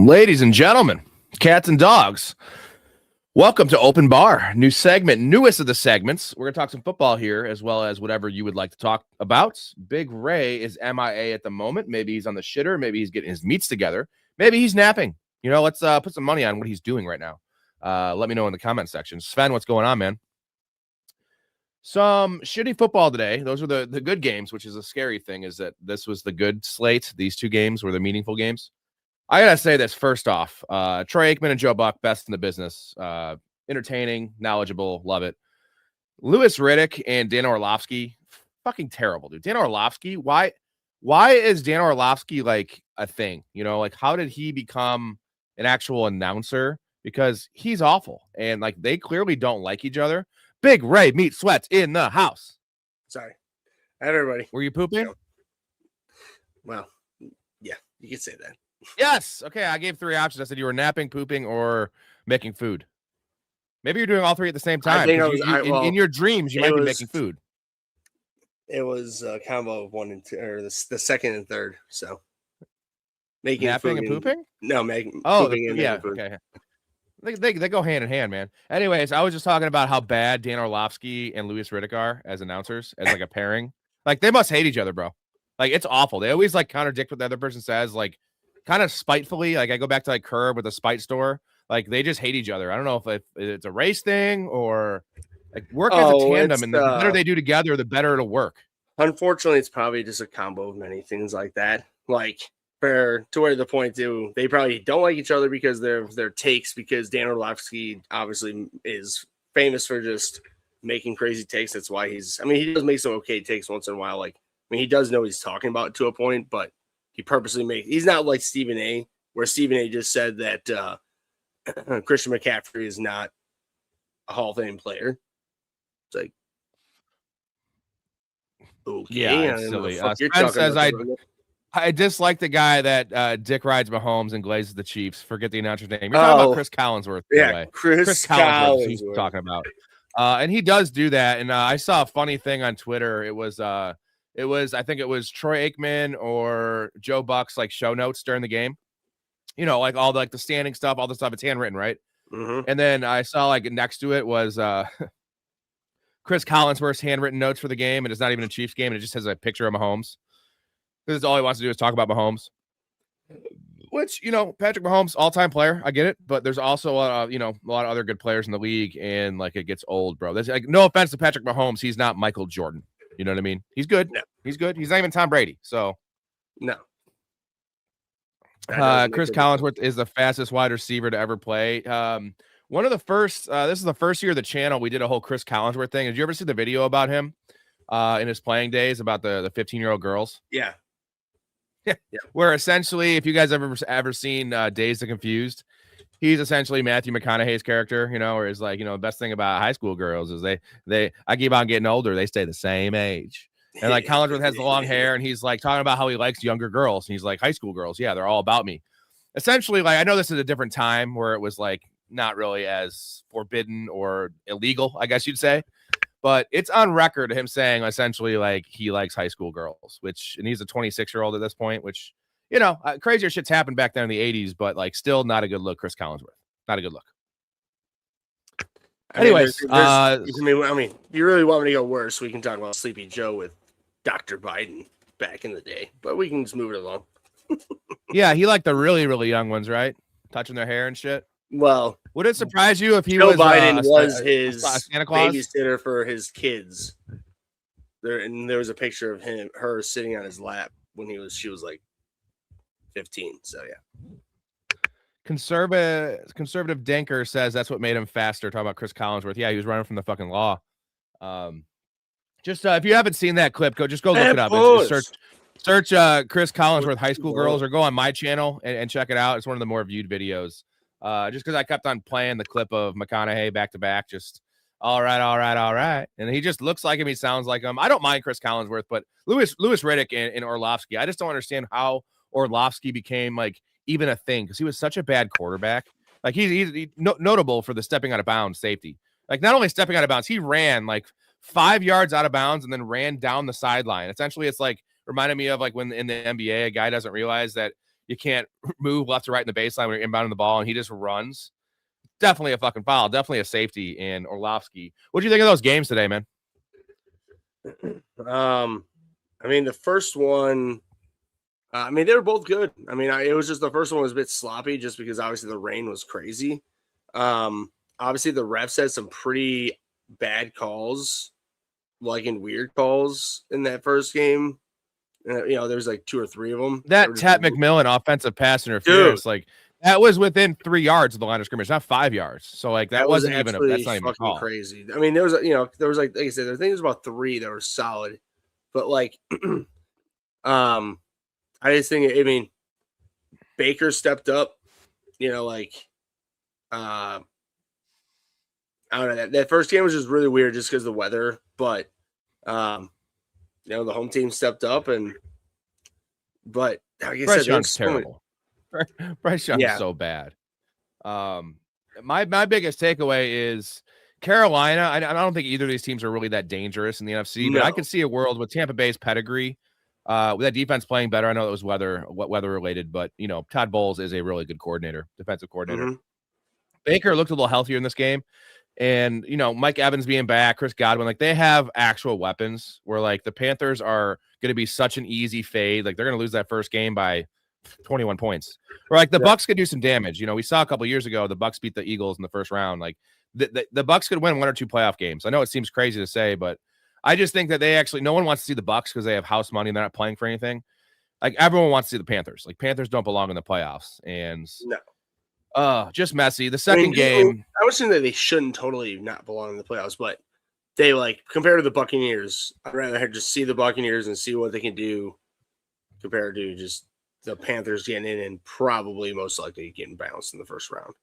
Ladies and gentlemen, cats and dogs, welcome to Open Bar. New segment, newest of the segments. We're going to talk some football here as well as whatever you would like to talk about. Big Ray is MIA at the moment. Maybe he's on the shitter. Maybe he's getting his meats together. Maybe he's napping. You know, let's put some money on what he's doing right now. Let me know in the comment section. Sven, what's going on, man? Some shitty football today. Those are the good games, which is a scary thing, is that this was the good slate. These two games were the meaningful games. I gotta say this first off. Troy Aikman and Joe Buck, best in the business. Entertaining, knowledgeable, love it. Louis Riddick and Dan Orlovsky, fucking terrible, dude. Dan Orlovsky, why is Dan Orlovsky like a thing? You know, like how did he become an actual announcer? Because he's awful, and like they clearly don't like each other. Big Ray meet Sweats in the house. Sorry, hi everybody. Were you pooping? Well, yeah, you could say that. Yes. Okay. I gave three options. I said you were napping, pooping, or making food. Maybe you're doing all three at the same time. In your dreams, you might be making food. It was a combo of one and two, or the second and third. So making napping and pooping? No, making. Pooping and yeah. Okay. They go hand in hand, man. Anyways, I was just talking about how bad Dan Orlovsky and Louis Riddick are as announcers, as like a pairing. Like they must hate each other, bro. Like it's awful. They always like contradict what the other person says, like kind of spitefully. Like I go back to like Curb with the Spite Store. Like they just hate each other. I don't know if it's a race thing or like work as a tandem, and the better they do together, the better it'll work. Unfortunately, it's probably just a combo of many things like that. Like to where the point too, they probably don't like each other because their takes. Because Dan Orlovsky obviously is famous for just making crazy takes. That's why he does make some okay takes once in a while. Like he does know what he's talking about to a point, but he purposely he's not like Stephen A, where Stephen A just said that Christian McCaffrey is not a Hall of Fame player. It's like, okay. Yeah, it's silly. Sven says I dislike the guy that Dick rides Mahomes and glazes the Chiefs. Forget the announcer's name. You're talking about Chris Collinsworth. Yeah, Chris Collinsworth. He's talking about. And he does do that. And I saw a funny thing on Twitter. It was I think it was Troy Aikman or Joe Buck's like show notes during the game. You know, like all the standing stuff, all the stuff. It's handwritten, right? Mm-hmm. And then I saw like next to it was Chris Collinsworth's handwritten notes for the game, and it's not even a Chiefs game, and it just has a picture of Mahomes. Because all he wants to do is talk about Mahomes. Which, you know, Patrick Mahomes, all-time player, I get it, but there's also a lot of other good players in the league, and like it gets old, bro. There's like no offense to Patrick Mahomes, he's not Michael Jordan. You know what I mean? He's good. No. He's good. He's not even Tom Brady. So no. Chris Collinsworth is the fastest wide receiver to ever play. One of the first, this is the first year of the channel, we did a whole Chris Collinsworth thing. Did you ever see the video about him in his playing days about the 15-year-old girls? Yeah. Yeah. Where essentially, if you guys ever seen Dazed and Confused, he's essentially Matthew McConaughey's character, you know, where it's like, you know, the best thing about high school girls is I keep on getting older. They stay the same age. And like Collinsworth has the long hair, and he's like talking about how he likes younger girls. And he's like, high school girls, yeah, they're all about me. Essentially, like I know this is a different time where it was like not really as forbidden or illegal, I guess you'd say. But it's on record him saying essentially like he likes high school girls, and he's a 26-year-old at this point, which, you know, crazier shit's happened back then in the 80s, but like still not a good look. Chris Collinsworth, not a good look. Anyways, I mean, you really want me to go worse? We can talk about Sleepy Joe with Dr. Biden back in the day, but we can just move it along. Yeah, he liked the really, really young ones, right? Touching their hair and shit. Well, would it surprise you if Joe Biden was his Santa Claus babysitter for his kids? There was a picture of her sitting on his lap when she was like 15. So yeah. Conservative Denker says that's what made him faster. Talking about Chris Collinsworth. Yeah, he was running from the fucking law. Just if you haven't seen that clip, go look it up. Search Chris Collinsworth high school girls, or go on my channel and check it out. It's one of the more viewed videos. Just because I kept on playing the clip of McConaughey back to back, just all right, and he just looks like him. He sounds like him. I don't mind Chris Collinsworth, but Louis Riddick and Orlovsky, I just don't understand how Orlovsky became like even a thing, because he was such a bad quarterback. Like he's notable for the stepping out of bounds safety. Like not only stepping out of bounds, he ran like 5 yards out of bounds and then ran down the sideline. Essentially, it's like reminded me of like when in the NBA, a guy doesn't realize that you can't move left to right in the baseline when you're inbounding the ball, and he just runs. Definitely a fucking foul. Definitely a safety in Orlovsky. What do you think of those games today, man? I mean, the first one, I mean, they were both good. I mean, it was just the first one was a bit sloppy just because obviously the rain was crazy. Obviously the refs had some pretty bad calls, like in weird calls in that first game. There's like 2 or 3 of them. That Tat McMillan offensive pass interference, like that was within 3 yards of the line of scrimmage, not 5 yards. So like that wasn't even that's not even a call. Crazy. I mean, there was like I said, I think it was about 3 that were solid, but like, I just think, I mean, Baker stepped up, I don't know. That first game was just really weird just because of the weather, but the home team stepped up but like I Bryce said, Young's terrible. Bryce Young is so bad. My biggest takeaway is Carolina. I don't think either of these teams are really that dangerous in the NFC, but I could see a world with Tampa Bay's pedigree, with that defense playing better. I know it was weather related, but Todd Bowles is a really good defensive coordinator. Mm-hmm. Baker looked a little healthier in this game. And, Mike Evans being back, Chris Godwin, like they have actual weapons where like the Panthers are going to be such an easy fade. Like they're going to lose that first game by 21 points. Or like the Bucks could do some damage. We saw a couple years ago, the Bucks beat the Eagles in the first round. Like the Bucks could win 1 or 2 playoff games. I know it seems crazy to say, but I just think that no one wants to see the Bucks because they have house money and they're not playing for anything. Like everyone wants to see the Panthers. Like Panthers don't belong in the playoffs. And just messy. The second game, I was saying that they shouldn't totally not belong in the playoffs, but they compared to the Buccaneers, I'd rather just see the Buccaneers and see what they can do compared to just the Panthers getting in and probably most likely getting bounced in the first round.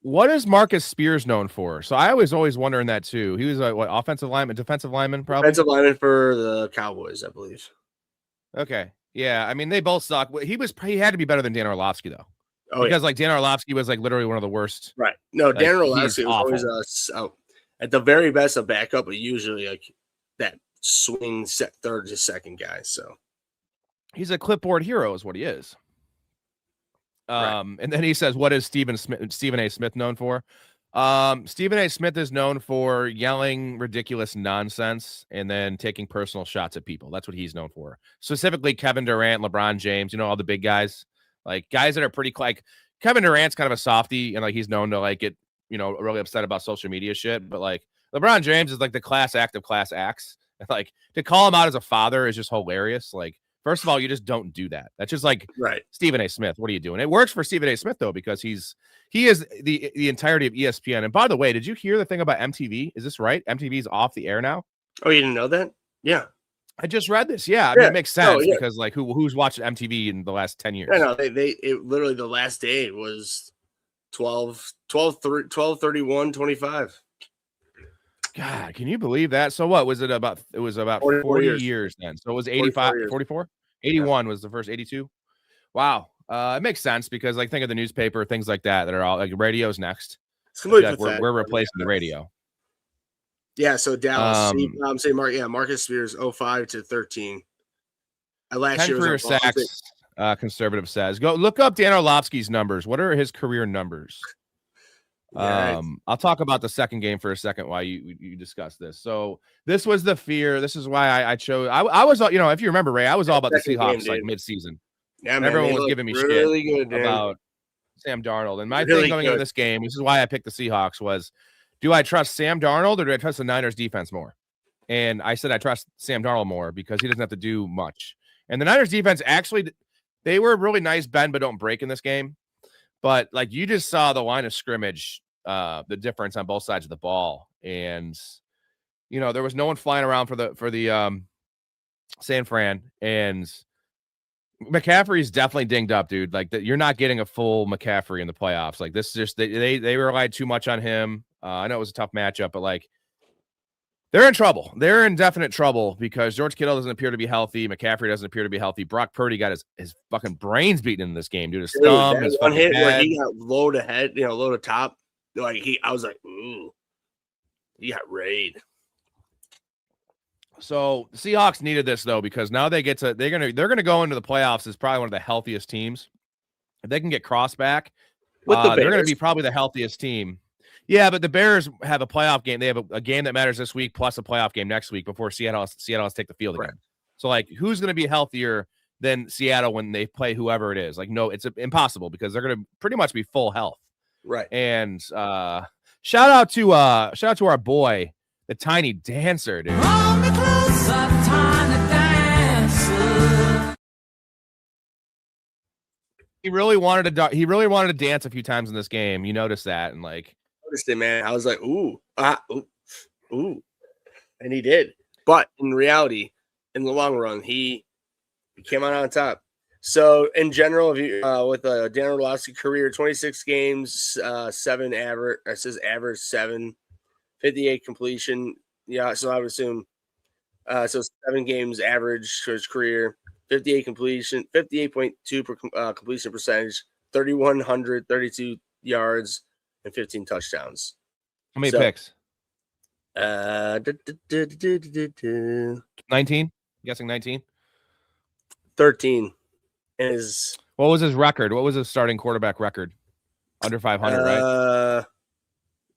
What is Marcus Spears known for? So I was always wondering that too. He was offensive lineman, defensive lineman, probably defensive lineman for the Cowboys, I believe. Okay, yeah. I mean, they both suck. He had to be better than Dan Orlovsky though. Because Dan Orlovsky was literally one of the worst. Right. No, Dan Orlovsky was always at the very best a backup, but usually that swing third to second guy. So he's a clipboard hero, is what he is. Right. And then he says, "What is Stephen A. Smith known for?" Stephen A. Smith is known for yelling ridiculous nonsense and then taking personal shots at people. That's what he's known for. Specifically, Kevin Durant, LeBron James. All the big guys. Like guys that are pretty Kevin Durant's kind of a softie and he's known to get, really upset about social media shit. But LeBron James is the class act of class acts. And to call him out as a father is just hilarious. First of all, you just don't do that. That's just right. Stephen A. Smith. What are you doing? It works for Stephen A. Smith though, because he is the entirety of ESPN. And by the way, did you hear the thing about MTV? Is this right? MTV's off the air now? Oh, you didn't know that? Yeah. I just read this. Yeah, I mean, it makes sense because who's watching MTV in the last 10 years? Yeah, no, it literally the last day was 12/31/25. God, can you believe that? So what was it about? It was about 40 years then. So it was 85, 44, 81 was the first 82. Wow. It makes sense because think of the newspaper, things like that are all radio's next. We're replacing the radio. Yeah, so Dallas, say Marcus Spears 05 to 13. Last year career sacks, conservative says. Go look up Dan Orlovsky's numbers. What are his career numbers? I'll talk about the second game for a second while you discuss this. So this was the fear. This is why I chose. I was, if you remember, Ray, I was all about the Seahawks mid-season. Yeah, man, everyone was giving me shit about Sam Darnold. And my thing going into this game, this is why I picked the Seahawks, was do I trust Sam Darnold or do I trust the Niners defense more? And I said I trust Sam Darnold more because he doesn't have to do much. And the Niners defense actually, they were really nice bend but don't break in this game. But you just saw the line of scrimmage, the difference on both sides of the ball. And there was no one flying around for the San Fran, and McCaffrey's definitely dinged up, dude. You're not getting a full McCaffrey in the playoffs. This is just they relied too much on him. I know it was a tough matchup, but they're in trouble. They're in definite trouble because George Kittle doesn't appear to be healthy. McCaffrey doesn't appear to be healthy. Brock Purdy got his fucking brains beaten in this game, dude. His thumb, his one hit where he got low to head, low to top. I was like, ooh, he got raid. So the Seahawks needed this though, because now they're gonna go into the playoffs as probably one of the healthiest teams. if they can get Cross back, With the they're going to be probably the healthiest team. Yeah, but the Bears have a playoff game. They have a game that matters this week plus a playoff game next week before Seattle has to take the field again. Right. So, like, who's going to be healthier than Seattle when they play whoever it is? Like, no, it's impossible because they're going to pretty much be full health. Right. And shout out to our boy, the Tiny Dancer, dude. He really wanted to dance a few times in this game. You noticed that, and like noticed it, man. I was like, ooh, and he did. But in reality, in the long run, he came out on top. So in general, if you with Dan Orlovsky career, 26 games, 7 average. It says average 7, 58 completion. Yeah, so I would assume so 7 games average for his career. 58 completion, 58.2 completion percentage, 3,132 yards, and 15 touchdowns. How many picks? 19. I'm guessing 19. 13. What was his record? What was his starting quarterback record? Under 500, right?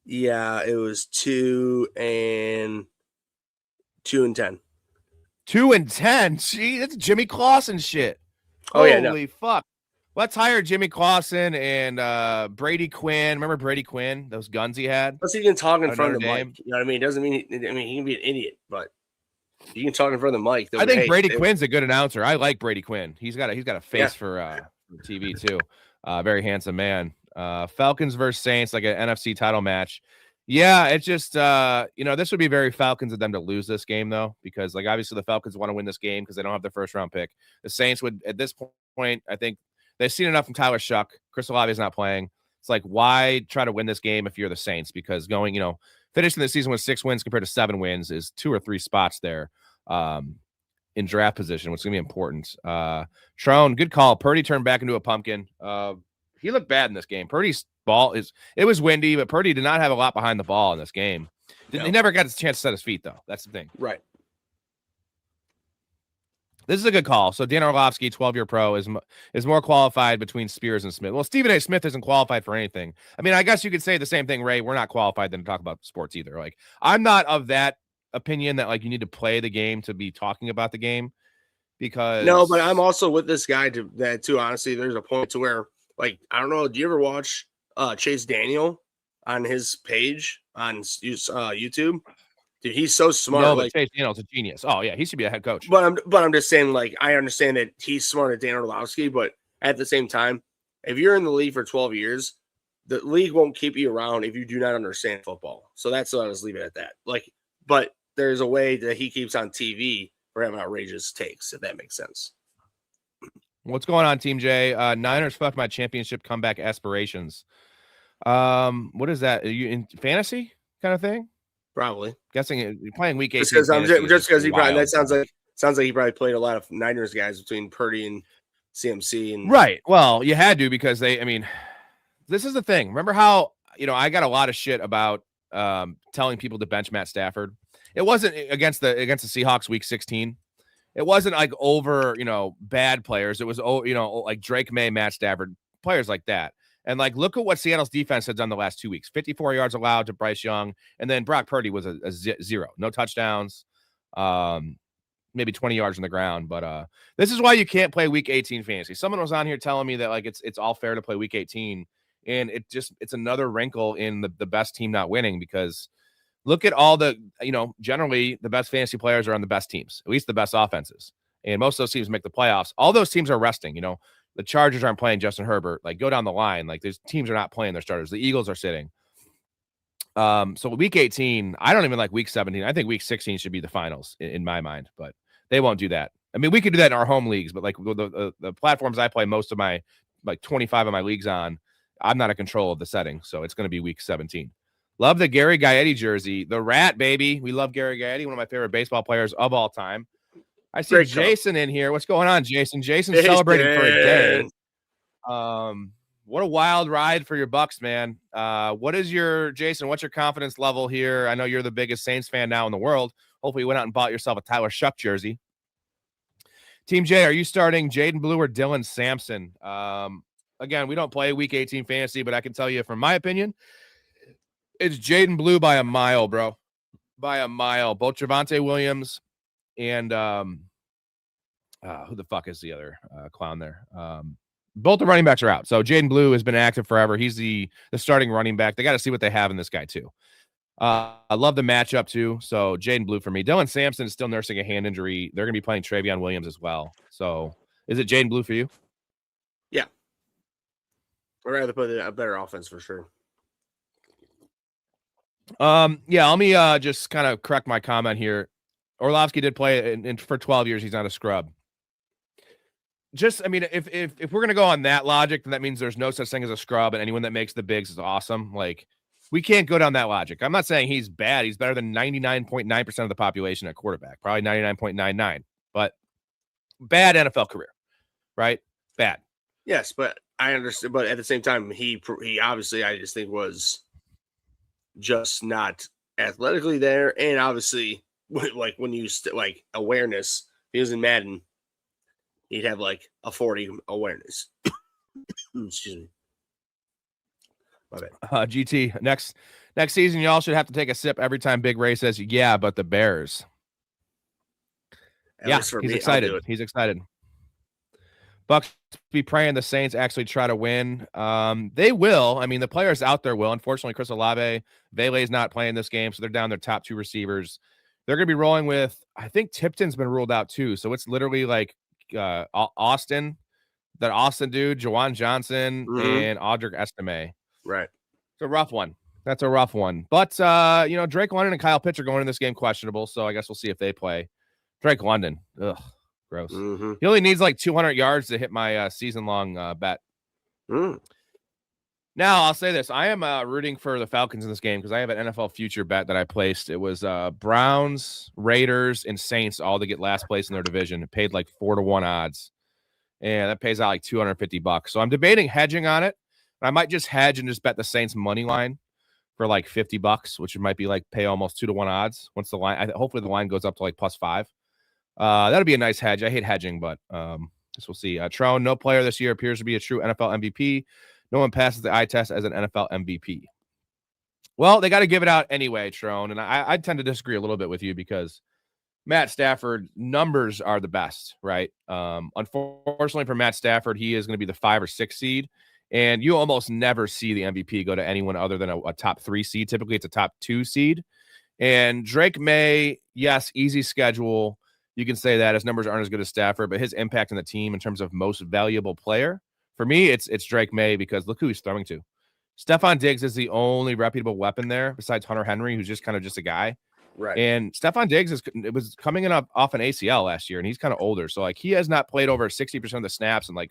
Yeah, it was 2 and 10. 2 and 10. Gee, that's Jimmy Clausen shit. Oh, yeah. Holy fuck. Let's hire Jimmy Clausen and Brady Quinn. Remember Brady Quinn? Those guns he had? Plus, he can talk in front of the mic. You know what I mean? It doesn't mean he can be an idiot, but you can talk in front of the mic. I think Brady Quinn's a good announcer. I like Brady Quinn. He's got a face for TV too. Very handsome man. Falcons versus Saints, like an NFC title match. Yeah, it's just this would be very Falcons of them to lose this game though, because like obviously the Falcons want to win this game because they don't have their first round pick. The Saints would at this point, I think they've seen enough from Tyler Shuck. Chris Olave is not playing. It's like, why try to win this game if you're the Saints? Because finishing the season with 6 wins compared to 7 wins is 2 or 3 spots there in draft position, which is gonna be important. Trone, good call. Purdy turned back into a pumpkin. He looked bad in this game. Purdy's ball it was windy, but Purdy did not have a lot behind the ball in this game. He never got a chance to set his feet, though. That's the thing. Right. This is a good call. So Dan Orlovsky, 12-year pro, is more qualified between Spears and Smith. Well, Stephen A. Smith isn't qualified for anything. I mean, I guess you could say the same thing, Ray. We're not qualified then to talk about sports either. Like, I'm not of that opinion that like you need to play the game to be talking about the game, because no, but I'm also with this guy too. Honestly, there's a point to where, like, I don't know. Do you ever watch Chase Daniel on his page on YouTube? Dude, he's so smart. No, but Chase Daniel's a genius. Oh yeah, he should be a head coach. But I'm just saying, like, I understand that he's smart at Dan Orlovsky, but at the same time, if you're in the league for 12 years, the league won't keep you around if you do not understand football. So that's what I was leaving it at that. Like, but there's a way that he keeps on TV for having outrageous takes, if that makes sense. What's going on, Team J? Niners fucked my championship comeback aspirations. What is that? Are you in fantasy kind of thing? Probably. Guessing you're playing week 18. Just because he probably sounds like he probably played a lot of Niners guys between Purdy and CMC and right. Well, you had to, because this is the thing. Remember how I got a lot of shit about telling people to bench Matt Stafford. It wasn't against the Seahawks week 16. It wasn't like over, bad players. It was, like Drake May, Matt Stafford, players like that. And like, look at what Seattle's defense has done the last 2 weeks. 54 yards allowed to Bryce Young. And then Brock Purdy was a 0. No touchdowns, maybe 20 yards on the ground. But this is why you can't play week 18 fantasy. Someone was on here telling me that like it's all fair to play week 18. And it's another wrinkle in the best team not winning, because look at all the, generally the best fantasy players are on the best teams, at least the best offenses. And most of those teams make the playoffs. All those teams are resting, The Chargers aren't playing Justin Herbert. Like, go down the line. Like, these teams are not playing their starters. The Eagles are sitting. So week 18, I don't even like week 17. I think week 16 should be the finals in my mind, but they won't do that. I mean, we could do that in our home leagues, but like the platforms I play most of my, like 25 of my leagues on, I'm not in control of the setting. So it's going to be week 17. Love the Gary Gaetti jersey. The Rat, baby. We love Gary Gaetti, one of my favorite baseball players of all time. I see Jason in here. What's going on, Jason? Jason's celebrating for a day. What a wild ride for your Bucks, man. What's your confidence level here? I know you're the biggest Saints fan now in the world. Hopefully you went out and bought yourself a Tyler Shuck jersey. Team J, are you starting Jaden Blue or Dylan Sampson? again, we don't play Week 18 fantasy, but I can tell you from my opinion, it's Jaden Blue by a mile, bro. By a mile. Both Javonte Williams and who the fuck is the other clown there? Both the running backs are out. So Jaden Blue has been active forever. He's the starting running back. They got to see what they have in this guy too. I love the matchup too. So Jaden Blue for me. Dylan Sampson is still nursing a hand injury. They're going to be playing Travion Williams as well. So is it Jaden Blue for you? Yeah. I'd rather put a better offense for sure. Yeah, let me just kind of correct my comment here. Orlovsky did play and for 12 years. He's not a scrub. Just, I mean, if we're gonna go on that logic, then that means there's no such thing as a scrub, and anyone that makes the bigs is awesome. Like, we can't go down that logic. I'm not saying he's bad. He's better than 99.9% of the population at quarterback, probably 99.99. But bad NFL career, right? Bad. Yes, but I understand. But at the same time, he obviously, I just think, was just not athletically there, and obviously, like when you like awareness, he was in Madden. He'd have like a 40 awareness. Excuse me. My bad. GT, next season, y'all should have to take a sip every time Big Ray says, yeah, but the Bears. He's excited. He's excited. Bucks be praying the Saints actually try to win. They will. I mean, the players out there will. Unfortunately, Chris Olave, Vele's not playing this game, so they're down their top two receivers. They're going to be rolling with, I think Tipton's been ruled out too. So it's literally like Austin, that Austin dude, Jawan Johnson, and Audric Estime. Right. It's a rough one. That's a rough one. But, Drake London and Kyle Pitts are going in this game questionable, so I guess we'll see if they play. Drake London. Ugh, gross. He only needs like 200 yards to hit my season-long bet. Now, I'll say this. I am rooting for the Falcons in this game because I have an NFL future bet that I placed. It was Browns, Raiders, and Saints all to get last place in their division. It paid like 4-1 odds. And that pays out like $250. So I'm debating hedging on it. I might just hedge and just bet the Saints money line for like $50, which might be like pay almost 2-1 odds once the line. Hopefully the line goes up to like +5. That'll be a nice hedge. I hate hedging, but just we'll see. Trone, no player this year appears to be a true NFL MVP. No one passes the eye test as an NFL MVP. Well, they got to give it out anyway, Trone. And I tend to disagree a little bit with you because Matt Stafford numbers are the best, right? Unfortunately for Matt Stafford, he is going to be the 5 or 6 seed. And you almost never see the MVP go to anyone other than a top 3 seed. Typically, it's a top 2 seed. And Drake May, yes, easy schedule. You can say that his numbers aren't as good as Stafford, but his impact on the team in terms of most valuable player, for me, it's Drake May because look who he's throwing to. Stephon Diggs is the only reputable weapon there besides Hunter Henry, who's just kind of just a guy. Right. And Stephon Diggs was coming in off an ACL last year, and he's kind of older. So, like, he has not played over 60% of the snaps in, like,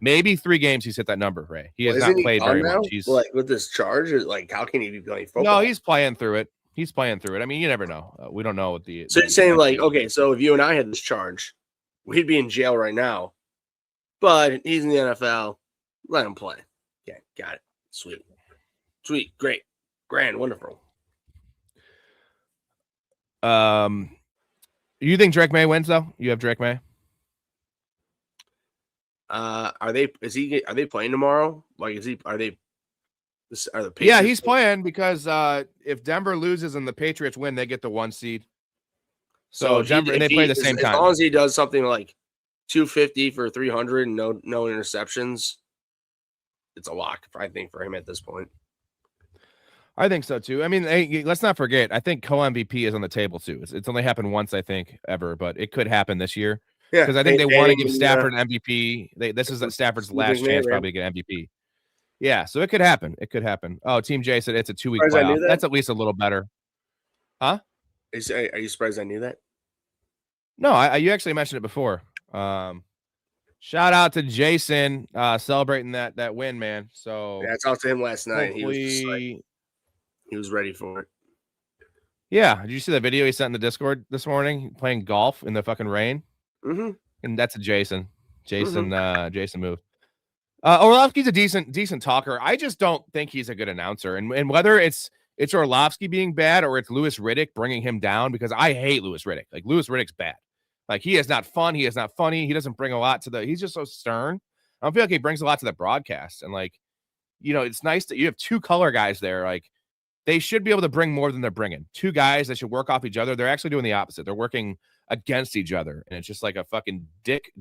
maybe 3 games he's hit that number, Ray. He has not played very much. He's like with this charge, like, how can he be playing football? No, he's playing through it. I mean, you never know. We don't know what the. So you're saying, like, okay, so if you and I had this charge, we'd be in jail right now. But he's in the NFL. Let him play. Okay, got it. Sweet, great, grand, wonderful. You think Drake May wins though? You have Drake May. Are they playing tomorrow? Like, are the Patriots? Yeah, he's playing because if Denver loses and the Patriots win, they get the 1 seed. So Denver, and they play the same time. As long as he does something like 250 for 300 and no interceptions, it's a lock, I think, for him at this point. I think so too. I mean, hey, let's not forget. I think co-MVP is on the table too. It's only happened once, I think, ever, but it could happen this year. Yeah, because I think they want to give Stafford an MVP. This is Stafford's last chance, probably to get MVP. Yeah, so it could happen. Oh, Team J said it's a 2-week playoff. That's at least a little better. Huh? Are you surprised I knew that? No, you actually mentioned it before. Shout out to Jason celebrating that win, man. So yeah, I talked to him last night. He was ready for it. Yeah. Did you see the video he sent in the Discord this morning playing golf in the fucking rain? Mm-hmm. And that's a Jason move. Orlovsky's a decent talker. I just don't think he's a good announcer. And whether it's Orlovsky being bad or it's Louis Riddick bringing him down, because I hate Louis Riddick. Like, Louis Riddick's bad. Like, he is not fun. He is not funny. He doesn't bring a lot to he's just so stern. I don't feel like he brings a lot to the broadcast. And like, it's nice that you have two color guys there. Like, they should be able to bring more than they're bringing. Two guys that should work off each other. They're actually doing the opposite. They're working against each other, and it's just like a fucking dick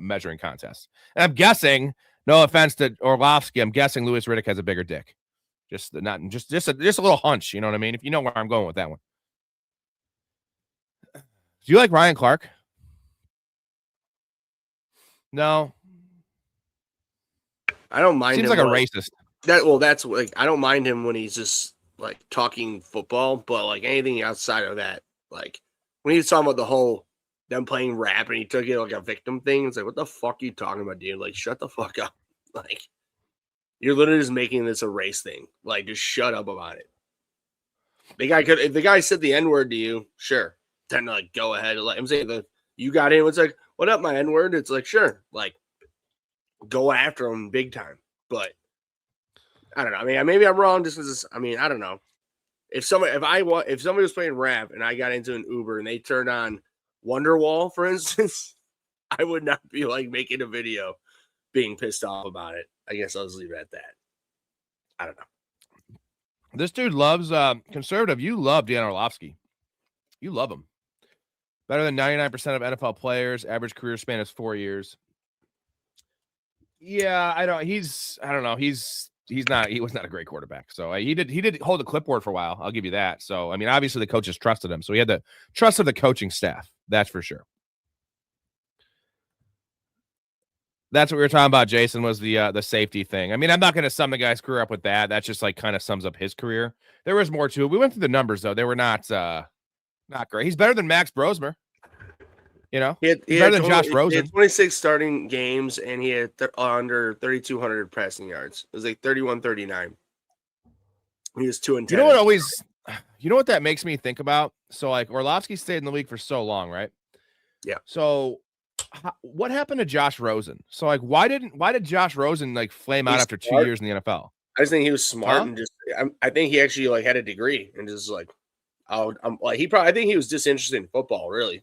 measuring contest. And I'm guessing, no offense to Orlovsky, I'm guessing Louis Riddick has a bigger dick. Just a little hunch. You know what I mean? If you know where I'm going with that one. Do you like Ryan Clark? No. I don't mind. Seems like a racist. That's like, I don't mind him when he's just like talking football, but like anything outside of that, like when he was talking about them playing rap and he took it like a victim thing, it's like, what the fuck are you talking about, dude? Like, shut the fuck up. Like, you're literally just making this a race thing. Like, just shut up about it. If the guy said the N-word to you, sure. Then like go ahead and let him say you got in. It's like, what up, my N-word? It's like, sure. Like, go after him big time. But I don't know. I mean, maybe I'm wrong. Just because I don't know. If somebody was playing rap and I got into an Uber and they turned on Wonderwall, for instance, I would not be like making a video being pissed off about it. I guess I'll just leave it at that. I don't know. This dude loves conservative. You love Dan Orlovsky. You love him. Better than 99% of NFL players. Average career span is 4 years. Yeah, I don't know. He was not a great quarterback. So he did hold a clipboard for a while. I'll give you that. So, I mean, obviously the coaches trusted him. So he had the trust of the coaching staff. That's for sure. That's what we were talking about, Jason, was the safety thing. I mean, I'm not going to sum the guy's career up with that. That's just like kind of sums up his career. There was more to it. We went through the numbers, though. They were not great. He's better than Max Brosmer. He had better than Josh Rosen. He had 26 starting games, and he had under 3,200 passing yards. It was like 31-39. He was 2-10. You know what that makes me think about? So, like, Orlovsky stayed in the league for so long, right? Yeah. So, what happened to Josh Rosen? So, like, why did Josh Rosen like flame out after 2 years in the NFL? I just think he was smart and I think he actually like had a degree and just like, I think he was disinterested in football, really.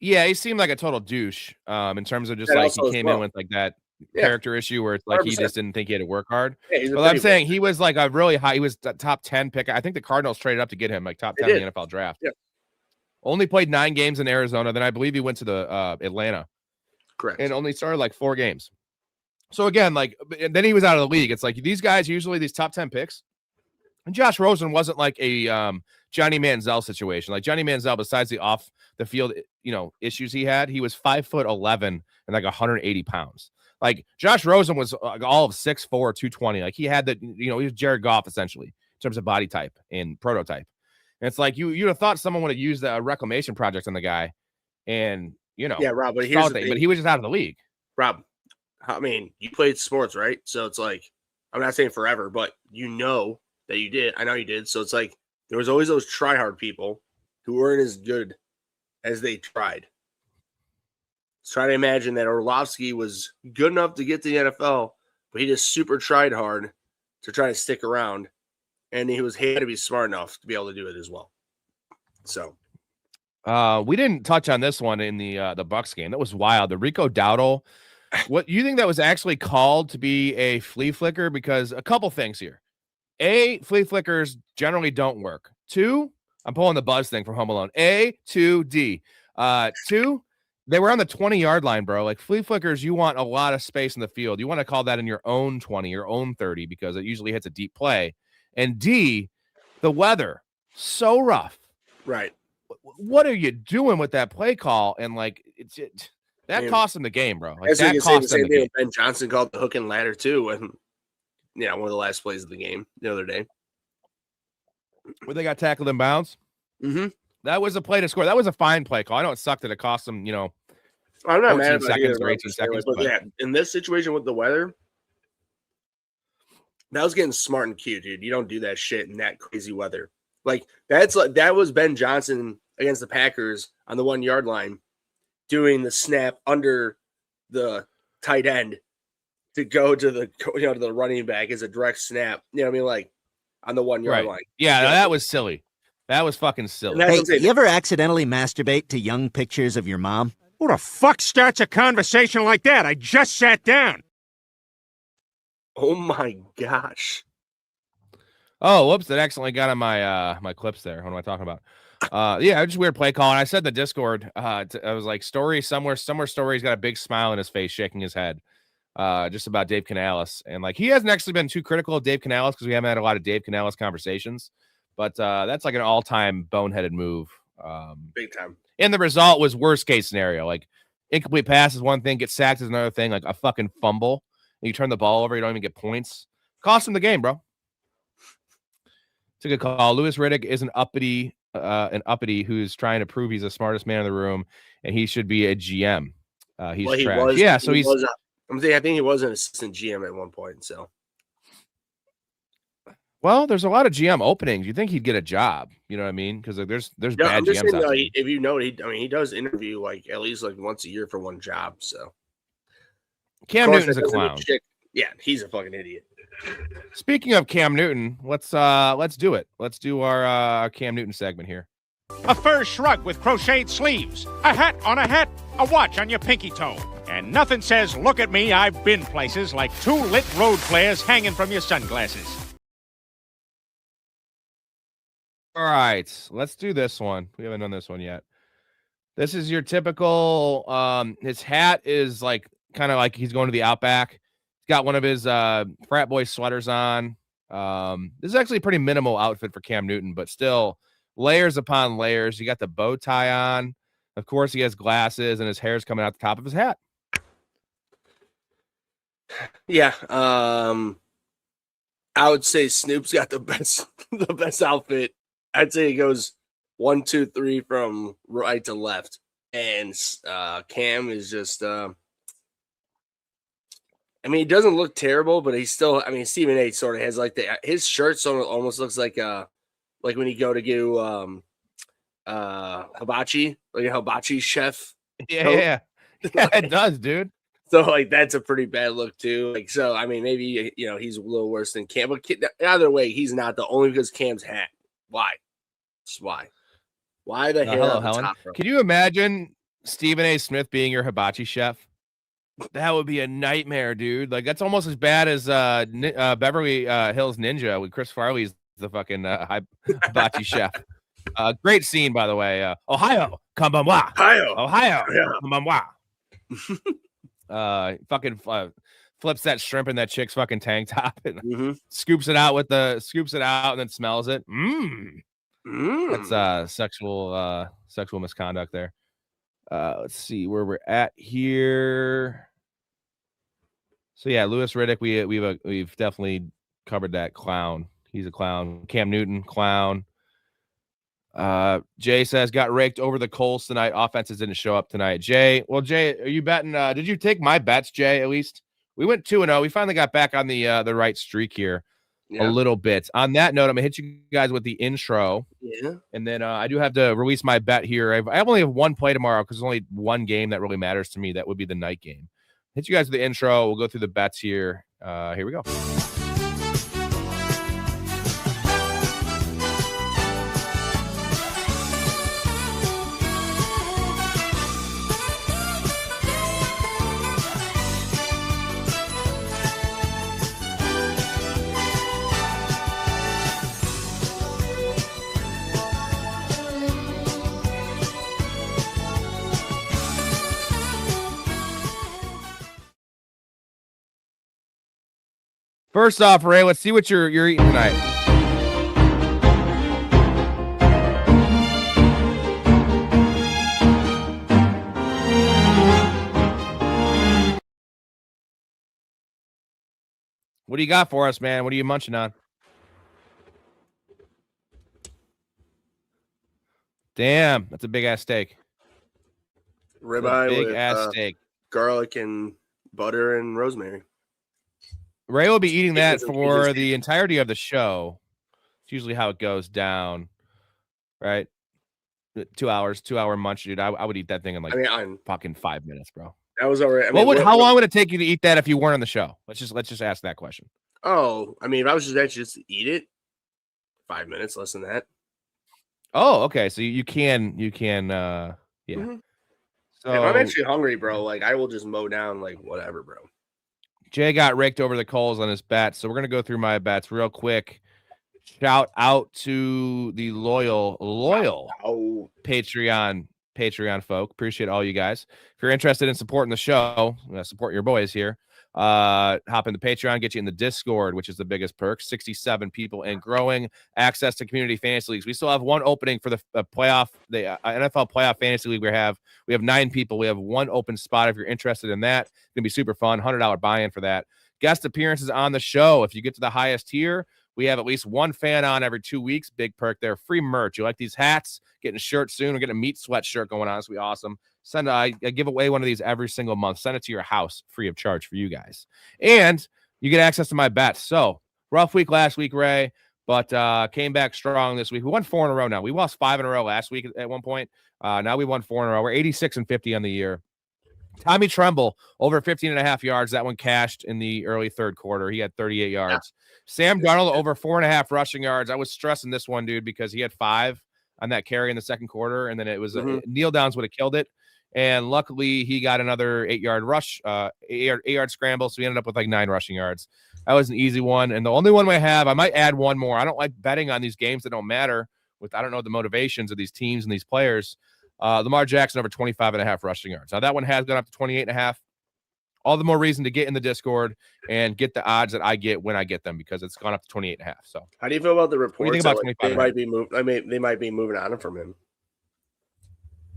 Yeah, he seemed like a total douche in terms of just like he came in with like that character issue where it's like 100%. He just didn't think he had to work hard. Yeah, but I'm saying he was like a really high. He was the top 10 pick. I think the Cardinals traded up to get him like top 10 in the NFL draft. Yeah. Only played 9 games in Arizona. Then I believe he went to the Atlanta. Correct. And only started like 4 games. So again, like then he was out of the league. It's like these guys usually these top 10 picks. And Josh Rosen wasn't like a Johnny Manziel situation. Like Johnny Manziel, besides the off the field, issues he had, he was 5'11" and like 180 pounds. Like Josh Rosen was all of 6'4", 220. Like he had that, he was Jared Goff essentially in terms of body type and prototype. And it's like you'd have thought someone would have used a reclamation project on the guy, and yeah, Rob. But here's the thing. But he was just out of the league. Rob, I mean, you played sports, right? So it's like, I'm not saying forever, but that you did. I know you did. So it's like there was always those try-hard people who weren't as good as they tried. Let's try to imagine that Orlovsky was good enough to get to the NFL, but he just super tried hard to try to stick around, and he had to be smart enough to be able to do it as well. So, we didn't touch on this one in the Bucks game. That was wild. The Rico Dowdle. What you think that was actually called to be a flea flicker? Because a couple things here. A, flea flickers generally don't work. 2, I'm pulling the Buzz thing from Home Alone. A, 2, D. 2, they were on the 20-yard line, bro. Like flea flickers, you want a lot of space in the field. You want to call that in your own 20, your own 30, because it usually hits a deep play. And D, the weather, so rough. Right. What are you doing with that play call? And like that cost him the game, bro. Like, that cost him the game. Ben Johnson called the hook and ladder too, and one of the last plays of the game the other day. Where they got tackled in bounds? Mm-hmm. That was a play to score. That was a fine play call. I know it sucked that it cost them, I'm not mad about seconds or 18 seconds. But yeah, in this situation with the weather, that was getting smart and cute, dude. You don't do that shit in that crazy weather. Like that was Ben Johnson against the Packers on the 1-yard line doing the snap under the tight end to go to the to the running back as a direct snap. You know what I mean? Like on the 1-yard line. Yeah, that was silly. That was fucking silly. Hey, you ever accidentally masturbate to young pictures of your mom? Who the fuck starts a conversation like that? I just sat down. Oh my gosh. Oh, whoops! That accidentally got on my my clips there. What am I talking about? Yeah, just weird play call. And I said in the Discord, I was like, Storey somewhere. Storey's got a big smile on his face, shaking his head, just about Dave Canales, and like he hasn't actually been too critical of Dave Canales because we haven't had a lot of Dave Canales conversations, but that's like an all-time boneheaded move. Big time. And the result was worst case scenario. Like incomplete pass is one thing, get sacked is another thing. Like a fucking fumble, and you turn the ball over, you don't even get points. Cost him the game, bro. It's a good call. Louis Riddick is an uppity who's trying to prove he's the smartest man in the room, and he should be a GM. He's trash. Yeah, so I think he was an assistant GM at one point. So, well, there's a lot of GM openings. You think he'd get a job? You know what I mean? Because like, there's bad GMs saying, out there. If you know, he does interview like at least like once a year for one job. So, Cam Newton's a clown. Yeah, he's a fucking idiot. Speaking of Cam Newton, let's do it. Let's do our Cam Newton segment here. A fur shrug with crocheted sleeves, a hat on a hat, a watch on your pinky toe. And nothing says, look at me, I've been places, like 2 lit road flares hanging from your sunglasses. All right, let's do this one. We haven't done this one yet. This is your typical, his hat is like kind of like he's going to the Outback. He's got one of his frat boy sweaters on. This is actually a pretty minimal outfit for Cam Newton, but still layers upon layers. You got the bow tie on. Of course, he has glasses and his hair's coming out the top of his hat. Yeah. I would say Snoop's got the best outfit. I'd say it goes 1, 2, 3 from right to left. And Cam is just I mean, he doesn't look terrible, but he's still, I mean, Stephen A sort of has like his shirt sort of almost looks like when you go to do hibachi, like a hibachi chef. Yeah, it does, dude. So like that's a pretty bad look too. Like so, I mean, maybe he's a little worse than Cam, but either way, he's not the only because Cam's hat. Why? Just why? Why the hell? Hello, Helen. Can you imagine Stephen A. Smith being your hibachi chef? That would be a nightmare, dude. Like that's almost as bad as Beverly Hills Ninja with Chris Farley's the fucking hibachi chef. Great scene, by the way. Ohio, konbanwa. Ohio, konbanwa. Fucking flips that shrimp in that chick's fucking tank top and scoops it out and then smells it. That's sexual misconduct there. Let's see where we're at here. So yeah, Louis Riddick, we've definitely covered that. Clown. He's a clown. Cam Newton, clown. Jay says got raked over the coals tonight. Offenses didn't show up tonight. Jay, are you betting? Did you take my bets, Jay? At least we went 2-0. We finally got back on the right streak here a little bit. On that note, I'm gonna hit you guys with the intro. Yeah, and then I do have to release my bet here. I only have one play tomorrow because there's only one game that really matters to me. That would be the night game. Hit you guys with the intro. We'll go through the bets here. Here we go. First off, Ray, let's see what you're eating tonight. What do you got for us, man? What are you munching on? Damn, that's a big ass steak. Ribeye big with ass steak, garlic and butter and rosemary. Ray will be eating that for the entirety of the show. It's usually how it goes down, right? 2 hours, 2 hour munch, dude. I would eat that thing in like fucking 5 minutes, bro. That was already. How long would it take you to eat that if you weren't on the show? Let's just ask that question. Oh, I mean, if I was just to eat it, 5 minutes, less than that. Oh, okay. So you can, yeah. So if I'm actually hungry, bro, like I will just mow down like whatever, bro. Jay got raked over the coals on his bets, so we're gonna go through my bets real quick. Shout out to the loyal Patreon folk. Appreciate all you guys. If you're interested in supporting the show, support your boys here. Hop into Patreon, get you in the Discord, which is the biggest perk. 67 people and growing. Access to community fantasy leagues. We still have one opening for the playoff, the NFL playoff fantasy league. We have 9 people. We have one open spot. If you're interested in that, it's gonna be super fun. $100 buy-in for that. Guest appearances on the show. If you get to the highest tier, we have at least one fan on every 2 weeks. Big perk there. Free merch. You like these hats? Getting a shirt soon. We're getting a meat sweatshirt going on. It's going to be awesome. I give away one of these every single month. Send it to your house free of charge for you guys. And you get access to my bets. So, rough week last week, Ray, but came back strong this week. We won 4 in a row now. We lost 5 in a row last week at one point. Now we won 4 in a row. We're 86-50 on the year. Tommy Tremble, over 15.5 yards. That one cashed in the early third quarter. He had 38 yards. Yeah. Sam Darnold, over 4.5 rushing yards. I was stressing this one, dude, because he had 5 on that carry in the second quarter, and then it was kneel downs would have killed it. And luckily, he got another 8-yard rush, 8-yard scramble, so he ended up with like 9 rushing yards. That was an easy one. And the only one I might add one more. I don't like betting on these games that don't matter. I don't know the motivations of these teams and these players. Lamar Jackson over 25.5 rushing yards. Now that one has gone up to 28.5. All the more reason to get in the Discord and get the odds that I get when I get them, because it's gone up to 28.5. So how do you feel about the reports? What do you think about they might be moving. They might be moving on from him.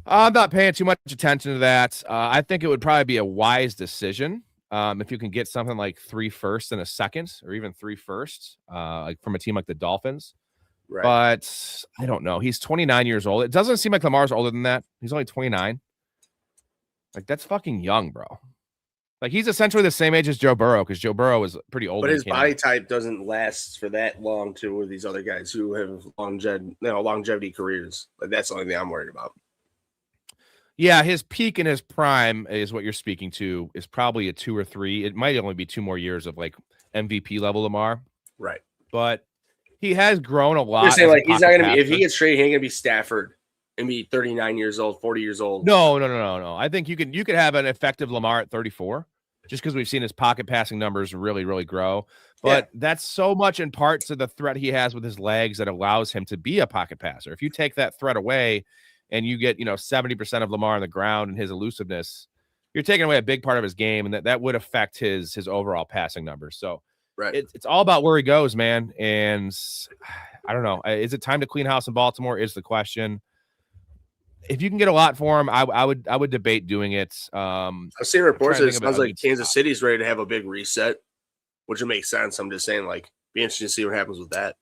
I'm not paying too much attention to that. I think it would probably be a wise decision if you can get something like 3 firsts and a second, or even 3 firsts, like from a team like the Dolphins. Right. But I don't know. He's 29 years old. It doesn't seem like Lamar's older than that. He's only 29. Like, that's fucking young, bro. Like, he's essentially the same age as Joe Burrow, because Joe Burrow is pretty old. But his body type doesn't last for that long, too, with these other guys who have longevity careers. Like, that's the only thing I'm worried about. Yeah, his peak and his prime is what you're speaking to, is probably a 2 or 3. It might only be 2 more years of, like, MVP level Lamar. Right. But he has grown a lot. You're saying, like, he's not going to be, if he gets straight, he ain't going to be Stafford and be 39 years old, 40 years old. No. I think you could have an effective Lamar at 34, just because we've seen his pocket passing numbers really, really grow. But that's so much in part to the threat he has with his legs that allows him to be a pocket passer. If you take that threat away and you get, 70% of Lamar on the ground and his elusiveness, you're taking away a big part of his game, and that would affect his overall passing numbers. So right. It's all about where he goes, man. And I don't know. Is it time to clean house in Baltimore is the question. If you can get a lot for him, I would debate doing it. I've seen reports that it sounds like Kansas City's ready to have a big reset, which would make sense. I'm just saying, like, be interesting to see what happens with that.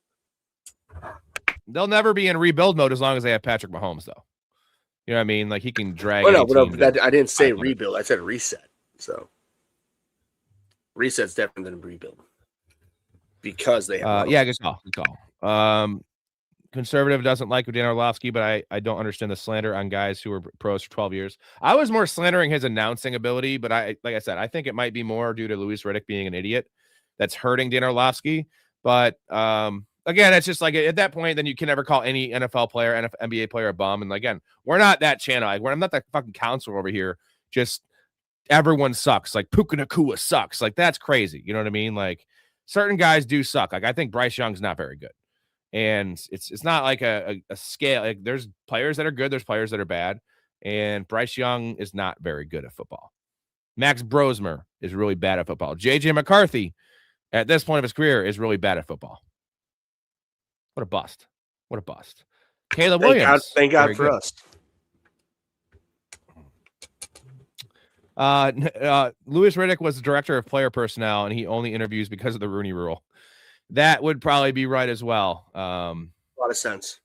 They'll never be in rebuild mode as long as they have Patrick Mahomes, though. You know what I mean? Like, he can drag. I didn't say rebuild. I said reset. So reset's different than rebuild, because they have. Good call. Conservative doesn't like Dan Orlovsky, but I don't understand the slander on guys who were pros for 12 years. I was more slandering his announcing ability, but like I said, I think it might be more due to Louis Riddick being an idiot that's hurting Dan Orlovsky. But again, it's just like at that point, then you can never call any NFL player, NBA player a bum. And again, we're not that channel. I'm not that fucking counselor over here. Just everyone sucks. Like Puka Nacua sucks. Like, that's crazy. You know what I mean? Like, certain guys do suck. Like, I think Bryce Young's not very good. And it's not like a scale. Like, there's players that are good, there's players that are bad, and Bryce Young is not very good at football. Max Brosmer is really bad at football. JJ McCarthy, at this point of his career, is really bad at football. What a bust! Caleb Williams. Thank God for us. Louis Riddick was the director of player personnel, and he only interviews because of the Rooney Rule. That would probably be right as well. A lot of sense.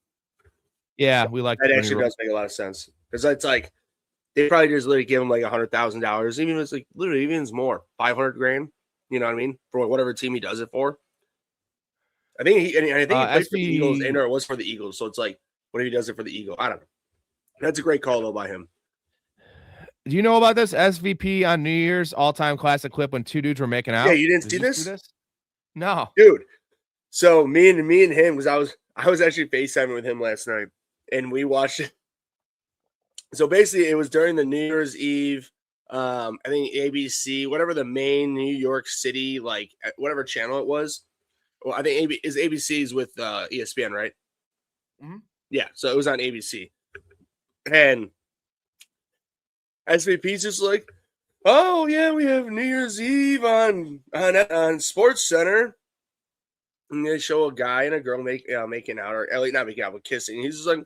Yeah, we like that. Actually does make a lot of sense, because it's like they probably just literally give him like $100,000, even if it's like literally even more, $500,000. You know what I mean? For whatever team he does it for. I think he played for the Eagles, or it was for the Eagles. So it's like, what if he does it for the Eagle? I don't know. That's a great call though by him. Do you know about this SVP on New Year's all-time classic clip when 2 dudes were making out? Yeah, you didn't see this? No, dude. So me and him, because I was actually FaceTiming with him last night, and we watched it. So basically, it was during the New Year's Eve. I think ABC, whatever the main New York City, like whatever channel it was. Well, I think ABC's with ESPN, right? Mm-hmm. Yeah, so it was on ABC, and SVP's just like, oh yeah, we have New Year's Eve on Sports Center, and they show a guy and a girl making out, or not making out, but kissing. He's just like,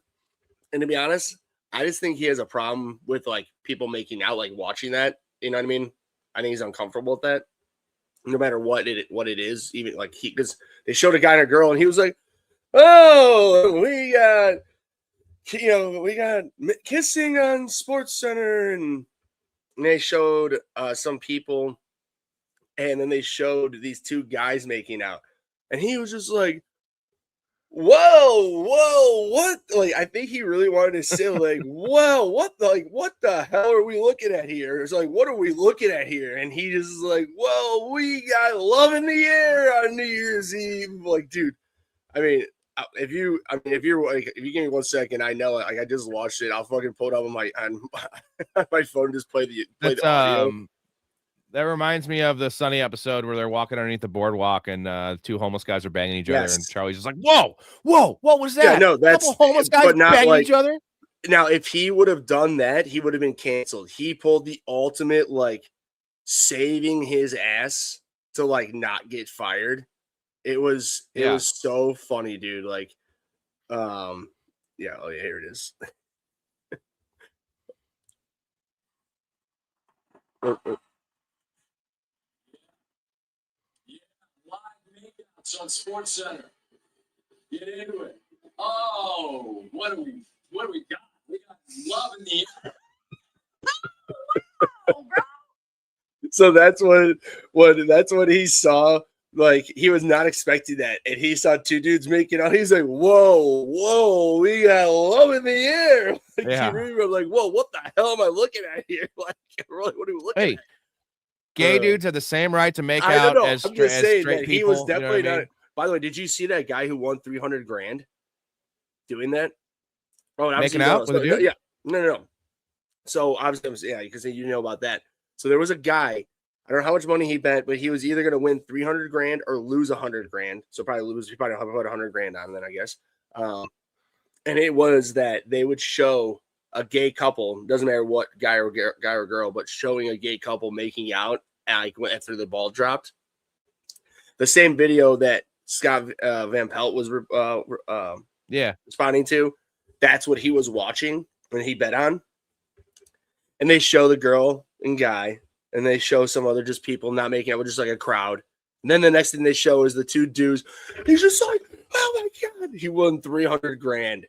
and to be honest, I just think he has a problem with like people making out, like watching that. You know what I mean? I think he's uncomfortable with that, no matter what it is. Even like because they showed a guy and a girl, and he was like, "Oh, we got kissing on Sports Center," and they showed some people, and then they showed these two guys making out, and he was just like, whoa, what? Like, I think he really wanted to say, like, whoa, what the hell are we looking at here? It's like, what are we looking at here? And he just is like, whoa, we got love in the air on New Year's Eve. Like, dude, I mean, if you give me 1 second, I know, like, I just watched it. I'll fucking pull it up on my phone and just play the audio. That reminds me of the Sunny episode where they're walking underneath the boardwalk and two homeless guys are banging each other, and Charlie's just like, "Whoa, what was that?" Yeah, no, that's a couple homeless guys banging each other. Now, if he would have done that, he would have been canceled. He pulled the ultimate, like, saving his ass to like not get fired. It was so funny, dude. Like, here it is. On Sports Center. Get into it. Oh, what do we got? We got love in the air. Oh, bro. So that's what he saw. Like, he was not expecting that, and he saw two dudes making out. He's like, "Whoa, we got love in the air!" Like, yeah. He really was like, "Whoa, what the hell am I looking at here?" Like, really, what are we looking at? Gay dudes have the same right to make out as straight people. He was definitely not. By the way, did you see that guy who won $300,000 doing that? Oh, making out with a dude? Yeah, no. So obviously, you can say you know about that. So there was a guy. I don't know how much money he bet, but he was either going to win $300,000 or lose $100,000. So probably lose. He probably put $100,000 on then, I guess. And it was that they would show a gay couple, doesn't matter what guy or girl, but showing a gay couple making out like after the ball dropped. The same video that Scott Van Pelt was responding to, that's what he was watching when he bet on. And they show the girl and guy, and they show some other just people not making out with just like a crowd. And then the next thing they show is the two dudes. He's just like, oh my God, he won $300,000.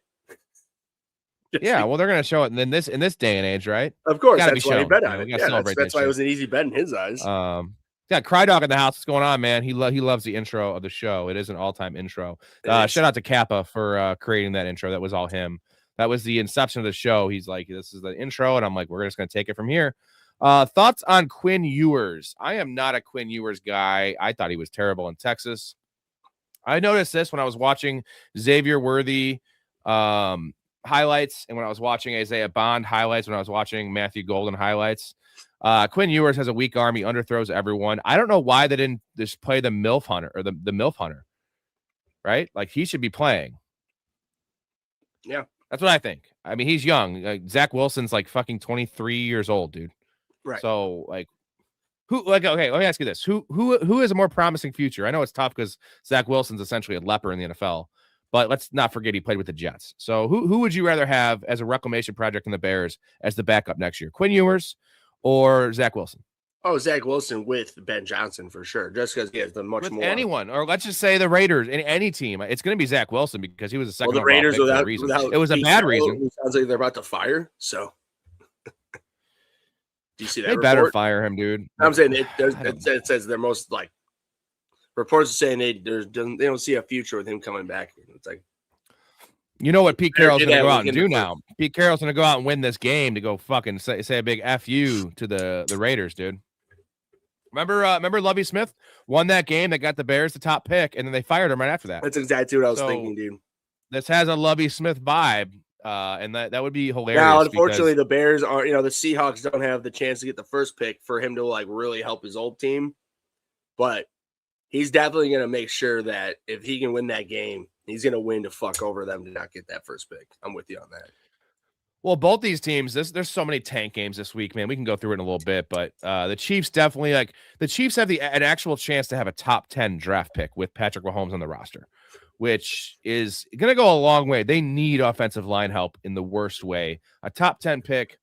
Yeah, well, they're gonna show it in this day and age, right? Of course, that's why he bet on it. Yeah, that's why it was an easy bet in his eyes. Yeah, Cry Dog in the house. What's going on, man? He loves the intro of the show. It is an all-time intro. Shout out to Kappa for creating that intro. That was all him. That was the inception of the show. He's like, this is the intro, and I'm like, we're just gonna take it from here. Thoughts on Quinn Ewers? I am not a Quinn Ewers guy. I thought he was terrible in Texas. I noticed this when I was watching Xavier Worthy highlights, and when I was watching Isaiah Bond highlights, when I was watching Matthew Golden highlights. Quinn Ewers has a weak arm. He underthrows everyone. I don't know why they didn't just play the MILF Hunter or the MILF Hunter, right? Like, he should be playing. Yeah. That's what I think. I mean, he's young. Like, Zach Wilson's like fucking 23 years old, dude. Right. So, like, okay, let me ask you this. Who has a more promising future? I know it's tough because Zach Wilson's essentially a leper in the NFL, but let's not forget he played with the Jets. So who would you rather have as a reclamation project in the Bears as the backup next year? Quinn Ewers or Zach Wilson? Oh, Zach Wilson with Ben Johnson for sure. Just because he has the much more. Anyone, or let's just say the Raiders, any team. It's going to be Zach Wilson because he was a second. Well, the Raiders without it was a bad reason. It sounds like they're about to fire. So, do you see that? They better fire him, dude. I'm saying it says their most like reports are saying they don't see a future with him coming back. It's like, you know what Pete Carroll's going to go out and do now? Pete Carroll's going to go out and win this game to go fucking say a big F you to the Raiders, dude. Remember Lovie Smith won that game that got the Bears the top pick, and then they fired him right after that. That's exactly what I was thinking, dude. This has a Lovie Smith vibe And that would be hilarious. Now, unfortunately, the Bears are, the Seahawks don't have the chance to get the first pick for him to like really help his old team. But he's definitely going to make sure that if he can win that game, he's going to win to fuck over them to not get that first pick. I'm with you on that. Well, both these teams, there's so many tank games this week, man. We can go through it in a little bit, but the Chiefs definitely the Chiefs have an actual chance to have a top 10 draft pick with Patrick Mahomes on the roster, which is going to go a long way. They need offensive line help in the worst way. A top 10 pick.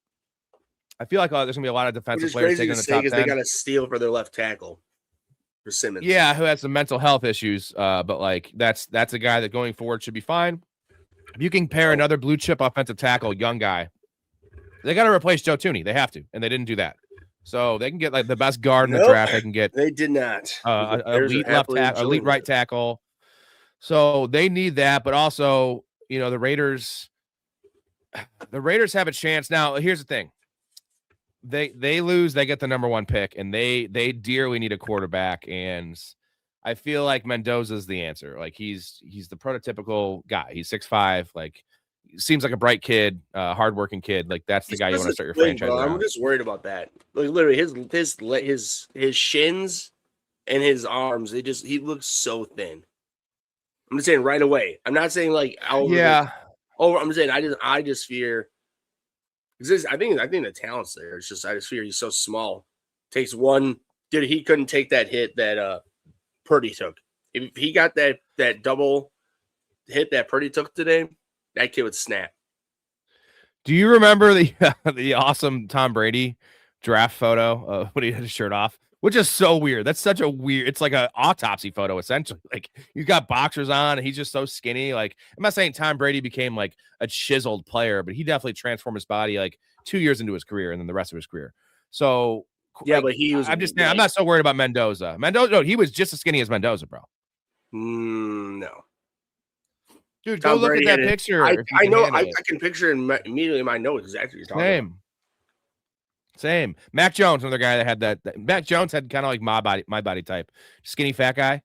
I feel like there's going to be a lot of defensive players taking the top 10. They got to steal for their left tackle for Simmons. Yeah, who has some mental health issues, but like that's a guy that going forward should be fine. If you can pair another blue chip offensive tackle, young guy, they got to replace Joe Thuney. They have to, and they didn't do that. So they can get like the best guard in the draft. They can get. They did not. Elite left tackle, elite right tackle. So they need that, but also, the Raiders have a chance. Now, here's the thing. They lose, they get the number 1 pick, and they dearly need a quarterback. And I feel like Mendoza's the answer. Like he's the prototypical guy. He's 6'5", like seems like a bright kid, hardworking kid. Like that's the guy you want to start your franchise around. I'm just worried about that. Like literally his shins and his arms, he looks so thin. I'm just saying right away. I'm not saying like I'm saying I just fear because I think the talent's there. It's just I just fear he's so small. Takes one. He couldn't take that hit that Purdy took. If he got that double hit that Purdy took today, that kid would snap. Do you remember the awesome Tom Brady draft photo when he had his shirt off? Which is so weird. That's such a weird. It's like an autopsy photo, essentially. Like he's got boxers on, and he's just so skinny. Like I'm not saying Tom Brady became like a chiseled player, but he definitely transformed his body like 2 years into his career, and then the rest of his career. So yeah, but he was. I'm not so worried about Mendoza. No, he was just as skinny as Mendoza, bro. No. Dude, go look at that picture. I know. I can picture it immediately in my notes exactly what you're talking about. Same. Mac Jones, another guy that had that. Mac Jones had kind of like my body type, skinny fat guy.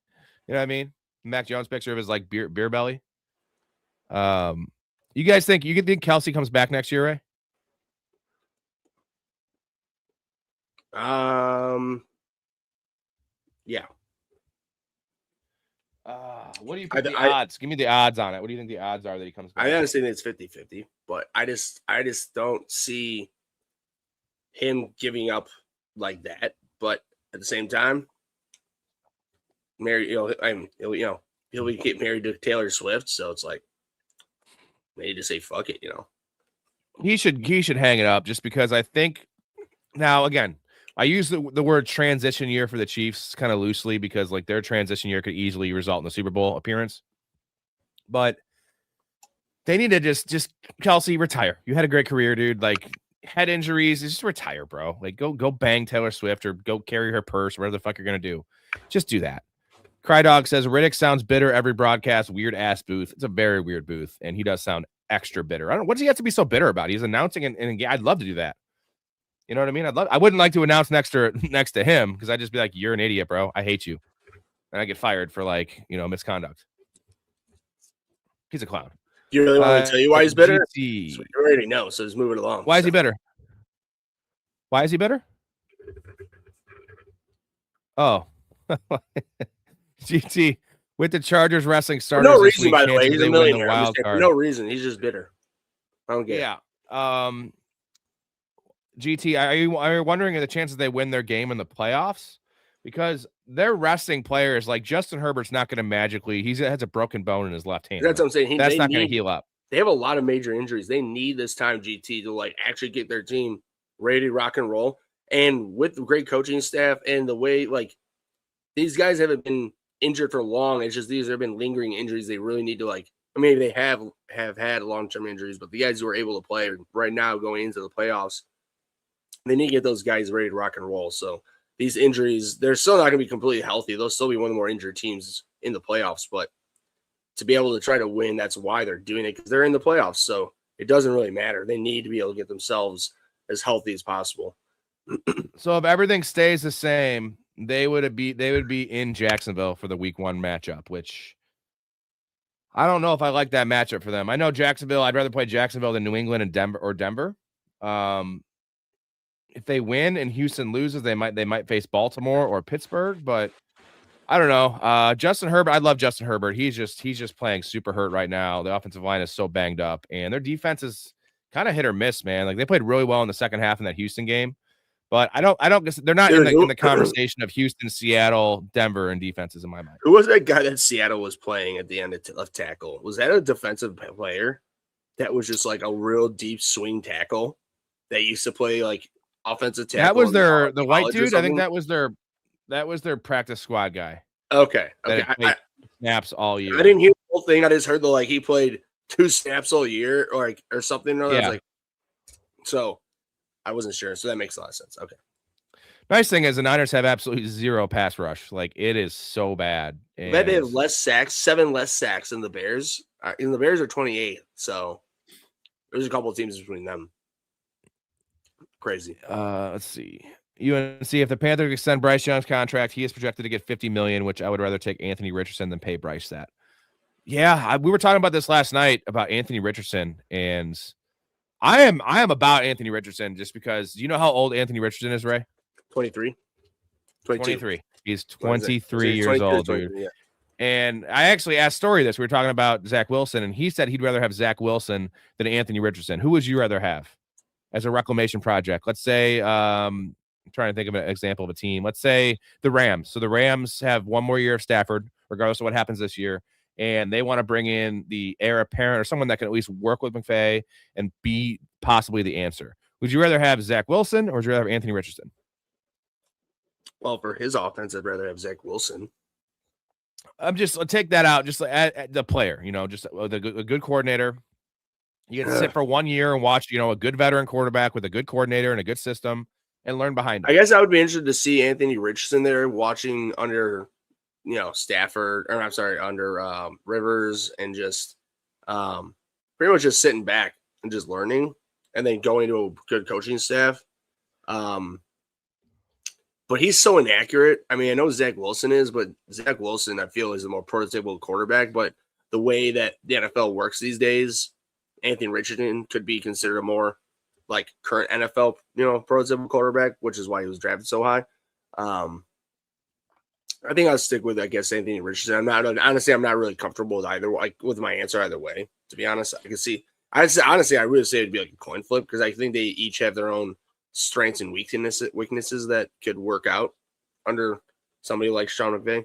You know what I mean? Mac Jones picture of his like beer belly. You guys think Kelsey comes back next year, Ray? Yeah. What do you think the odds? Give me the odds on it. What do you think the odds are that he comes back? I honestly think it's 50-50, but I just don't see him giving up like that. But at the same time, he'll be getting married to Taylor Swift, so it's like maybe just say fuck it, He should hang it up just because I think now again. I use the word transition year for the Chiefs kind of loosely because like their transition year could easily result in the Super Bowl appearance. But they need to just Kelsey retire. You had a great career, dude. Like head injuries, just retire, bro. Like go bang Taylor Swift or go carry her purse, whatever the fuck you're gonna do. Just do that. Crydog says Riddick sounds bitter every broadcast. Weird ass booth. It's a very weird booth, and he does sound extra bitter. I don't. What does he have to be so bitter about? He's announcing, and I'd love to do that. You know what I mean? I wouldn't like to announce next to him because I'd just be like, "You're an idiot, bro. I hate you," and I get fired for like misconduct. He's a clown. You really want me to tell you why he's bitter? So you already know, so just move it along. Why is he bitter? Why is he bitter? Oh, GT with the Chargers wrestling starters. No reason, by the way. He's a millionaire. For no reason. He's just bitter. I don't get it. Yeah. GT, are you wondering the chances they win their game in the playoffs? Because they're resting players like Justin Herbert's not going to magically. He has a broken bone in his left hand. That's what I'm saying. That's not going to heal up. They have a lot of major injuries. They need this time, GT, to like actually get their team ready to rock and roll. And with the great coaching staff and the way like these guys haven't been injured for long. It's just these have been lingering injuries. They really need to like. I mean, they have had long-term injuries, but the guys who are able to play right now going into the playoffs, they need to get those guys ready to rock and roll. So these injuries, they're still not going to be completely healthy. They'll still be one of the more injured teams in the playoffs. But to be able to try to win, that's why they're doing it, because they're in the playoffs. So it doesn't really matter. They need to be able to get themselves as healthy as possible. So if everything stays the same, they would be in Jacksonville for the week 1 matchup, which I don't know if I like that matchup for them. I know Jacksonville. I'd rather play Jacksonville than New England and Denver. If they win and Houston loses, they might face Baltimore or Pittsburgh, but I don't know. Justin Herbert, I love Justin Herbert. He's just playing super hurt right now. The offensive line is so banged up, and their defense is kind of hit or miss, man. Like they played really well in the second half in that Houston game, but I don't. They're not in the conversation of Houston, Seattle, Denver, and defenses in my mind. Who was that guy that Seattle was playing at the end of left tackle? Was that a defensive player that was just like a real deep swing tackle that used to play like offensive tackle? That was the white dude. I think that was their practice squad guy. Okay. I snaps all year. I didn't hear the whole thing. I just heard he played 2 snaps all year or something. Yeah. I was like, so I wasn't sure. So that makes a lot of sense. Okay. Nice thing is the Niners have absolutely zero pass rush. Like it is so bad. And they have less sacks, 7 less sacks than the Bears. And the Bears are 28. So there's a couple of teams between them. Crazy. Let's see. UNC, if the Panthers extend Bryce Young's contract, he is projected to get $50 million, which I would rather take Anthony Richardson than pay Bryce that. Yeah, we were talking about this last night about Anthony Richardson, and I am about Anthony Richardson just because you know how old Anthony Richardson is, Ray? 23. 23. He's 23 years old, dude. Yeah. And I actually asked Storey this. We were talking about Zach Wilson, and he said he'd rather have Zach Wilson than Anthony Richardson. Who would you rather have as a reclamation project? Let's say I'm trying to think of an example of a team. Let's say the Rams. So the Rams have one more year of Stafford, regardless of what happens this year. And they want to bring in the heir apparent or someone that can at least work with McVay and be possibly the answer. Would you rather have Zach Wilson or would you rather have Anthony Richardson? Well, for his offense, I'd rather have Zach Wilson. I'll take that out. Just at the player, just a good coordinator. You get to sit for 1 year and watch, a good veteran quarterback with a good coordinator and a good system and learn behind him. I guess I would be interested to see Anthony Richardson there watching under, Stafford, or I'm sorry, under Rivers and just pretty much just sitting back and just learning and then going to a good coaching staff. But he's so inaccurate. I mean, I know Zach Wilson is, but Zach Wilson, I feel, is a more prototypical quarterback. But the way that the NFL works these days, Anthony Richardson could be considered a more like current NFL, prototypical quarterback, which is why he was drafted so high. I think I'll stick with, I guess, Anthony Richardson. I'm not really comfortable with with my answer either way. To be honest, I really say it'd be like a coin flip because I think they each have their own strengths and weaknesses that could work out under somebody like Sean McVay.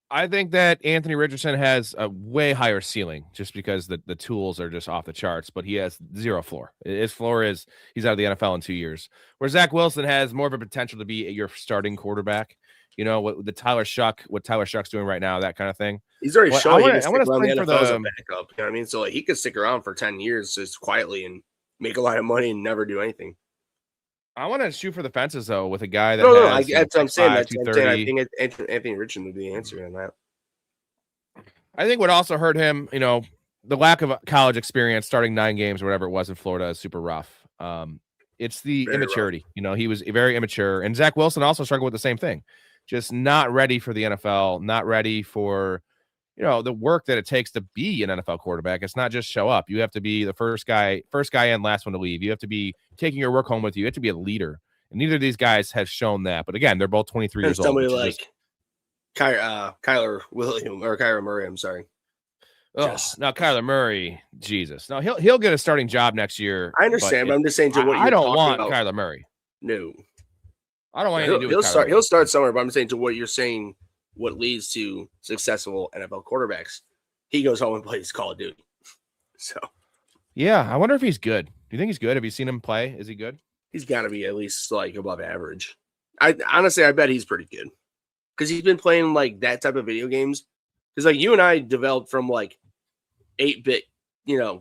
I think that Anthony Richardson has a way higher ceiling just because the tools are just off the charts, but he has zero floor. His floor is he's out of the NFL in 2 years. Where Zach Wilson has more of a potential to be your starting quarterback. What Tyler Shuck's doing right now, that kind of thing. He's already shown he can stick around the NFL as a backup. You know what I mean? So he could stick around for 10 years just quietly and make a lot of money and never do anything. I want to shoot for the fences though with a guy that that's what I'm saying. I think Anthony Richardson would be the answer on that. I think what also hurt him, the lack of college experience, starting 9 games or whatever it was in Florida is super rough. It's the very immaturity. Rough. He was very immature, and Zach Wilson also struggled with the same thing, just not ready for the NFL, not ready for the work that it takes to be an NFL quarterback. It's not just show up. You have to be the first guy in, last one to leave. You have to be taking your work home with you. You have to be a leader. And neither of these guys have shown that. But again, they're both 23 years old. Somebody like Kyler Murray, I'm sorry. Yes. Now Kyler Murray, Jesus. Now he'll get a starting job next year. I understand, but I'm just saying to what I don't want Kyler Murray. No. I don't want anything to do with Kyler Murray. He'll start somewhere, but I'm saying to what you're saying, what leads to successful NFL quarterbacks. He goes home and plays Call of Duty. So, yeah, I wonder if he's good. Do you think he's good? Have you seen him play? Is he good? He's got to be at least like above average. I bet he's pretty good because he's been playing like that type of video games. Because like you and I developed from like 8-bit,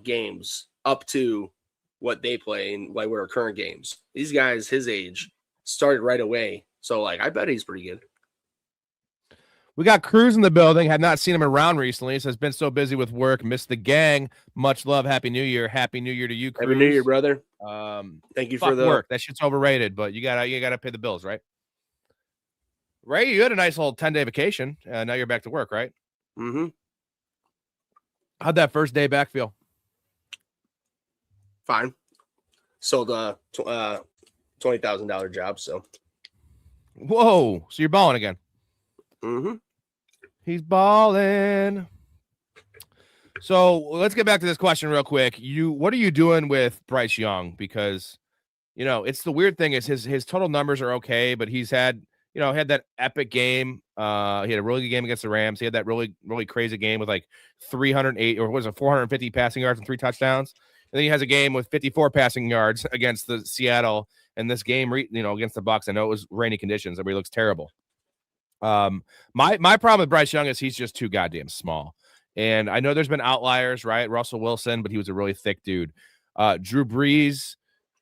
games up to what they play in like what are current games. These guys his age started right away. So like I bet he's pretty good. We got Cruz in the building. Have not seen him around recently. Says been so busy with work. Missed the gang. Much love. Happy New Year. Happy New Year to you, Cruz. Happy New Year, brother. Thank you for the work. That shit's overrated, but you gotta pay the bills, right? Ray, you had a nice little 10-day vacation. Now you're back to work, right? Mm-hmm. How'd that first day back feel? Fine. Sold a $20,000 job. So. Whoa! So you're balling again? Mm-hmm. He's balling. So let's get back to this question real quick. What are you doing with Bryce Young? Because it's the weird thing is his total numbers are okay, but he's had that epic game. He had a really good game against the Rams. He had that really, really crazy game with like 308 or was it 450 passing yards and 3 touchdowns. And then he has a game with 54 passing yards against the Seattle. And this game, against the Bucs, I know it was rainy conditions, and he looks terrible. My problem with Bryce Young is he's just too goddamn small. And I know there's been outliers, right? Russell Wilson, but he was a really thick dude. Drew Brees,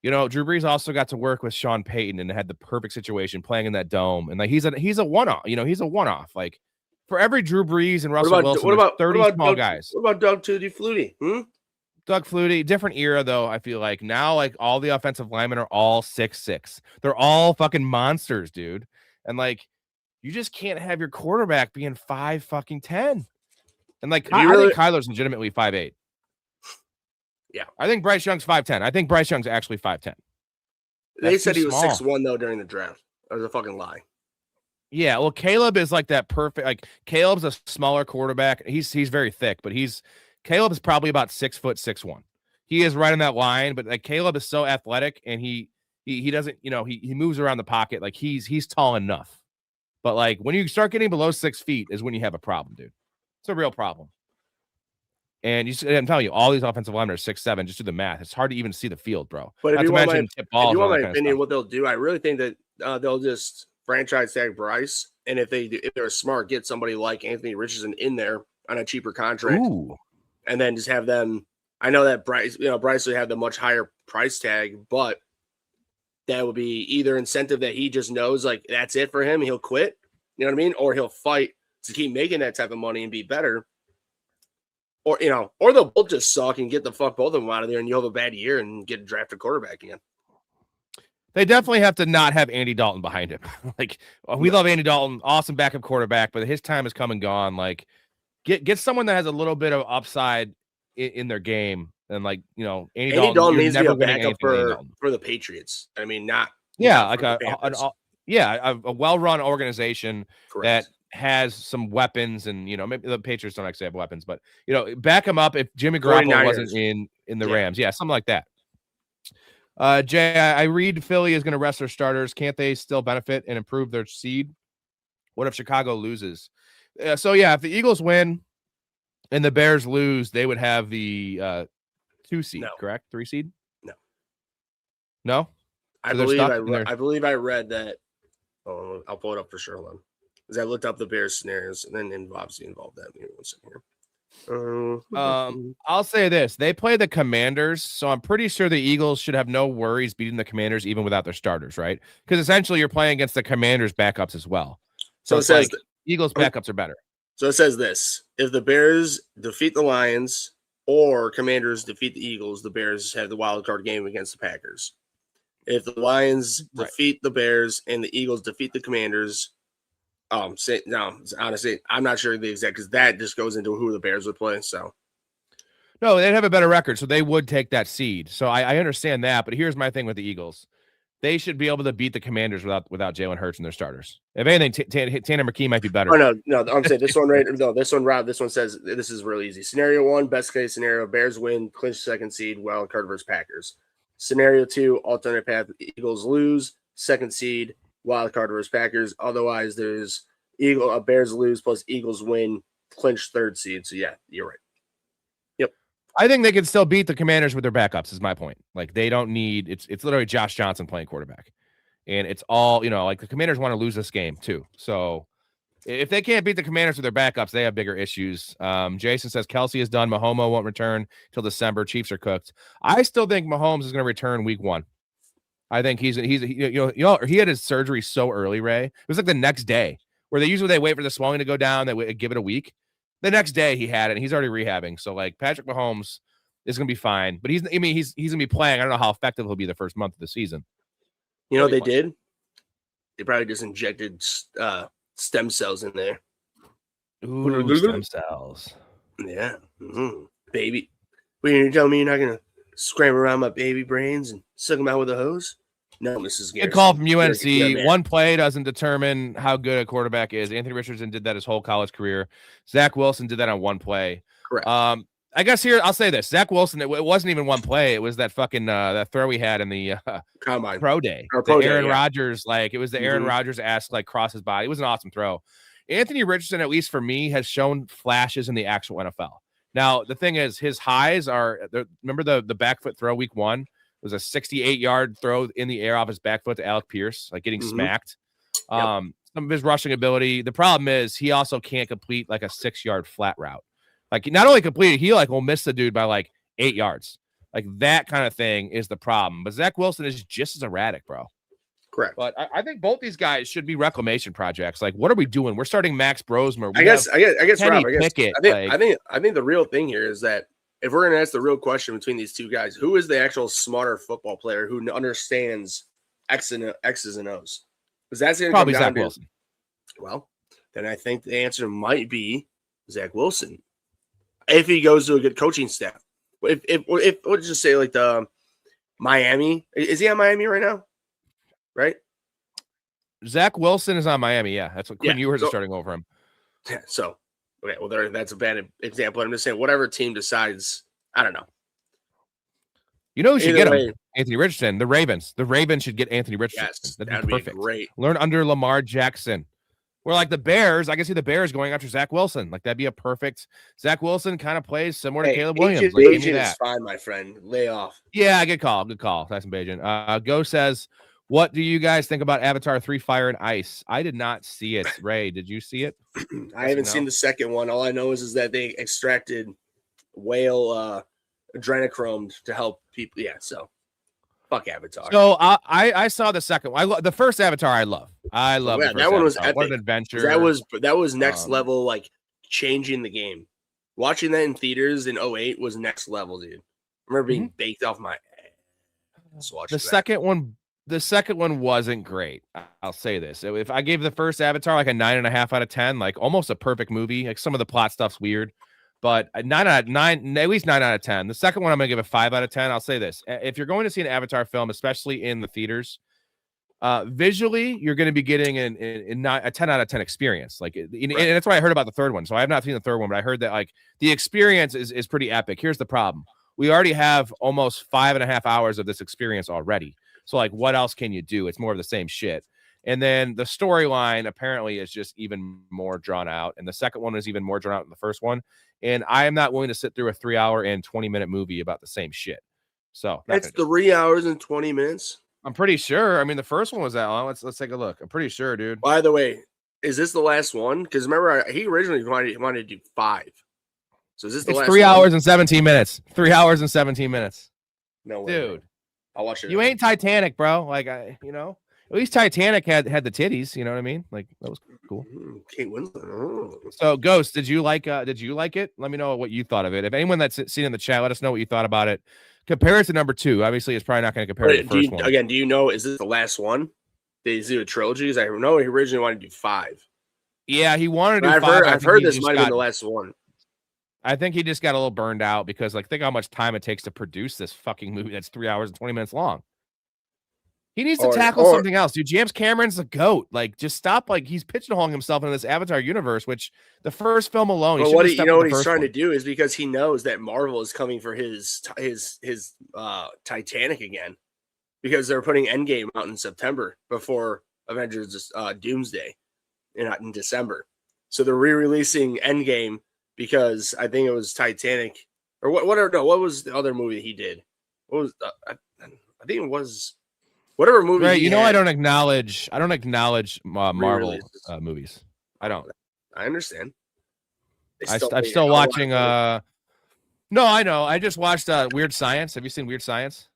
Drew Brees also got to work with Sean Payton and had the perfect situation playing in that dome. And like he's a one-off, he's a one-off. Like for every Drew Brees and Russell Wilson, what about 30 small guys. What about Doug Flutie? Doug Flutie, different era though. I feel like now, like all the offensive linemen are all 6'6". They're all fucking monsters, dude. And like, you just can't have your quarterback being 5'10". And like, I think Kyler's legitimately 5'8". Yeah, I think Bryce Young's 5'10". I think Bryce Young's actually 5'10". They said he was 6'1" though during the draft. That was a fucking lie. Yeah, well, Caleb is like that perfect. Like Caleb's a smaller quarterback. He's very thick, but Caleb is probably about 6'6'1". He is right on that line, but like Caleb is so athletic and he doesn't, he moves around the pocket. Like he's tall enough. But like when you start getting below 6 feet is when you have a problem, dude. It's a real problem. And I'm telling you, all these offensive linemen are 6'7". Just do the math. It's hard to even see the field, bro. But if you want my opinion, what they'll do, I really think that they'll just franchise tag Bryce, and if they're smart, get somebody like Anthony Richardson in there on a cheaper contract. Ooh. And then just have them. I know that Bryce would have the much higher price tag, but that would be either incentive that he just knows like that's it for him. He'll quit. You know what I mean? Or he'll fight to keep making that type of money and be better. Or they'll both just suck and get the fuck both of them out of there, and you'll have a bad year and get a drafted quarterback again. They definitely have to not have Andy Dalton behind him. Like we love Andy Dalton, awesome backup quarterback, but his time has come and gone. Like get someone that has a little bit of upside in their game, and like Andy Dalton needs to be a backup for the Patriots. I mean, not like a well-run organization. Correct. That has some weapons, and maybe the Patriots don't actually have weapons, but back him up if Jimmy Garoppolo wasn't in the Rams. Yeah, something like that. Jay, I read Philly is going to rest their starters. Can't they still benefit and improve their seed? What if Chicago loses? If the Eagles win and the Bears lose, they would have the 2 seed, correct? 3 seed? No. I believe I read that. Oh, I'll pull it up for sure. Hold on. Because I looked up the Bears scenarios and then obviously involved that. Maybe 1 second here. I'll say this. They play the Commanders, so I'm pretty sure the Eagles should have no worries beating the Commanders even without their starters, right? Because essentially you're playing against the Commanders backups as well. So it says Eagles backups are better. So it says this. If the Bears defeat the Lions or Commanders defeat the Eagles, the Bears have the wild card game against the Packers. If the Lions defeat the Bears and the Eagles defeat the Commanders, honestly, I'm not sure the exact, because that just goes into who the Bears would play. So, no, they'd have a better record, so they would take that seed. So I understand that, but here's my thing with the Eagles: they should be able to beat the Commanders without Jalen Hurts and their starters. If anything, Tanner McKee might be better. Oh no, I'm saying this one this one, Rob. This one says this is really easy. Scenario 1, best case scenario: Bears win, clinch 2nd seed, wild card versus Packers. Scenario 2, alternate path: Eagles lose, 2nd seed, wild card versus Packers. Otherwise, there's Bears lose plus Eagles win, clinch 3rd seed. So yeah, you're right. Yep. I think they can still beat the Commanders with their backups, is my point. Like they don't need it's literally Josh Johnson playing quarterback. And it's all, like the Commanders want to lose this game too. So if they can't beat the Commanders with their backups, they have bigger issues. Jason says Kelsey is done. Mahomes won't return till December. Chiefs are cooked. I still think Mahomes is going to return week 1. I think he had his surgery so early, Ray. It was like the next day, where they wait for the swelling to go down. They give it a week. The next day he had it, and he's already rehabbing. So like Patrick Mahomes is going to be fine, but he's going to be playing. I don't know how effective he'll be the first month of the season. They did. They probably just injected stem cells in there. Ooh, stem cells. Yeah. Baby. Well, you're telling me you're not going to scramble around my baby brains and suck them out with a hose? No, Mrs. Garrison. Good call from UNC. You're One play doesn't determine how good a quarterback is. Anthony Richardson did that his whole college career. Zach Wilson did that on one play. Correct. I guess here I'll say this: Zach Wilson. It wasn't even one play. It was that fucking that throw he had in the Combine pro day. Aaron Rodgers, like it was the Aaron Rodgers ass like cross his body. It was an awesome throw. Anthony Richardson, at least for me, has shown flashes in the actual NFL. Now the thing is, his highs are. Remember the back foot throw week 1 was a 68-yard throw in the air off his back foot to Alec Pierce, like getting smacked. Some of his rushing ability. The problem is he also can't complete like a 6-yard flat route. Like not only completed, he like will miss the dude by like 8 yards. Like that kind of thing is the problem. But Zach Wilson is just as erratic, bro. Correct. But I think both these guys should be reclamation projects. Like, what are we doing? We're starting Max Brosmer. I guess, Rob. Pickett, I think the real thing here is that if we're gonna ask the real question between these two guys, who is the actual smarter football player who understands X's and O's? Because that's gonna probably come down Zach to, Wilson. Well, then I think the answer might be Zach Wilson. If he goes to a good coaching staff, if we'll just say like the Miami, is he on Miami right now? Right. Zach Wilson is on Miami. Yeah, that's what Quinn Ewers is starting over him. Yeah. So okay, well, that's a bad example. I'm just saying, whatever team decides, I don't know. You know who should get him? Anthony Richardson. The Ravens. The Ravens should get Anthony Richardson. Yes, that'd be perfect. Great. Learn under Lamar Jackson. We're like the Bears. I can see the Bears going after Zach Wilson. Like that'd be a perfect. Zach Wilson kind of plays similar to Caleb Williams. Like, Bajan is fine, my friend. Lay off. Yeah, good call. Good call. Tyson Bajan. Go says, what do you guys think about Avatar 3: Fire and Ice? I did not see it. Ray, did you see it? I haven't seen the second one. All I know is that they extracted whale adrenochrome to help people. Yeah, so fuck Avatar. So I saw the second one. The first Avatar I love. I love that one. Was epic. What an adventure. That was next level, like changing the game. Watching that in theaters in 2008 was next level, dude. I remember being baked off my ass watching The second one wasn't great. I'll say this. If I gave the first Avatar like a 9.5 out of 10, like almost a perfect movie, like some of the plot stuff's weird, but at least 9 out of 10. The second one, I'm going to give a 5 out of 10. I'll say this. If you're going to see an Avatar film, especially in the theaters, visually, you're going to be getting a 10 out of 10 experience. Like, and that's what I heard about the third one. So I have not seen the third one, but I heard that like the experience is pretty epic. Here's the problem. We already have almost 5.5 hours of this experience already. So like, what else can you do? It's more of the same shit. And then the storyline apparently is just even more drawn out. And the second one is even more drawn out than the first one. And I am not willing to sit through a 3 hour and 20-minute movie about the same shit. So that's 3 hours and 20 minutes. I'm pretty sure. I mean, the first one was that long. Let's take a look. I'm pretty sure, dude. By the way, is this the last one? Because remember, he originally wanted to do 5. So is this the last 3 hours and 17 minutes. 3 hours and 17 minutes. No way, dude. Man. I'll watch it. You ain't Titanic, bro. Like at least Titanic had the titties. You know what I mean? Like that was cool. Kate Winslet. Oh. So, Ghost, did you like it? Let me know what you thought of it. If anyone that's seen in the chat, let us know what you thought about it. Compare it to number 2. Obviously, it's probably not going to compare to the first one. Again, do you know? Is this the last one? Did he do a trilogy? Because I know he originally wanted to do 5. Yeah, he wanted to do 5. I've heard this might have been the last one. I think he just got a little burned out because, like, think how much time it takes to produce this fucking movie that's 3 hours and 20 minutes long. He needs to tackle something else, dude. James Cameron's the GOAT. Like, just stop. Like, he's pigeonholing himself into this Avatar universe, which the first film alone. Well, what he's trying to do is because he knows that Marvel is coming for his Titanic again, because they're putting Endgame out in September before Avengers Doomsday in December. So they're re-releasing Endgame because I think it was Titanic or whatever. No, what was the other movie he did? What was I think it was. Whatever movie, right? You know, I don't acknowledge Marvel movies. I don't. I understand. I'm still watching. No, I know. I just watched Weird Science. Have you seen Weird Science?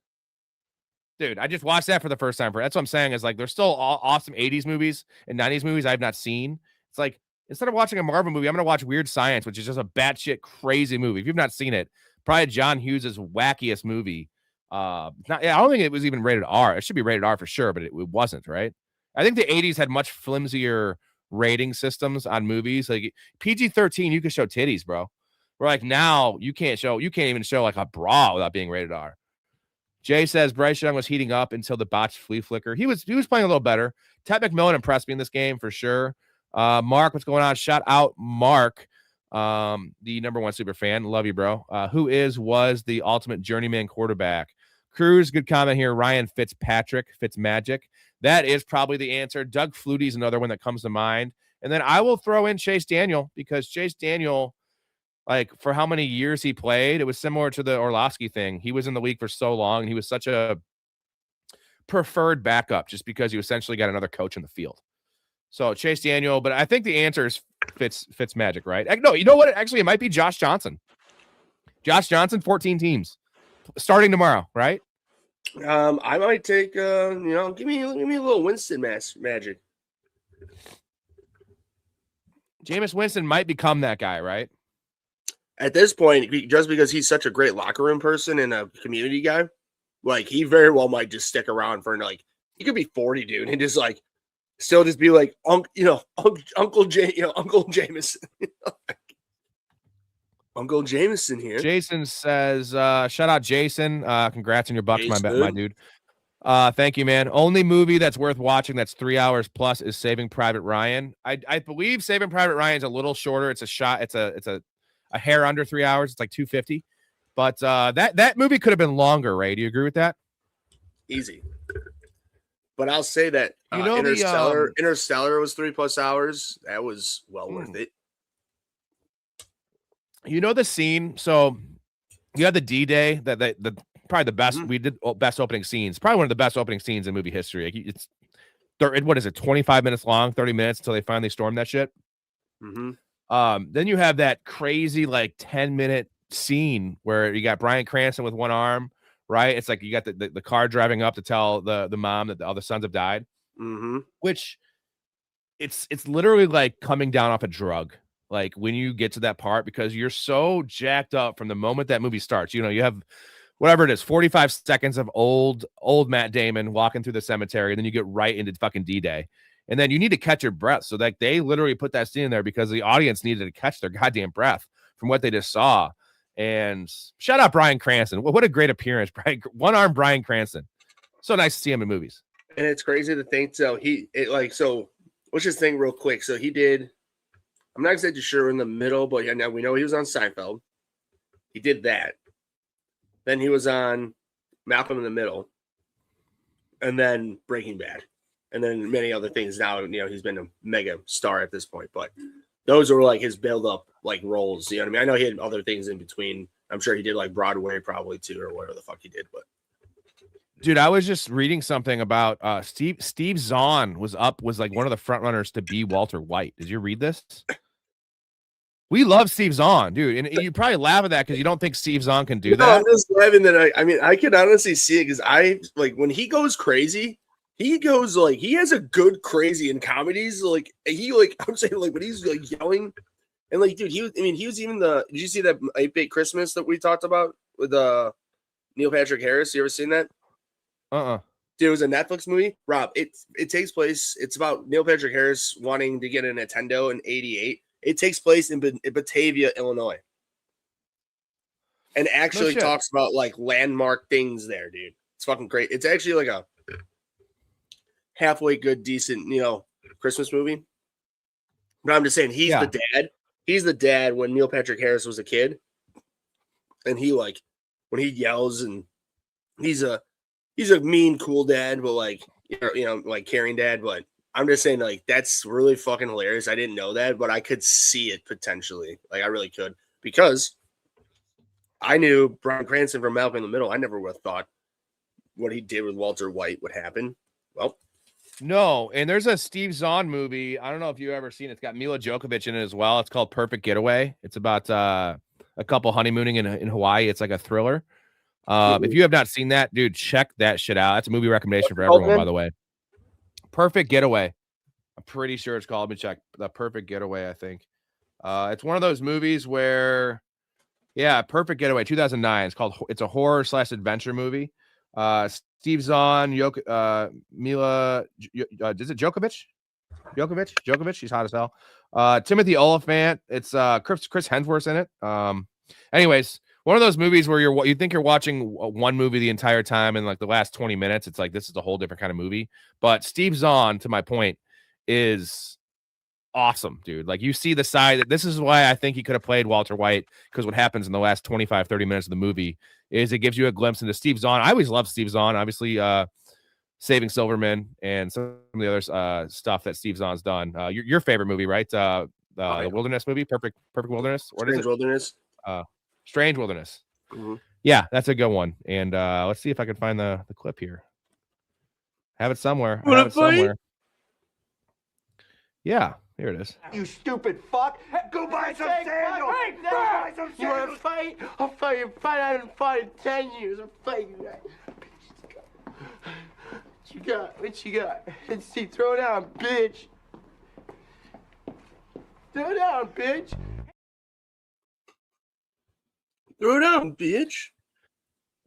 Dude, I just watched that for the first time. That's what I'm saying. Is like there's still awesome 80s movies and 90s movies I've not seen. It's like instead of watching a Marvel movie, I'm gonna watch Weird Science, which is just a batshit crazy movie. If you've not seen it, probably John Hughes' wackiest movie. I don't think it was even rated R. It should be rated R for sure, but it wasn't, right? I think the 80s had much flimsier rating systems on movies. Like PG-13, you could show titties, bro. We're like, now you can't even show like a bra without being rated R. Jay says Bryce Young was heating up until the botched flea flicker. He was playing a little better. Ted McMillan impressed me in this game for sure. Mark, what's going on? Shout out Mark, the number one super fan. Love you, bro. Who was the ultimate journeyman quarterback? Cruz, good comment here. Ryan Fitzmagic. That is probably the answer. Doug Flutie's another one that comes to mind. And then I will throw in Chase Daniel, because Chase Daniel, like, for how many years he played, it was similar to the Orlovsky thing. He was in the league for so long, and he was such a preferred backup just because you essentially got another coach in the field. So Chase Daniel, but I think the answer is Fitzmagic, right? No, you know what? Actually, it might be Josh Johnson. Josh Johnson, 14 teams starting tomorrow, right? I might take give me a little Winston magic. Jameis Winston might become that guy, right? At this point, just because he's such a great locker room person and a community guy, like, he very well might just stick around for, like, he could be 40, dude, and just like still just be like, Uncle Jameson. Uncle Jameson here. Jason says, shout out Jason. Congrats on your bucks, my dude. Thank you, man. Only movie that's worth watching that's 3 hours plus is Saving Private Ryan. I believe Saving Private Ryan is a little shorter. It's a hair under 3 hours. It's like 250. But that movie could have been longer, Ray. Do you agree with that? Easy. But I'll say that Interstellar was 3+ hours. That was well worth it. You know the scene? So you had the D-Day, the probably the best. We did best opening scenes. Probably one of the best opening scenes in movie history. It's what is it? 25 minutes long, 30 minutes until they finally storm that shit. Mm-hmm. Then you have that crazy like 10-minute scene where you got Bryan Cranston with one arm, right? It's like you got the car driving up to tell the mom that all the sons have died. Mm-hmm. Which it's literally like coming down off a drug. Like when you get to that part, because you're so jacked up from the moment that movie starts. You know, you have whatever it is, 45 seconds of old Matt Damon walking through the cemetery, and then you get right into fucking D-Day. And then you need to catch your breath. So like they literally put that scene in there because the audience needed to catch their goddamn breath from what they just saw. And shout out Bryan Cranston. What a great appearance. One-armed Bryan Cranston. So nice to see him in movies. And it's crazy to think, what's his thing real quick? So he did, I'm not exactly sure in the middle, but now we know he was on Seinfeld. He did that. Then he was on Malcolm in the Middle. And then Breaking Bad. And then many other things. Now, he's been a mega star at this point. But those were like his build-up like roles. You know what I mean? I know he had other things in between. I'm sure he did like Broadway probably too, or whatever the fuck he did. But dude, I was just reading something about Steve Zahn was like one of the front runners to be Walter White. Did you read this? We love Steve Zahn, dude, and you probably laugh at that because you don't think Steve Zahn can do that. I'm just laughing that I can honestly see it because I like when he goes crazy. He goes like he has a good crazy in comedies. Like I'm saying like when he's like yelling and like dude, he was even did you see that 8-Bit Christmas that we talked about with Neil Patrick Harris? You ever seen that? Dude, it was a Netflix movie. Rob, it takes place. It's about Neil Patrick Harris wanting to get a Nintendo in '88. It takes place in Batavia, Illinois, and actually talks about like landmark things there, dude. It's fucking great. It's actually like a halfway good, decent, Christmas movie. But I'm just saying he's the dad. He's the dad when Neil Patrick Harris was a kid. And he like when he yells and he's a mean, cool dad, but like like caring dad. But I'm just saying like that's really fucking hilarious. I didn't know that, but I could see it potentially. Like I really could because I knew Bryan Cranston from Malcolm in the Middle. I never would have thought what he did with Walter White would happen. Well, no, and there's a Steve Zahn movie. I don't know if you've ever seen it. It's got Mila Djokovic in it as well. It's called Perfect Getaway. It's about a couple honeymooning in Hawaii. It's like a thriller. If you have not seen that, dude, check that shit out. That's a movie recommendation for everyone, by the way. Perfect Getaway. I'm pretty sure it's called. Let me check. The Perfect Getaway, I think. It's one of those movies where, Perfect Getaway, 2009. It's a horror / adventure movie. Steve Zahn, Mila, is it Djokovic? Djokovic, he's hot as hell. Timothy Oliphant, it's Chris Hemsworth's in it. Anyways, one of those movies where you think you're watching one movie the entire time, and like the last 20 minutes, it's like this is a whole different kind of movie. But Steve Zahn, to my point, is awesome, dude. Like, you see the side. This is why I think he could have played Walter White, because what happens in the last 25, 30 minutes of the movie is it gives you a glimpse into Steve Zahn. I always love Steve Zahn, obviously. Saving Silverman and some of the other stuff that Steve Zahn's done. Your favorite movie, right? The Wilderness movie, Perfect Wilderness. Strange Wilderness. Strange Wilderness. Mm-hmm. Yeah, that's a good one. And let's see if I can find the clip here. Have it somewhere. Yeah, here it is. You stupid fuck! Go buy some sandals! Go buy some sandals! You want to fight? I'll fucking fight. I haven't fought in 10 years. I'm fighting that. What you got? Let's see. Throw down, bitch. Throw down, bitch. Throw down, bitch.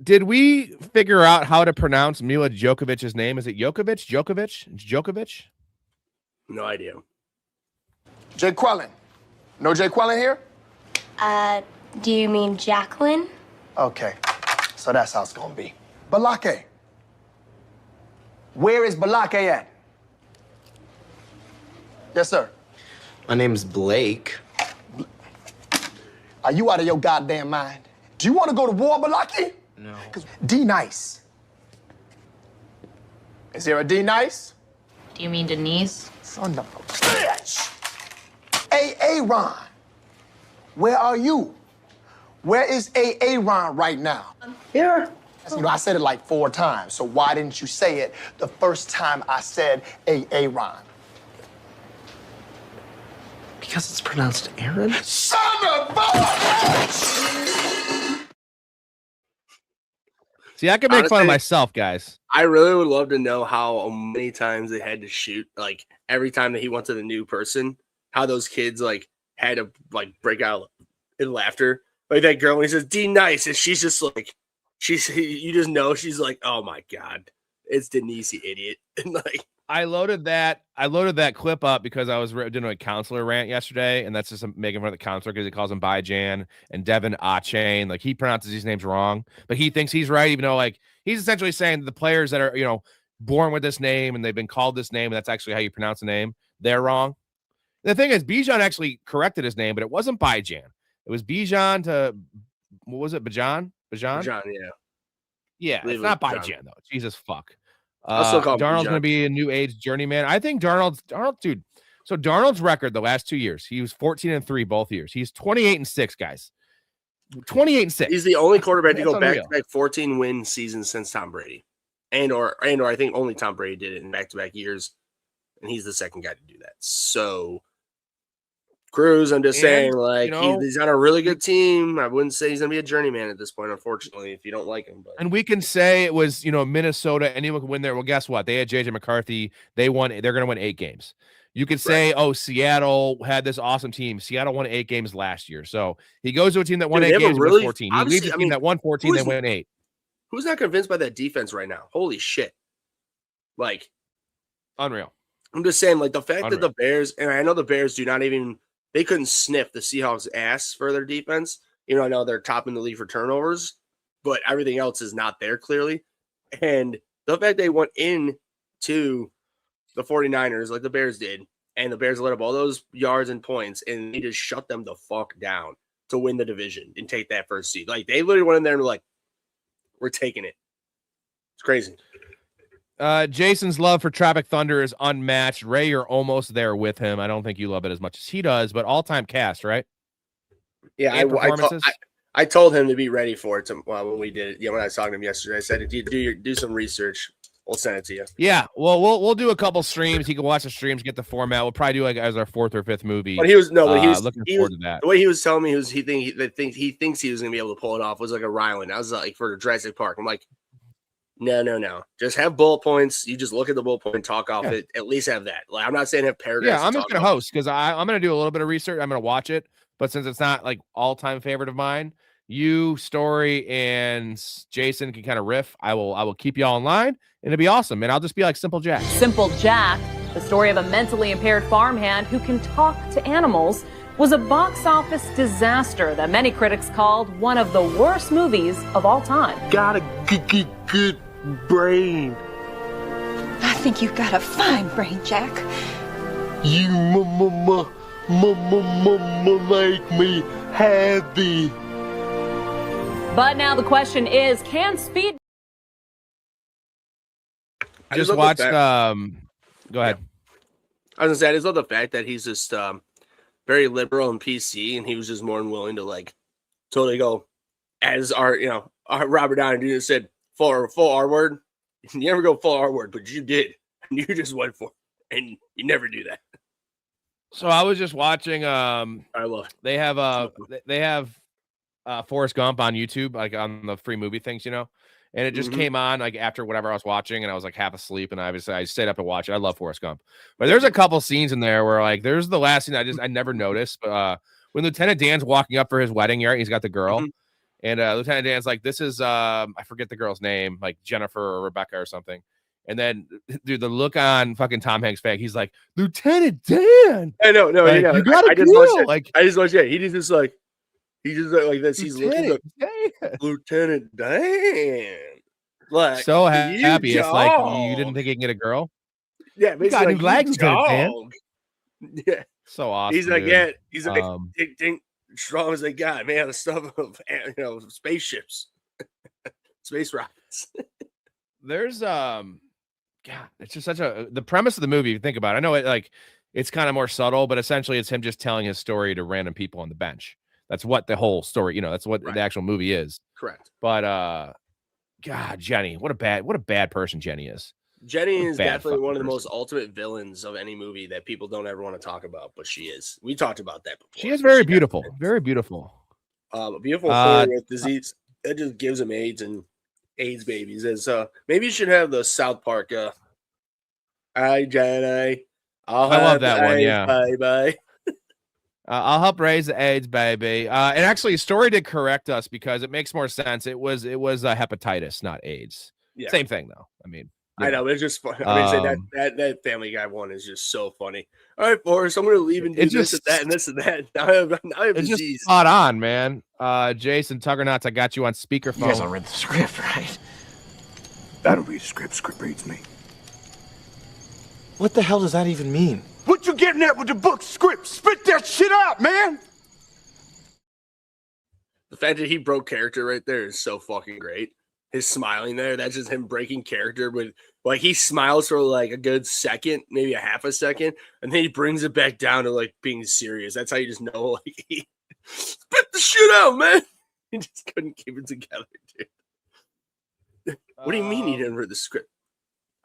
Did we figure out how to pronounce Mila Djokovic's name? Is it Djokovic? No idea. Jay Quellen. No Jay Quellen here? Do you mean Jacqueline? Okay. So that's how it's gonna be. Balake. Where is Balake at? Yes, sir. My name's Blake. Are you out of your goddamn mind? Do you want to go to war, Balake? No. D Nice. Is there a D Nice? Do you mean Denise? Son of a bitch! A Ron. Where are you? Where is A Ron right now? Here. You know, I said it like 4 times, so why didn't you say it the first time I said A Ron? Because it's pronounced Aaron? Son of a bitch! See, I can make fun of myself, guys. I really would love to know how many times they had to shoot, like every time that he went to the new person, how those kids like had to like break out in laughter. Like that girl when he says D Nice, and she's just like, you just know she's like, oh my god, it's Denise, you idiot. And like, I loaded that clip up because I was doing a counselor rant yesterday, and that's just making fun of the counselor because he calls him Bijan and Devin Achane. Like, he pronounces these names wrong, but he thinks he's right, even though like he's essentially saying that the players that are born with this name and they've been called this name, and that's actually how you pronounce the name, they're wrong. The thing is, Bijan actually corrected his name, but it wasn't Bijan. It was Bijan to, what was it, Bajan? John, Yeah, it's not Bijan though. Jesus fuck. I'll still call Darnold's going to be a new age journeyman. I think Darnold, dude. So Darnold's record the last 2 years, he was 14-3 both years. He's 28-6, guys. 28-6. He's the only quarterback to go back-to-back 14-win seasons since Tom Brady, and or I think only Tom Brady did it in back-to-back years, and he's the second guy to do that. So, Cruz, I'm just saying, like, he's on a really good team. I wouldn't say he's gonna be a journeyman at this point, unfortunately, if you don't like him. But. And we can say it was, Minnesota, anyone could win there. Well, guess what? They had JJ McCarthy. They won. They're gonna win 8 games. You could say, oh, Seattle had this awesome team. Seattle won 8 games last year. So he goes to a team that won 8 games, won 14. He leaves a team that won 14, they win 8. Who's not convinced by that defense right now? Holy shit. Like, unreal. I'm just saying, like, the fact that the Bears, and I know the Bears do not even, they couldn't sniff the Seahawks' ass for their defense. I know they're top in the league for turnovers, but everything else is not there clearly. And the fact they went into the 49ers like the Bears did, and the Bears let up all those yards and points, and they just shut them the fuck down to win the division and take that first seed. Like, they literally went in there and were like, we're taking it. It's crazy. Jason's love for Tropic Thunder is unmatched. Ray, you're almost there with him. I don't think you love it as much as he does, but all-time cast, right? Yeah, I told him to be ready for it when we did it. When I was talking to him yesterday, I said, do some research. We'll send it to you. Yeah, well, we'll do a couple streams. He can watch the streams, get the format. We'll probably do like as our 4th or 5th movie. But he was looking forward to that. The way he was telling me he thinks he was gonna be able to pull it off was like a Ryland. I was like, for Jurassic Park. I'm like, no. Just have bullet points. You just look at the bullet point and talk off it. At least have that. Like, I'm not saying have paragraphs. Yeah, I'm just gonna host because I'm gonna do a little bit of research. I'm gonna watch it, but since it's not like all-time favorite of mine, you, Storey, and Jason can kind of riff. I will keep you all in line, and it'll be awesome. And I'll just be like Simple Jack. Simple Jack, The story of a mentally impaired farmhand who can talk to animals was a box office disaster that many critics called one of the worst movies of all time. Got a good brain. I think you've got a fine brain, Jack. You make me happy. But now the question is, can Speed... I just watched, go ahead. Yeah. I was gonna say, I just love the fact that he's just very liberal and PC, and he was just more than willing to like totally go as our Robert Downey Jr. said, full R word. You never go full R word, but you did. And you just went for it. And you never do that. So I was just watching I love it. they have Forrest Gump on YouTube, like on the free movie things, and it just came on like after whatever I was watching, and I was like half asleep, and obviously I stayed up and watched it. I love Forrest Gump, but there's a couple scenes in there where like there's the last scene I never noticed, but when Lieutenant Dan's walking up for his wedding, he's got the girl, and Lieutenant Dan's like, this is I forget the girl's name, like Jennifer or Rebecca or something. And then, dude, the look on fucking Tom Hanks' face, he's like, Lieutenant Dan. I know, like, you got I just watched it. Like, I just watched it. He just like this. He's looking like Lieutenant Dan. Like, so happy. It's like you didn't think he can get a girl. Yeah, you got new legs, Lieutenant Dan. Yeah, so awesome. He's like, dude. He's like, think strong as they got, man. The stuff of spaceships, space rockets. There's God, it's just the premise of the movie. If you think about it, I know it's kind of more subtle, but essentially it's him just telling his story to random people on the bench. That's what the whole story, that's what the actual movie is. Correct. But God, Jenny, what a bad person Jenny is. Jenny is definitely one of the most ultimate villains of any movie that people don't ever want to talk about, but she is. We talked about that before. She is very beautiful, very beautiful. Beautiful story with disease that just gives him AIDS and AIDS babies. As maybe you should have the South Park. Hi, Jenny. I love that one. AIDS, yeah. Bye. I'll help raise the AIDS baby. And actually, Storey did correct us because it makes more sense. It was hepatitis, not AIDS. Yeah. Same thing though. I mean, I know it's just funny. I mean, that Family Guy one is just so funny. All right, Forrest, I'm going to leave and do this and that and this and that. Now I have it's disease. Just spot on, man. Jason Tuggernauts, I got you on speakerphone. You guys all read the script, right? I don't read the script. Script reads me. What the hell does that even mean? What you getting at with the book script? Spit that shit out, man! The fact that he broke character right there is so fucking great. His smiling there, that's just him breaking character. But like he smiles for like a good second, maybe a half a second, and then he brings it back down to like being serious. That's how you just know like he spit the shit out, man. He just couldn't keep it together, dude. What do you mean he didn't read the script?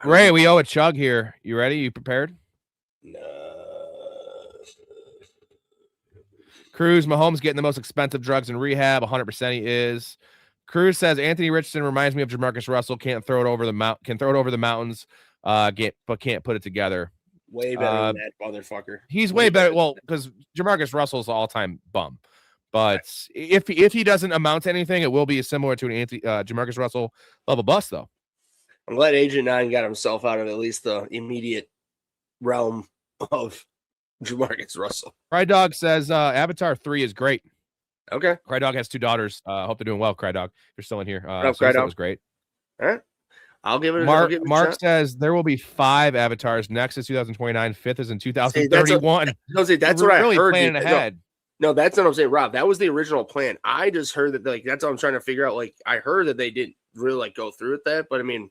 Ray, we owe a chug here. You ready? You prepared? No. Cruz, Mahomes getting the most expensive drugs in rehab. 100% he is. Cruz says Anthony Richardson reminds me of Jamarcus Russell. Can't throw it over the mountains. But can't put it together. Way better than that motherfucker. He's way better. Well, because Jamarcus Russell's an all-time bum. But if he doesn't amount to anything, it will be similar to an Jamarcus Russell level bust, though. I'm glad Agent 9 got himself out of at least the immediate realm of Jamarcus Russell. Cry Dog says Avatar 3 is great. Okay. Cry Dog has 2 daughters. Hope they're doing well, Cry Dog. If you're still in here. Cry Dog. That was great. All right. I'll give it Mark says there will be 5 avatars. Next is 2029. 5th is in 2031. That's what I really heard. Planning ahead. No, that's what I'm saying, Rob. That was the original plan. I just heard that that's what I'm trying to figure out. Like, I heard that they didn't really go through with that, but I mean,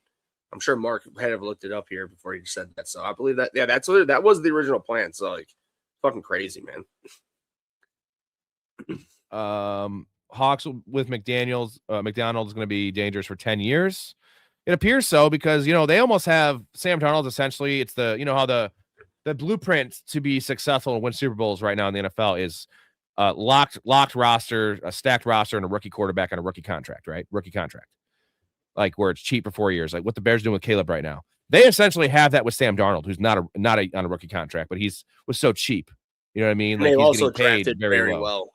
I'm sure Mark had to have looked it up here before he said that. So I believe that. Yeah, that was the original plan. So like, fucking crazy, man. Hawks with McDonald's is going to be dangerous for 10 years. It appears so because they almost have Sam Darnold. Essentially, it's the how the blueprint to be successful and win Super Bowls right now in the NFL is locked roster, a stacked roster, and a rookie quarterback on a rookie contract. Right, rookie contract. Like where it's cheap for 4 years, like what the Bears are doing with Caleb right now. They essentially have that with Sam Darnold, who's not on a rookie contract, but was so cheap. You know what I mean? Like, he's also paid drafted very well.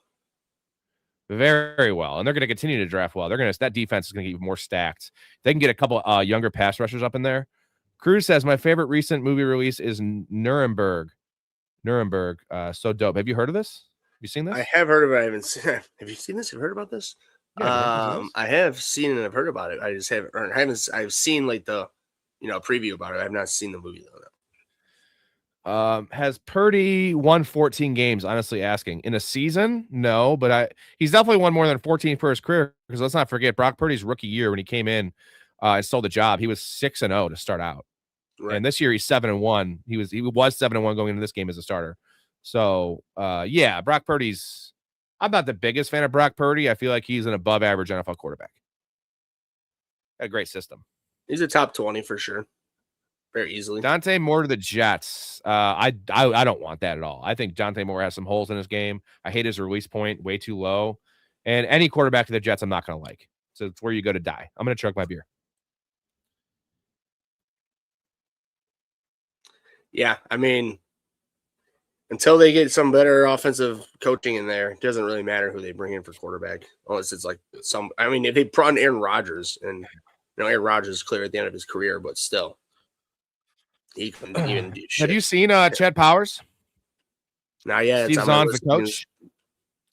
Very well, and they're going to continue to draft well. That defense is going to get more stacked. They can get a couple younger pass rushers up in there. Cruz says my favorite recent movie release is Nuremberg. So dope. Have you heard of this? Have you seen this? I have heard of it. I haven't seen it. Have you seen this? Have you heard about this? Yeah, I have seen it and I've heard about it. I just haven't, or I haven't, I've seen like the, preview about it. I have not seen the movie though. Has Purdy won 14 games? Honestly asking. In a season? No, but he's definitely won more than 14 for his career, because let's not forget Brock Purdy's rookie year when he came in and stole the job. He was 6-0 to start out. Right. And this year he's 7-1. He was 7-1 going into this game as a starter. So yeah, Brock Purdy's, I'm not the biggest fan of Brock Purdy. I feel like he's an above average NFL quarterback. A great system. He's a top 20 for sure. Very easily. Dante Moore to the Jets. I don't want that at all. I think Dante Moore has some holes in his game. I hate his release point, way too low. And any quarterback to the Jets, I'm not going to like. So it's where you go to die. I'm going to chug my beer. Yeah, I mean, until they get some better offensive coaching in there, it doesn't really matter who they bring in for quarterback. Unless it's like if they brought in Aaron Rodgers, and Aaron Rodgers is clear at the end of his career, but still. He couldn't even do shit. Have you seen Chad Powers? Not yet. Steve Zahn's the coach.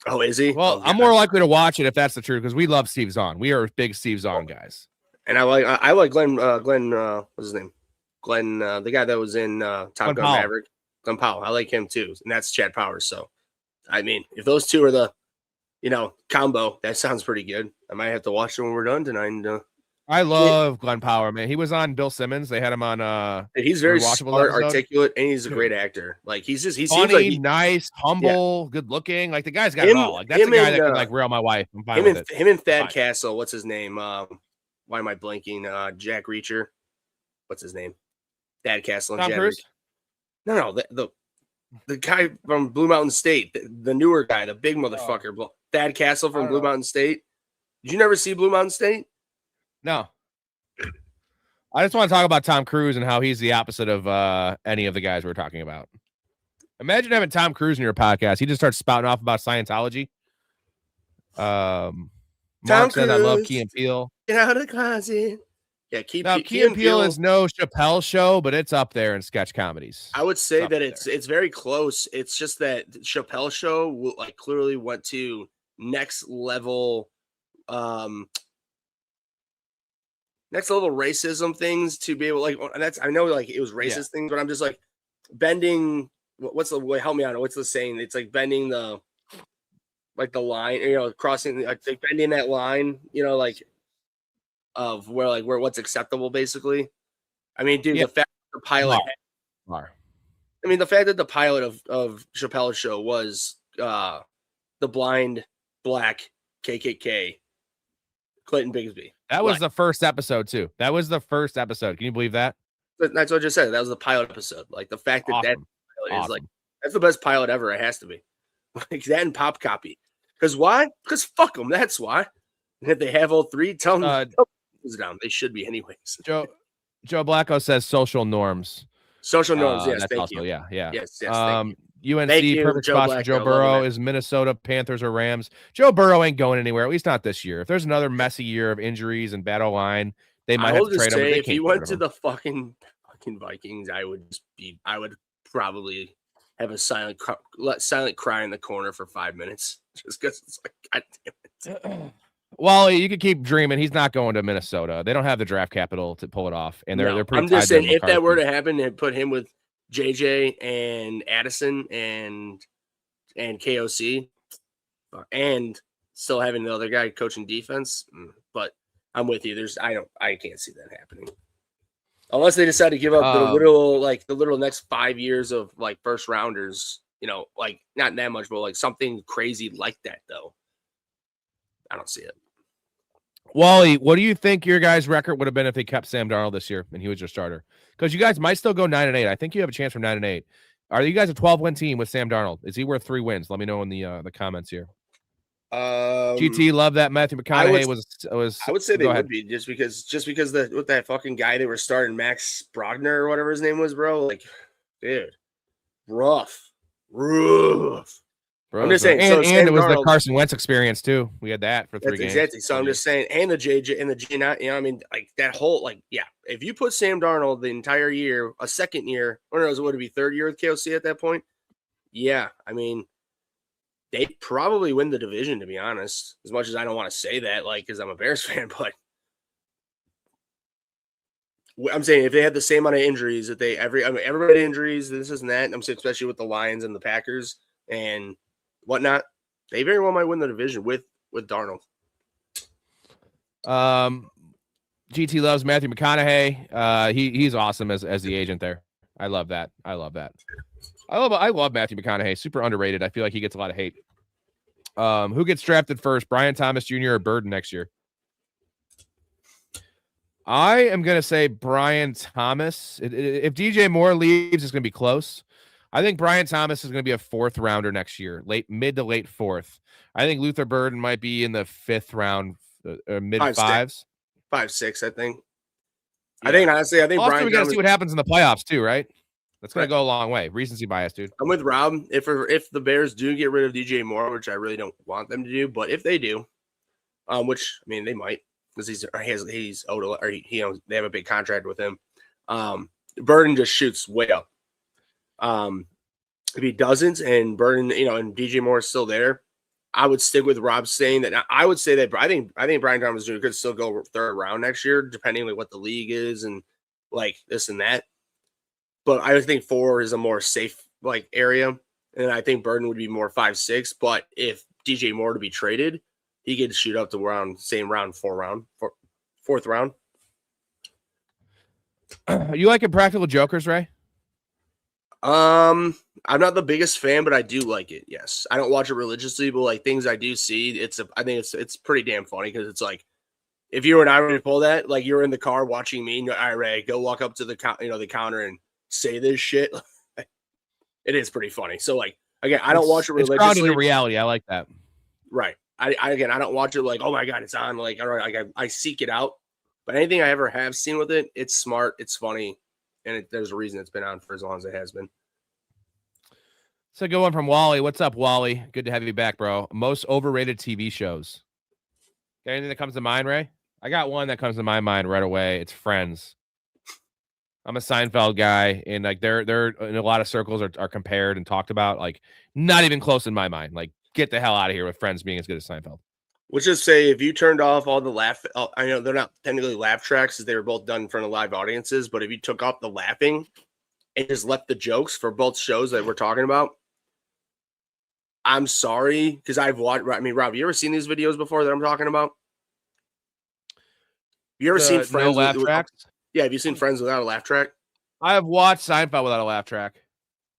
Oh, is he? Well, I'm more likely to watch it if that's the truth, because we love Steve Zahn. We are big Steve Zahn guys. And I like Glenn. What's his name? Glenn, the guy that was in Top Gun Maverick. Glenn Powell. I like him too, and that's Chad Powers. So, I mean, if those two are the, combo, that sounds pretty good. I might have to watch it when we're done tonight. And, I love Glenn Powell, man. He was on Bill Simmons. They had him on. He's very smart, articulate, and he's a great actor. Like he funny, seems like nice, humble, good looking. Like the guy's got it all. Like that's a guy that could like rail my wife. I'm fine with it. Him and Thad Castle. What's his name? Why am I blanking? Jack Reacher. What's his name? Thad Castle and Tom Jack Cruise? Reacher. No, the guy from Blue Mountain State, the newer guy, the big motherfucker, Thad Castle from Blue Mountain State. Did you never see Blue Mountain State? No. I just want to talk about Tom Cruise and how he's the opposite of any of the guys we're talking about. Imagine having Tom Cruise in your podcast. He just starts spouting off about Scientology. Mark said, I love Key and Peele. Get out of the closet. Yeah, Key and Peele is no Chappelle show, but it's up there in sketch comedies. I would say that it's very close. It's just that Chappelle show clearly went to next level racism things to be able I know it was racist things, but I'm just like bending. What's the way? Help me out. What's the saying? It's like bending the line, crossing, bending that line, of where what's acceptable, basically. I mean, dude, the fact that the pilot, the fact that the pilot of Chappelle's show was the blind black KKK Clinton Bigsby. That was the first episode too. That was the first episode. Can you believe that? That's what I just said. That was the pilot episode. Like the fact that that pilot is that's the best pilot ever. It has to be like that and Pop Copy. Because why? Because fuck them. That's why. And if they have all three, tell them down. They should be anyways. Joe Blacko says social norms. Social norms. Yes. That's thank also, you. Yeah. Yes. UNC perfect spot for Joe Burrow is Minnesota, Panthers, or Rams. Joe Burrow ain't going anywhere, at least not this year. If there's another messy year of injuries and bad line, they might have to trade him. If he went to the fucking Vikings, I would probably have a silent cry in the corner for 5 minutes just because it's like, God damn it. Well, you could keep dreaming. He's not going to Minnesota. They don't have the draft capital to pull it off, and they're pretty. I'm just saying, if that were to happen, and put him with JJ and Addison and KOC, and still having the other guy coaching defense. But I'm with you. I can't see that happening unless they decide to give up the little next 5 years of first rounders. Not that much, but something crazy like that. Though I don't see it. Wally, what do you think your guys' record would have been if they kept Sam Darnold this year and he was your starter? Because you guys might still go 9-8. I think you have a chance from 9-8. Are you guys a 12-win team with Sam Darnold? Is he worth 3 wins? Let me know in the comments here. GT, love that Matthew McConaughey was. I would say they would be just because with that fucking guy they were starting, Max Brogner or whatever his name was, bro. Dude, rough. I'm just saying, and it was the Carson Wentz experience too. We had that for 3 games. Exactly. So I'm just saying, and the JJ and the G9, you know, I mean, like that whole, like, yeah, if you put Sam Darnold the entire year, a second year, or knows, would it be third year with KOC at that point? Yeah, I mean, they probably win the division, to be honest. As much as I don't want to say that, like, because I'm a Bears fan, but I'm saying if they had the same amount of injuries that everybody had injuries, this and that. I'm saying especially with the Lions and the Packers and whatnot, they very well might win the division with Darnold. GT loves Matthew McConaughey. He's awesome as the agent there. I love that. I love Matthew McConaughey. Super underrated. I feel like he gets a lot of hate. Who gets drafted first, Brian Thomas Jr. or Burden next year? I am gonna say Brian Thomas. If DJ Moore leaves, it's gonna be close. I think Brian Thomas is going to be a 4th rounder next year, mid to late 4th. I think Luther Burden might be in the 5th round, mid 5s. 5-6, I think. Yeah. I think honestly, Also, Brian. We got to see what happens in the playoffs too, right? That's going to go a long way. Recency bias, dude. I'm with Rob. If the Bears do get rid of DJ Moore, which I really don't want them to do, but if they do, which I mean they might, because he's owed, or they have a big contract with him. Burden just shoots way up. If he doesn't, and Burden, and DJ Moore is still there, I would stick with Rob saying that. I would say that I think Brian Thomas Jr. could still go 3rd round next year, depending on what the league is and like this and that. But I would think 4 is a more safe like area, and I think Burden would be more 5-6. But if DJ Moore to be traded, he could shoot up to fourth round. You like Impractical Jokers, Ray? I'm not the biggest fan, but I do like it. Yes, I don't watch it religiously, but like things I do see, I think it's pretty damn funny because it's like if you and I were to pull that, like you're in the car watching me, and you're, all right, Ray, go walk up to the counter and say this shit. It is pretty funny. So like again, I don't watch it religiously. It's grounded in reality. I like that. Right. I don't watch it like, oh my god, it's on. Like all right, I seek it out. But anything I ever have seen with it, it's smart, it's funny. And there's a reason it's been on for as long as it has been. So go on from Wally. What's up, Wally? Good to have you back, bro. Most overrated TV shows. Got anything that comes to mind, Ray? I got one that comes to my mind right away. It's Friends. I'm a Seinfeld guy, and like they're in a lot of circles are compared and talked about. Like not even close in my mind. Like get the hell out of here with Friends being as good as Seinfeld. We'll just say if you turned off all the laugh, I know they're not technically laugh tracks because they were both done in front of live audiences, but if you took off the laughing and just left the jokes for both shows that we're talking about, I'm sorry, because I've watched, I mean, Rob, you ever seen these videos before that I'm talking about? You ever seen Friends? No laugh tracks? Yeah, have you seen Friends without a laugh track? I have watched Seinfeld without a laugh track.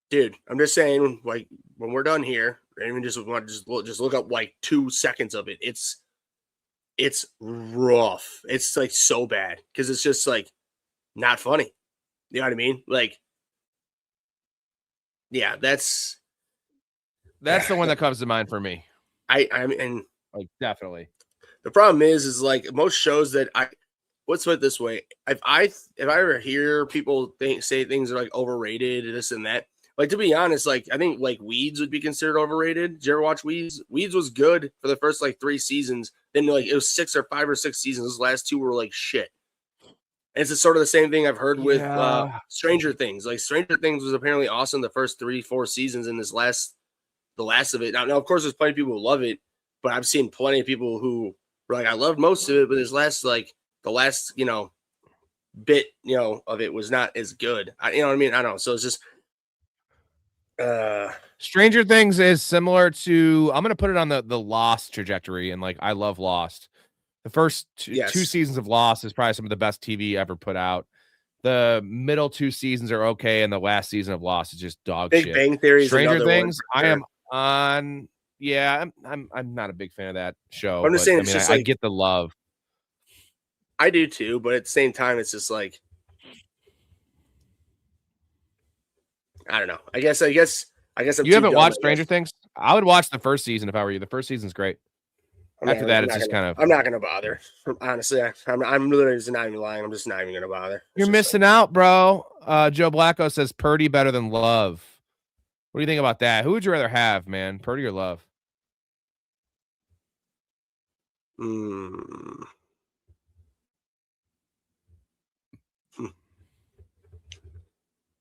Dude, I'm just saying, like, when we're done here, even just look up like 2 seconds of it. It's rough. It's like so bad because it's just like not funny. You know what I mean? Like, yeah, that's the one that comes to mind for me. I mean, like definitely. The problem is like most shows that let's put it this way: if I ever hear people say things are like overrated, this and that. Like, to be honest, like, I think, like, Weeds would be considered overrated. Did you ever watch Weeds? Weeds was good for the first, like, 3 seasons. Then, like, it was 5 or 6 seasons. Those last 2 were, like, shit. And it's sort of the same thing I've heard with Stranger Things. Like, Stranger Things was apparently awesome the first 3-4 seasons, and the last of it. Now, of course, there's plenty of people who love it, but I've seen plenty of people who were like, I loved most of it, but the last, bit, of it was not as good. You know what I mean? I don't know. So it's just... Stranger Things is similar to, I'm gonna put it on the Lost trajectory, and like I love Lost. The first 2 seasons of Lost is probably some of the best TV ever put out. The middle 2 seasons are okay, and the last season of Lost is just dog shit. Big Bang Theory. Stranger Things, I am on. Yeah, I'm not a big fan of that show. I'm just saying, I get the love. I do too, but at the same time, it's just like, I don't know. I guess. You haven't watched Stranger Things? I would watch the first season if I were you. The first season's great. After that, it's just kind of. I'm not gonna bother. Honestly, I'm literally just not even lying. I'm just not even gonna bother. You're missing out, bro. Joe Blacko says Purdy better than Love. What do you think about that? Who would you rather have, man? Purdy or Love?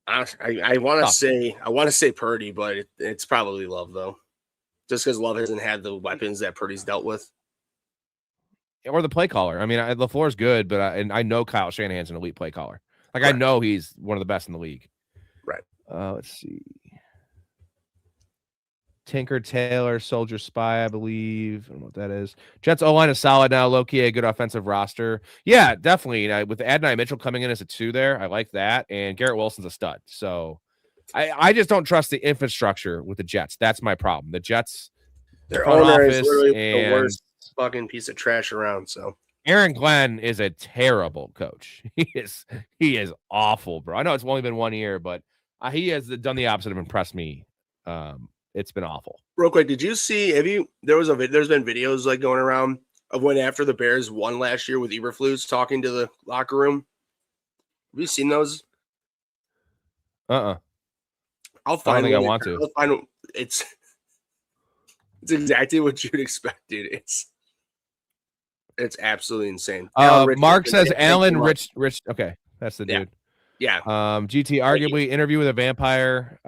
I want to say Purdy, but it's probably Love though, just because Love hasn't had the weapons that Purdy's dealt with, or the play caller. I mean, LaFleur's good, but I know Kyle Shanahan's an elite play caller. Like I know he's one of the best in the league. Right. Let's see. Tinker Taylor, Soldier Spy, I believe. I don't know what that is. Jets O-line is solid now. Low-key a good offensive roster. Yeah, definitely. With Adonai Mitchell coming in as a 2 there, I like that. And Garrett Wilson's a stud. So I just don't trust the infrastructure with the Jets. That's my problem. The Jets, their owner is literally the worst fucking piece of trash around. So Aaron Glenn is a terrible coach. He is awful, bro. I know it's only been 1 year, but he has done the opposite of impressed me. It's been awful. Real quick, did you see? There's been videos like going around of when after the Bears won last year with Eberflus talking to the locker room. Have you seen those? I'll find. I don't think I want to. I'll find. It's exactly what you'd expect, dude. It's absolutely insane. Mark says Alan Rich. Okay, that's the dude. Yeah. GT arguably Interview with a Vampire.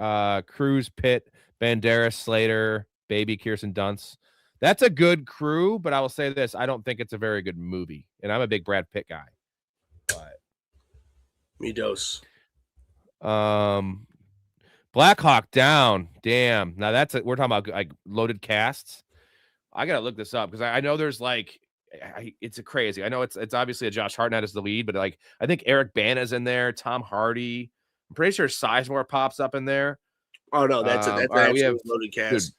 Cruz, Pitt, Banderas, Slater, Baby, Kirsten Dunst. That's a good crew, but I will say this: I don't think it's a very good movie. And I'm a big Brad Pitt guy. But me dose. Black Hawk Down. Damn. Now we're talking about like loaded casts. I gotta look this up because I know there's like it's a crazy. I know it's obviously a Josh Hartnett is the lead, but like I think Eric Bana's in there, Tom Hardy. I'm pretty sure Sizemore pops up in there. Oh no, that's we have loaded cast.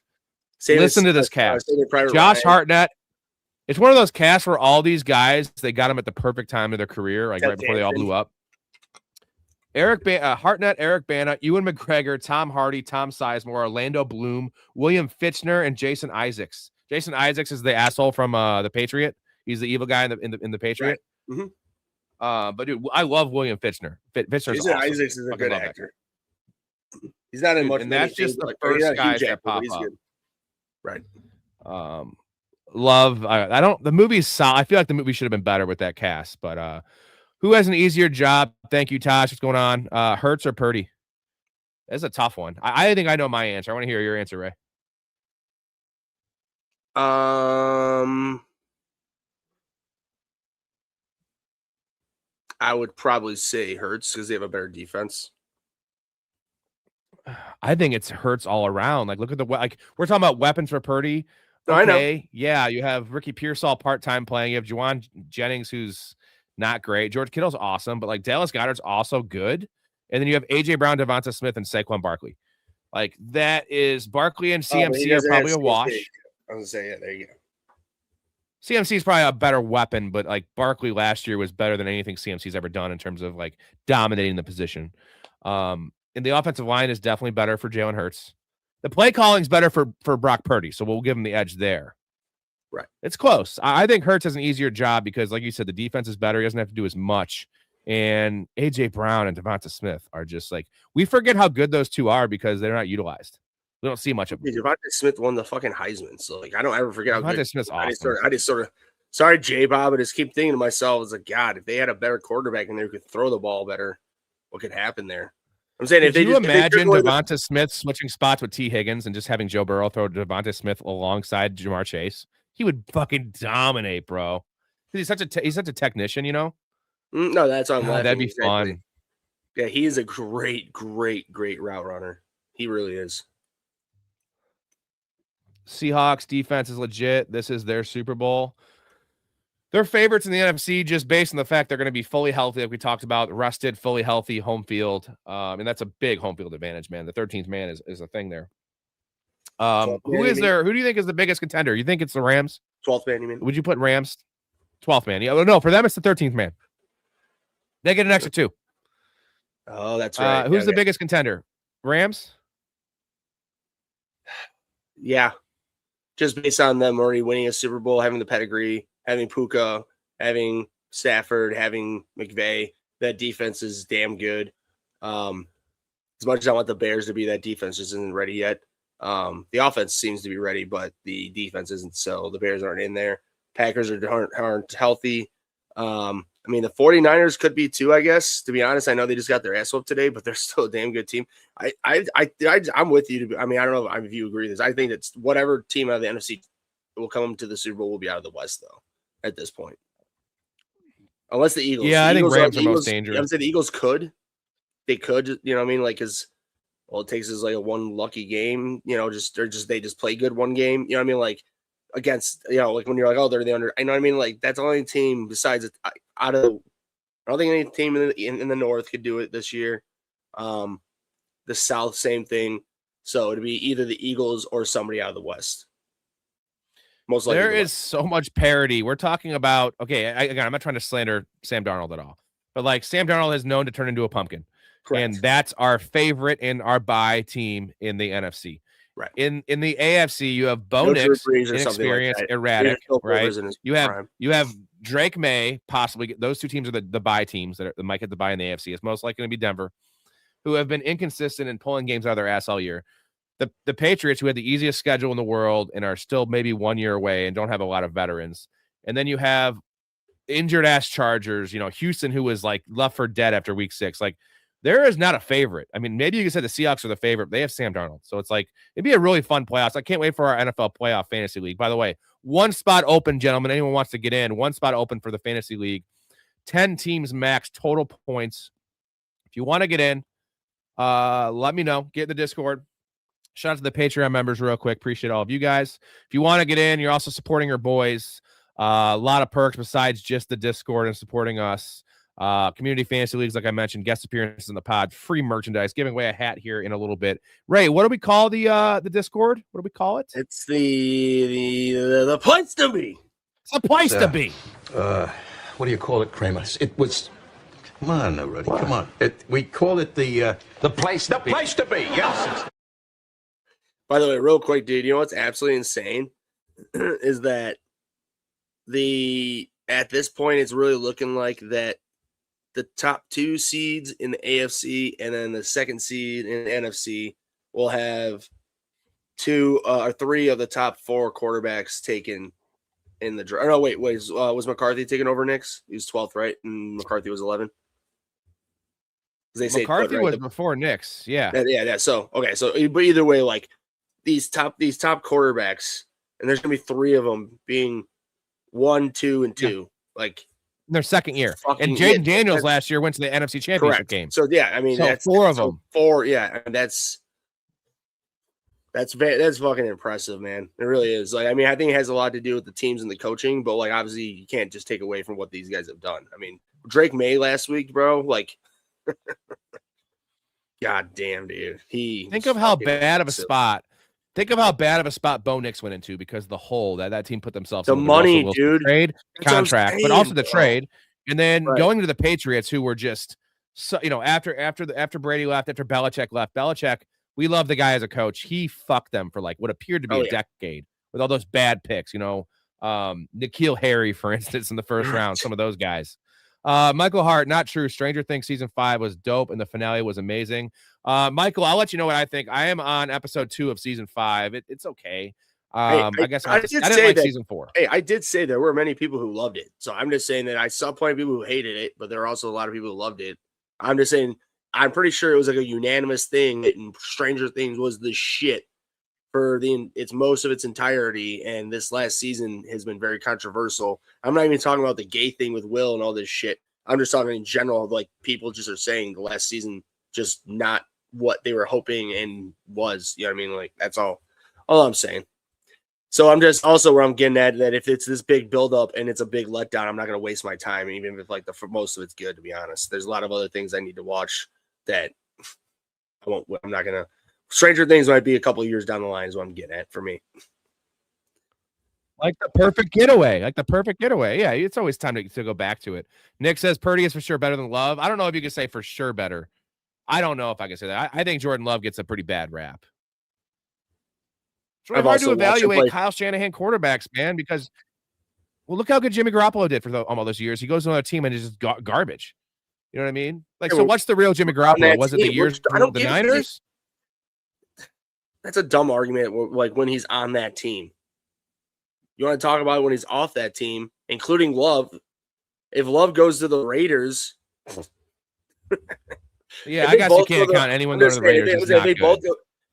Listen to this cast. Josh Hartnett. It's one of those casts where all these guys, they got them at the perfect time of their career, like right before they all blew up. Hartnett, Eric Bana, Ewan McGregor, Tom Hardy, Tom Sizemore, Orlando Bloom, William Fichtner, and Jason Isaacs. Jason Isaacs is the asshole from the Patriot. He's the evil guy in the Patriot. Right. Mm-hmm. But dude, I love William Fichtner. Jason awesome. Isaacs is a good actor. He's not in much, and that's just the first guys that pop up. Right. Love. The movie's solid. I feel like the movie should have been better with that cast. But who has an easier job? Thank you, Tosh. What's going on? Hurts or Purdy? That's a tough one. I think I know my answer. I want to hear your answer, Ray. I would probably say Hurts because they have a better defense. I think it's Hurts all around. Like, look at we're talking about weapons for Purdy. Okay, I know. Yeah, you have Ricky Pearsall part-time playing. You have Juwan Jennings, who's not great. George Kittle's awesome, but like Dallas Goedert's also good. And then you have AJ Brown, Devonta Smith, and Saquon Barkley. Like that is Barkley and CMC are probably a wash. I was gonna say, yeah, there you go. CMC is probably a better weapon, but like Barkley last year was better than anything CMC's ever done in terms of like dominating the position. And the offensive line is definitely better for Jalen Hurts. The play calling's better for Brock Purdy, so we'll give him the edge there. Right. It's close. I think Hurts has an easier job because, like you said, the defense is better. He doesn't have to do as much. And AJ Brown and Devonta Smith are just like, we forget how good those two are because they're not utilized. We don't see much of them. Devonta Smith won the fucking Heisman, so like I don't ever forget how good. Devonta Smith's awesome. I just sort of sorry, J Bob, I just keep thinking to myself, it's like, God, if they had a better quarterback in there who could throw the ball better, what could happen there? I'm saying, if you imagine Devonta Smith switching spots with T. Higgins and just having Joe Burrow throw Devonta Smith alongside Jamar Chase, he would fucking dominate, bro. He's such a technician, you know. No, that's on. That'd be fun. Yeah, he is a great route runner. He really is. Seahawks defense is legit. This is their Super Bowl. They're favorites in the NFC just based on the fact they're going to be fully healthy, like we talked about, rested, fully healthy, home field. And that's a big home field advantage, man. The 13th man is a thing there. Who is there? Who do you think is the biggest contender? You think it's the Rams? 12th man, you mean? Would you put Rams? 12th man. Yeah, no, for them, it's the 13th man. They get an extra 2. Oh, that's right. Who's the biggest contender? Rams? Yeah. Just based on them already winning a Super Bowl, having the pedigree, having Puka, having Stafford, having McVay, that defense is damn good. as much as I want the Bears to be, that defense just isn't ready yet. The offense seems to be ready, but the defense isn't. So the Bears aren't in there. Packers aren't healthy. I mean, the 49ers could be too, I guess. To be honest, I know they just got their ass whooped today, but they're still a damn good team. I'm with you. I mean, I don't know if you agree with this. I think that whatever team out of the NFC will come to the Super Bowl will be out of the West, though, at this point. Unless the Eagles. Yeah, I think Rams are most dangerous. I would say the Eagles could. They could, you know what I mean? Like, because all it takes is like a one lucky game, you know, they just play good one game. You know what I mean? Like, against, you know, like when you're like, oh, they're the under, you know what I mean? Like, that's the only team besides out of, I don't think any team in the North could do it this year. The South, same thing. So it'd be either the Eagles or somebody out of the West. Most likely. There is so much parity. We're talking about, okay, again, I'm not trying to slander Sam Darnold at all, but like Sam Darnold is known to turn into a pumpkin. Correct. And that's our favorite and our bye team in the NFC. Right. In the AFC, you have Bo Nix, inexperienced, like erratic, right? You have Drake May, possibly. Those two teams are the bye teams that might get the bye in the AFC. It's most likely going to be Denver, who have been inconsistent and pulling games out of their ass all year. The Patriots, who had the easiest schedule in the world and are still maybe 1 year away and don't have a lot of veterans. And then you have injured ass Chargers, you know, Houston, who was like left for dead after week 6. Like, there is not a favorite. I mean, maybe you could say the Seahawks are the favorite. They have Sam Darnold. So it's like, it'd be a really fun playoffs. I can't wait for our NFL playoff fantasy league. By the way, one spot open, gentlemen. Anyone wants to get in, one spot open for the fantasy league. 10 teams max total points. If you want to get in, let me know. Get in the Discord. Shout out to the Patreon members real quick. Appreciate all of you guys. If you want to get in, you're also supporting your boys. A lot of perks besides just the Discord and supporting us. Community fantasy leagues, like I mentioned, guest appearances in the pod, free merchandise, giving away a hat here in a little bit. Ray, what do we call the Discord? What do we call it? It's the place to be. It's a place to be. What do you call it, Kramer? It was. Come on, Rudy. Come on. We call it the place to be. The place to be. Yes. By the way, real quick, dude, you know what's absolutely insane is that at this point, it's really looking like that the top 2 seeds in the AFC and then the second seed in the NFC will have 2 or 3 of the top 4 quarterbacks taken in the draft. No, wait, was McCarthy taking over Knicks? He was 12th, right? And McCarthy was 11. McCarthy was before Knicks, yeah. Yeah. So okay, but either way, like these top quarterbacks, and there's gonna be 3 of them being 1, 2, and 2. Yeah. Like in their second year. And Jaden Daniels last year went to the NFC Championship game. So yeah, I mean that's 4 of them. 4, yeah, and that's fucking impressive, man. It really is. Like, I mean, I think it has a lot to do with the teams and the coaching, but like obviously you can't just take away from what these guys have done. I mean, Drake May last week, bro, like God damn, dude. Think of how bad of a spot. Think of how bad of a spot Bo Nix went into because the hole that team put themselves in. The money, dude. Trade, contract, but also the trade. And then going to the Patriots, who were just, so, you know, after Brady left, after Belichick left, we love the guy as a coach. He fucked them for like what appeared to be a decade with all those bad picks, you know, N'Keal Harry, for instance, in the first round, some of those guys. Michael Hart, not true. Stranger Things season 5 was dope and the finale was amazing. Michael, I'll let you know what I think. I am on episode 2 of season 5. It's okay. I guess I didn't like season 4. Hey, I did say there were many people who loved it. So I'm just saying that I saw plenty of people who hated it, but there are also a lot of people who loved it. I'm just saying, I'm pretty sure it was like a unanimous thing that Stranger Things was the shit for most of its entirety. And this last season has been very controversial. I'm not even talking about the gay thing with Will and all this shit. I'm just talking in general, like people just are saying the last season just not what they were hoping and was, you know what I mean? Like that's all I'm saying. So I'm just also where I'm getting at that if it's this big buildup and it's a big letdown, I'm not going to waste my time, even if like for most of it's good, to be honest. There's a lot of other things I need to watch that I'm not going to. Stranger Things might be a couple of years down the line is what I'm getting at for me. Like the perfect getaway. Yeah, it's always time to go back to it. Nick says Purdy is for sure better than Love. I don't know if you can say for sure better. I don't know if I can say that. I think Jordan Love gets a pretty bad rap. It's really hard to evaluate Kyle Shanahan quarterbacks, man, because look how good Jimmy Garoppolo did for all those years. He goes to another team and it's just garbage. You know what I mean? Like, Yeah, so well, what's the real Jimmy Garoppolo? Was it the team, years I don't the give a Niners? That's a dumb argument. Like when he's on that team, you want to talk about when he's off that team, including Love. If Love goes to the Raiders, yeah, I guess you can't count anyone going to the Raiders.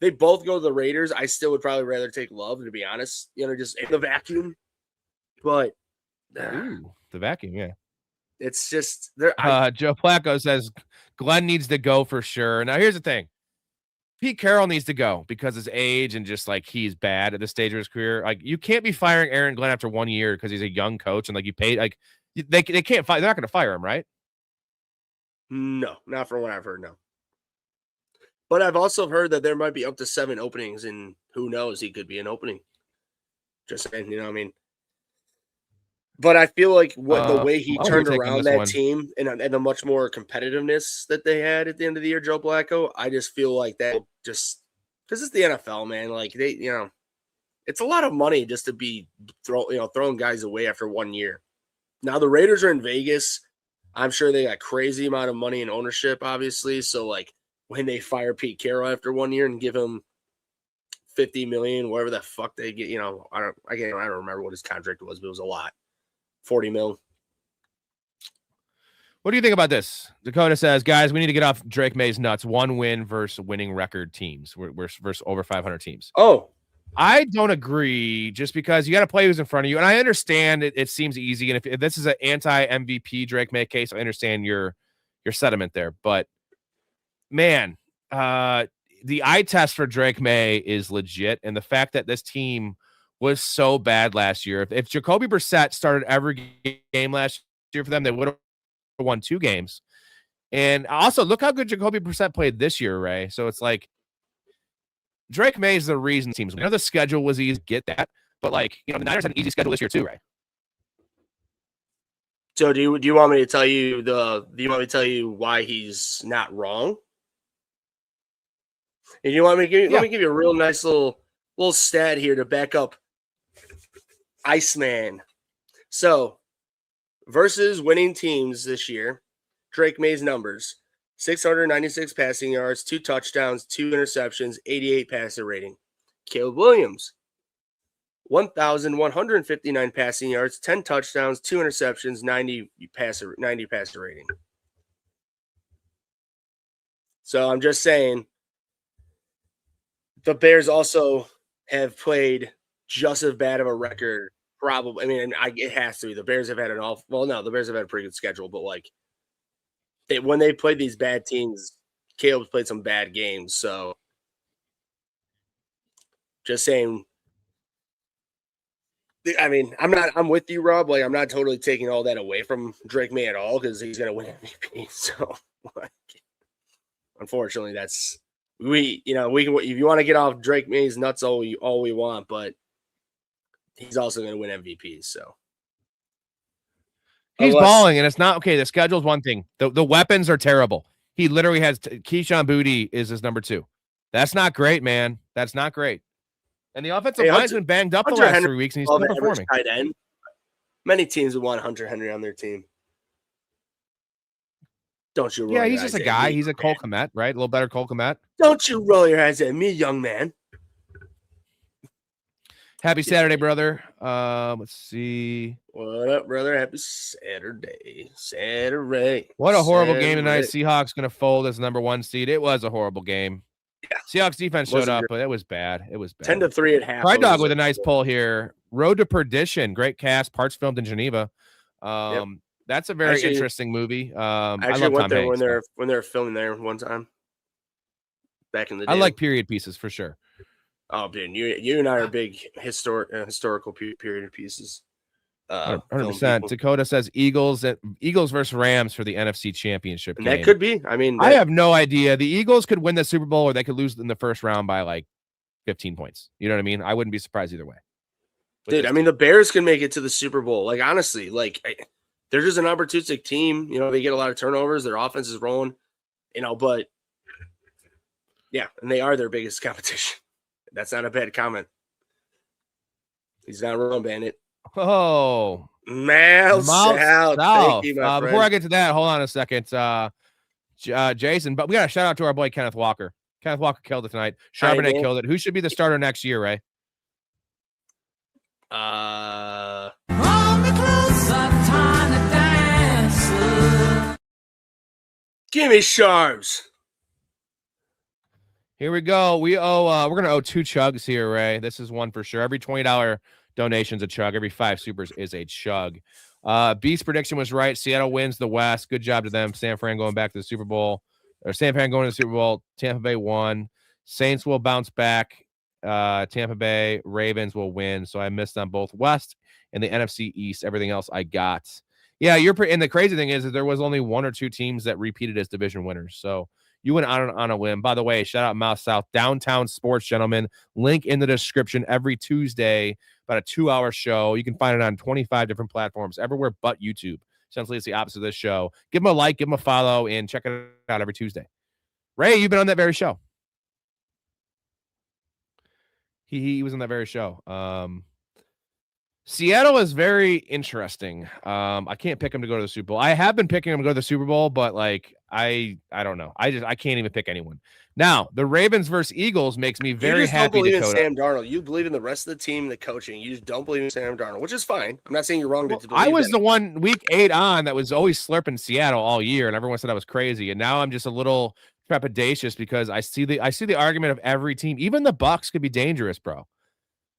They both go to the Raiders. I still would probably rather take Love, to be honest. You know, just in the vacuum. But ooh, the vacuum, yeah. It's just there. Joe Flacco says Glenn needs to go for sure. Now, here's the thing. Pete Carroll needs to go because his age and just like he's bad at this stage of his career. Like you can't be firing Aaron Glenn after 1 year because he's a young coach and like you paid like they can't fire. They're not going to fire him, right? No, not from what I've heard. No, but I've also heard that there might be up to 7 openings, and who knows, he could be an opening. Just saying, you know what I mean? But I feel like the way he turned around that team and the much more competitiveness that they had at the end of the year, Joe Flacco, I just feel like that just because it's the NFL, man. Like it's a lot of money just to be throwing guys away after 1 year. Now the Raiders are in Vegas. I'm sure they got crazy amount of money and ownership, obviously. So like when they fire Pete Carroll after 1 year and give him $50 million, whatever the fuck they get, I don't remember what his contract was, but it was a lot. 40 mil. What do you think about this? Dakota says, guys, we need to get off Drake May's nuts. 1 win versus winning record teams. We're versus over 500 teams. Oh, I don't agree just because you got to play who's in front of you. And I understand it seems easy. And if this is an anti-MVP Drake May case, I understand your sentiment there. But man, the eye test for Drake May is legit. And the fact that this team was so bad last year. If Jacoby Brissett started every game last year for them, they would have won 2 games. And also, look how good Jacoby Brissett played this year, Ray. So it's like Drake May is the reason teams. I know the schedule was easy, get that, but like the Niners had an easy schedule this year too, Ray. So do you want me to tell you why he's not wrong? And you want me to give let me give you a real nice little stat here to back up Iceman. So, versus winning teams this year, Drake May's numbers: 696 passing yards, 2 touchdowns, 2 interceptions, 88 passer rating. Caleb Williams: 1,159 passing yards, 10 touchdowns, 2 interceptions, 90 passer rating. So I'm just saying, the Bears also have played just as bad of a record. Probably, I mean, it has to be. The Bears have had the Bears have had a pretty good schedule, but like when they played these bad teams, Caleb's played some bad games. So just saying. I mean, I'm with you, Rob. Like, I'm not totally taking all that away from Drake May at all because he's going to win MVP. So, like, unfortunately, that's we can. If you want to get off Drake May's nuts all we want, but he's also going to win MVP. So he's balling, and it's not okay. The schedule's one thing. The weapons are terrible. He literally has Keyshawn Boutte is his number 2. That's not great, man. That's not great. And the offensive line's been banged up the last 3 weeks, and he's still performing. Tight end. Many teams would want Hunter Henry on their team. Don't you roll your eyes? Yeah, he's just a guy. He's a Cole Kmet, right? A little better Cole Kmet. Don't you roll your eyes at me, young man. Happy Saturday, brother. Let's see. What up, brother? Happy Saturday. Saturday. What a horrible game tonight. Seahawks going to fold as number 1 seed. It was a horrible game. Yeah. Seahawks defense showed up, but it was bad. It was bad. 10-3 at half. Pride Dog with a nice pull here. Road to Perdition. Great cast. Parts filmed in Geneva. That's a very interesting movie. I actually went there when they were filming there one time. Back in the day. I like period pieces for sure. Oh, dude, you and I are big historical period pieces. 100%. Dakota says Eagles versus Rams for the NFC Championship game. That could be. I mean, I have no idea. The Eagles could win the Super Bowl, or they could lose in the first round by like 15 points. You know what I mean? I wouldn't be surprised either way. Dude, I mean, the Bears can make it to the Super Bowl. Like, honestly, like they're just an opportunistic team. You know, they get a lot of turnovers. Their offense is rolling. But yeah, and they are their biggest competition. That's not a bad comment. He's not wrong, Bandit. Oh, Mal South. Thank you, my before I get to that, hold on a second. Jason, but we got a shout out to our boy Kenneth Walker. Kenneth Walker killed it tonight. Charbonnet killed it. Who should be the starter next year, Ray? Give me Sharps. Here we go. We're gonna owe 2 chugs here, Ray. This is one for sure. Every $20 donation's a chug. Every 5 supers is a chug. Beast prediction was right. Seattle wins the West. Good job to them. San Fran going back to the Super Bowl. Or San Fran going to the Super Bowl. Tampa Bay won. Saints will bounce back. Tampa Bay Ravens will win. So I missed on both West and the NFC East. Everything else I got. Yeah, and the crazy thing is that there was only 1 or 2 teams that repeated as division winners. So you went on a limb. By the way, shout out Mouse South Downtown Sports, gentlemen. Link in the description every Tuesday, about a 2-hour show. You can find it on 25 different platforms, everywhere but YouTube. Essentially, it's the opposite of this show. Give them a like, give them a follow, and check it out every Tuesday. Ray, you've been on that very show. He was on that very show. Seattle is very interesting. I can't pick him to go to the Super Bowl. I have been picking him to go to the Super Bowl, but like I don't know. I can't even pick anyone. Now, the Ravens versus Eagles makes me very happy. You just don't believe in Sam Darnold. You believe in the rest of the team, the coaching. You just don't believe in Sam Darnold, which is fine. I'm not saying you're wrong. I was the one week 8 on that was always slurping Seattle all year, and everyone said I was crazy. And now I'm just a little trepidatious because I see the argument of every team. Even the Bucs could be dangerous, bro.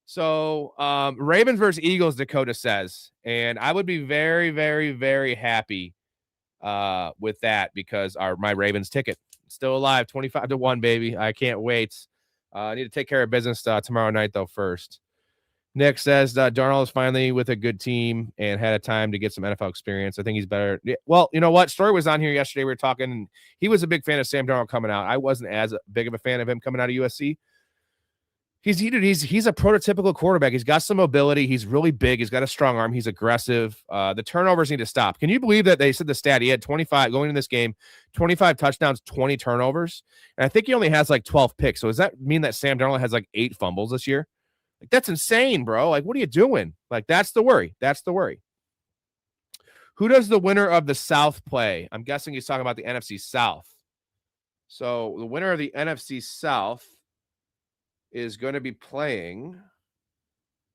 So Ravens versus Eagles, Dakota says, and I would be very, very, very happy with that because my Ravens ticket still alive, 25-1, baby. I can't wait. I need to take care of business tomorrow night though. First, Nick says Darnold is finally with a good team and had a time to get some NFL experience. I think he's better. Well, you know what? Storey was on here yesterday. We were talking, and he was a big fan of Sam Darnold coming out. I wasn't as big of a fan of him coming out of USC. He's a prototypical quarterback. He's got some mobility. He's really big. He's got a strong arm. He's aggressive. The turnovers need to stop. Can you believe that they said the stat? He had 25 going in this game, 25 touchdowns, 20 turnovers. And I think he only has like 12 picks. So does that mean that Sam Darnold has like 8 fumbles this year? Like, that's insane, bro. Like, what are you doing? Like, that's the worry. That's the worry. Who does the winner of the South play? I'm guessing he's talking about the NFC South. So the winner of the NFC South is going to be playing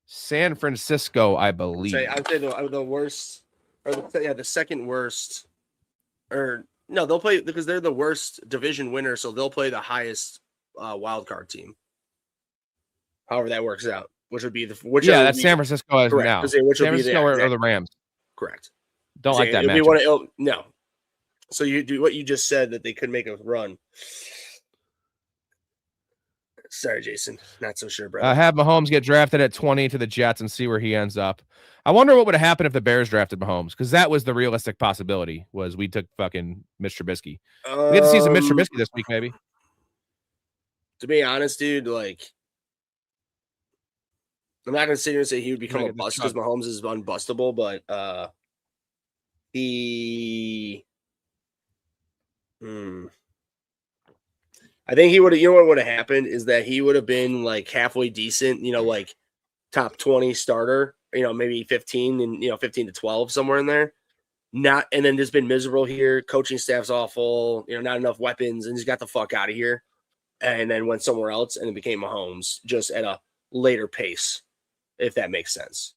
San Francisco, I believe. I'd say the worst, or the second worst, or no, they'll play because they're the worst division winner, so they'll play the highest wild card team. However that works out, which would be that's San Francisco as now. San Francisco or the Rams. Correct. Don't like that matchup. No. So you do what you just said that they could make a run. Sorry, Jason. Not so sure, bro. Have Mahomes get drafted at 20 to the Jets and see where he ends up. I wonder what would have happened if the Bears drafted Mahomes, because that was the realistic possibility. Was we took fucking Mitch Trubisky. We get to see some Mitch Trubisky this week, maybe. To be honest, dude, like I'm not gonna sit here and say he would become a bust because Mahomes is unbustable, but I think he would have, what would have happened is that he would have been like halfway decent, like top 20 starter, maybe 15 and, 15 to 12, somewhere in there. And then just been miserable here. Coaching staff's awful, not enough weapons, and just got the fuck out of here. And then went somewhere else and it became Mahomes just at a later pace, if that makes sense.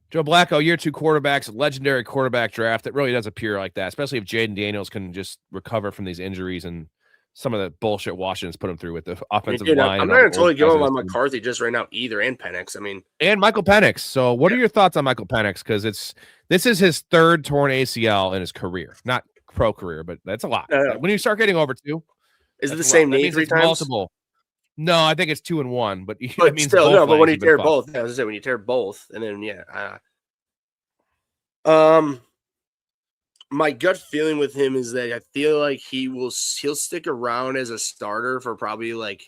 Joe Blacko, year 2 quarterbacks, legendary quarterback draft. It really does appear like that, especially if Jaden Daniels can just recover from these injuries and some of the bullshit Washington's put him through with the offensive line. I'm not going to totally give him on McCarthy just right now either, and Penix. And Michael Penix. So what are your thoughts on Michael Penix? Because this is his 3rd torn ACL in his career. Not pro career, but that's a lot. No. When you start getting over 2. Is it the same knee 3 times? Multiple. No, I think it's 2 and 1, but that means still, no, but when you tear both, I was say when you tear both, and then my gut feeling with him is that I feel like he'll stick around as a starter for probably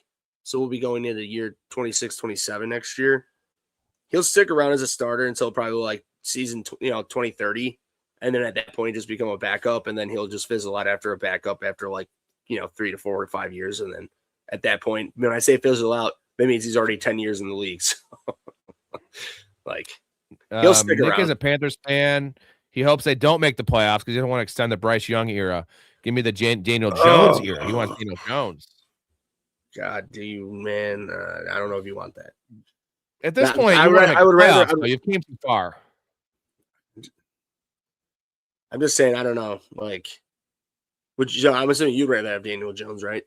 so we'll be going into year 26, 27 next year. He'll stick around as a starter until probably season 2030, and then at that point just become a backup, and then he'll just fizzle out after a backup after 3 to 4 or 5 years, and then at that point, when I say fizzle out, that means he's already 10 years in the league. So. Like he'll stick Nick around. is a Panthers fan. He hopes they don't make the playoffs because he doesn't want to extend the Bryce Young era. Give me the Daniel Jones era. He wants Daniel Jones. God, man? I don't know if you want that. At this point, I would rather. You've came too far. I'm just saying, I don't know. Like, I'm assuming you'd rather have Daniel Jones, right?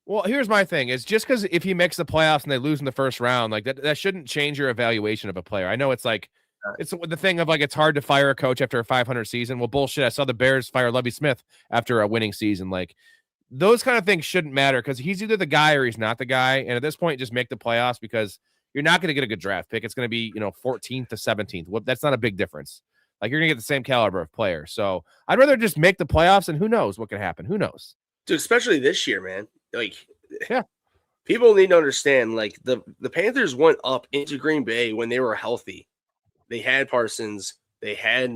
Well, here's my thing: is just because if he makes the playoffs and they lose in the first round, like that shouldn't change your evaluation of a player. I know it's like it's the thing of like it's hard to fire a coach after a 500 season. Well, bullshit. I saw the Bears fire Lovie Smith after a winning season. Like those kind of things shouldn't matter because he's either the guy or he's not the guy. And at this point, just make the playoffs because you're not going to get a good draft pick. It's going to be 14th to 17th. Well, that's not a big difference. Like you're going to get the same caliber of player. So I'd rather just make the playoffs and who knows what could happen. Who knows? Dude, especially this year, man. Like, yeah, people need to understand. Like the Panthers went up into Green Bay when they were healthy. They had Parsons. They had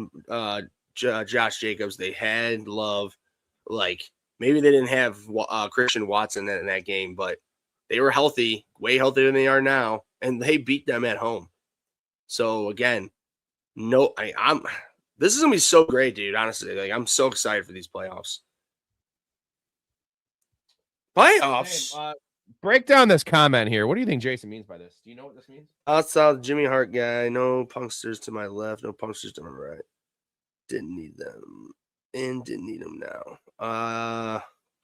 Josh Jacobs. They had Love. Like maybe they didn't have Christian Watson in that game, but they were healthy, way healthier than they are now, and they beat them at home. So again, this is gonna be so great, dude. Honestly, like I'm so excited for these playoffs. Break down this comment here. What do you think Jason means by this? Do you know what this means? Outside Jimmy Hart guy, no punksters to my left, no punksters to my right. Didn't need them and didn't need them now.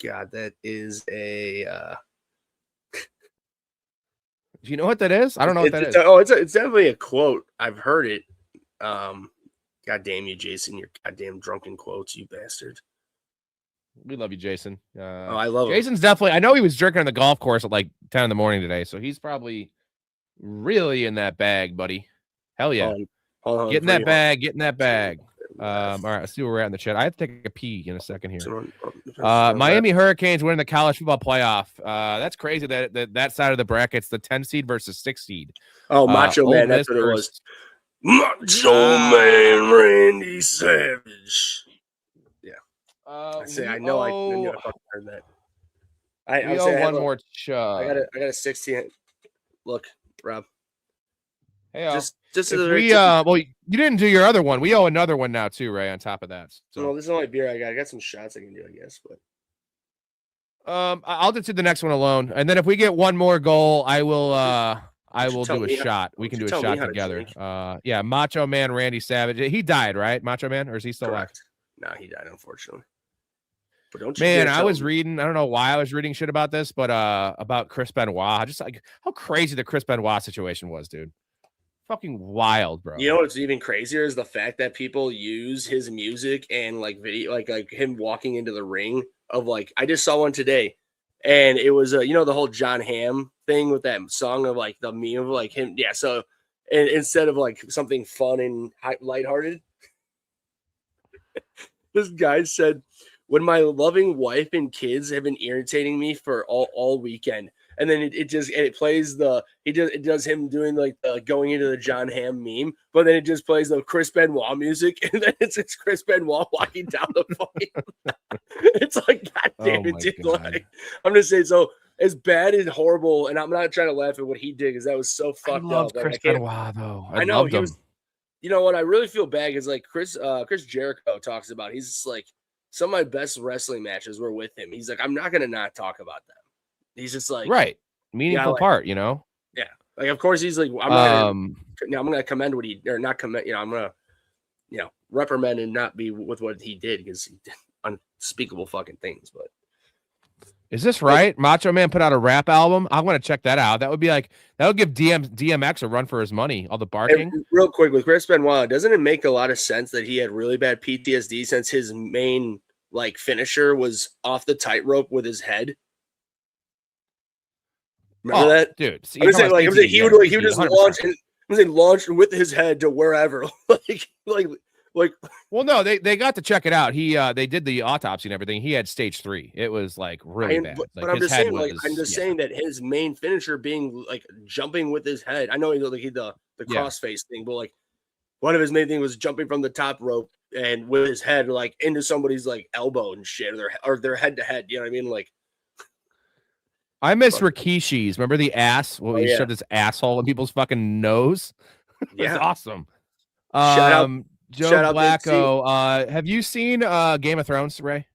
God, that is a. Do you know what that is? I don't know what that is. It's definitely a quote. I've heard it. God damn you, Jason! Your goddamn drunken quotes, you bastard. We love you, Jason. I love him. Jason's definitely. I know he was drinking on the golf course at like 10 in the morning today, so he's probably really in that bag, buddy. Hell yeah! Hold on, get in that bag. Get in that bag. All right, let's see where we're at in the chat. I have to take a pee in a second here. Miami Hurricanes winning the college football playoff. That's crazy that side of the bracket's the 10 seed versus 6 seed. Oh, Macho Man, that's what it was. Macho Man Randy Savage. Yeah. I know I fucking heard that. I owe one more chug. I got a 16. Look, Rob. Hey, just well, you didn't do your other one. We owe another one now too, Ray. On top of that, so well, this is only beer I got. I got some shots I can do, I guess. But I'll just do the next one alone, and then if we get one more goal, I will do a shot. We can do a shot together. Yeah, Macho Man Randy Savage. He died, right? Macho Man, or is he still alive? No, he died, unfortunately. But don't you man, I was reading. I don't know why I was reading shit about this, but about Chris Benoit. Just like how crazy the Chris Benoit situation was, dude. Fucking wild, bro. You know what's even crazier is the fact that people use his music and like video, like him walking into the ring of like I just saw one today, and it was the whole John Hamm thing with that song of like the meme of like him. Yeah, so and instead of like something fun and lighthearted, this guy said, "When my loving wife and kids have been irritating me for all weekend." And then it plays it does him doing like going into the John Hamm meme, but then it just plays the Chris Benoit music, and then it's Chris Benoit walking down the fucking. It's like, God damn it, dude! Like, I'm just saying, so as bad and horrible, and I'm not trying to laugh at what he did because that was so fucked up. Like, Chris Benoit, though. I know he was. You know what? I really feel bad is like Chris Jericho talks about. He's just like some of my best wrestling matches were with him. He's like, I'm not gonna not talk about them. He's just like meaningful part, Yeah, like of course he's like I'm gonna commend what he or not commend. I'm gonna reprimand and not be with what he did because he did unspeakable fucking things. But is this right? Macho Man put out a rap album. I'm gonna check that out. That would give DMX a run for his money. All the barking. And real quick with Chris Benoit, doesn't it make a lot of sense that he had really bad PTSD since his main like finisher was off the tightrope with his head? Remember that, dude? I'm just saying, like, he would just launch with his head to wherever, like. Well, no, they got to check it out. They did the autopsy and everything. He had stage 3. It was like really bad. But I'm just saying, saying that his main finisher being like jumping with his head. I know he the crossface thing, but like one of his main thing was jumping from the top rope and with his head like into somebody's like elbow and shit, or their head to head. You know what I mean? Like. I miss Rikishi's. Remember the ass? Well, he yeah. shoved his asshole in people's fucking nose. Yeah, It's awesome. Shout out Joe shout out Big C. Blacko. Have you seen Game of Thrones, Ray?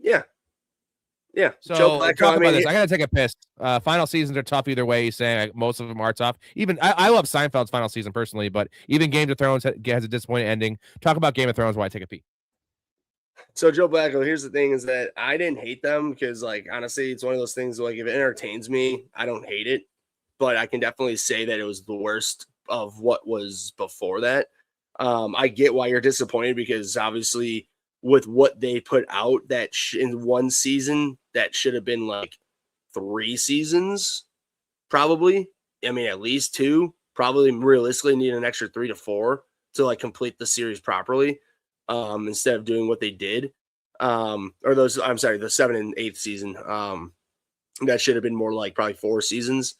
Yeah. So Joe Blacko, talk I about mean, this. I gotta take a piss. Final seasons are tough either way. He's saying like, most of them are tough. Even I love Seinfeld's final season personally, but even Game of Thrones has a disappointing ending. Talk about Game of Thrones while I take a pee. So Joe Blacko, here's the thing: is that I didn't hate them because, like, honestly, it's one of those things. Like, if it entertains me, I don't hate it. But I can definitely say that it was the worst of what was before that. I get why you're disappointed because obviously, with what they put out, that in one season, that should have been like 3 seasons, probably. I mean, at least 2. Probably realistically need an extra 3 to 4 to like complete the series properly. Instead of doing what they did, or those, I'm sorry, the 7th and 8th season, that should have been more like probably 4 seasons.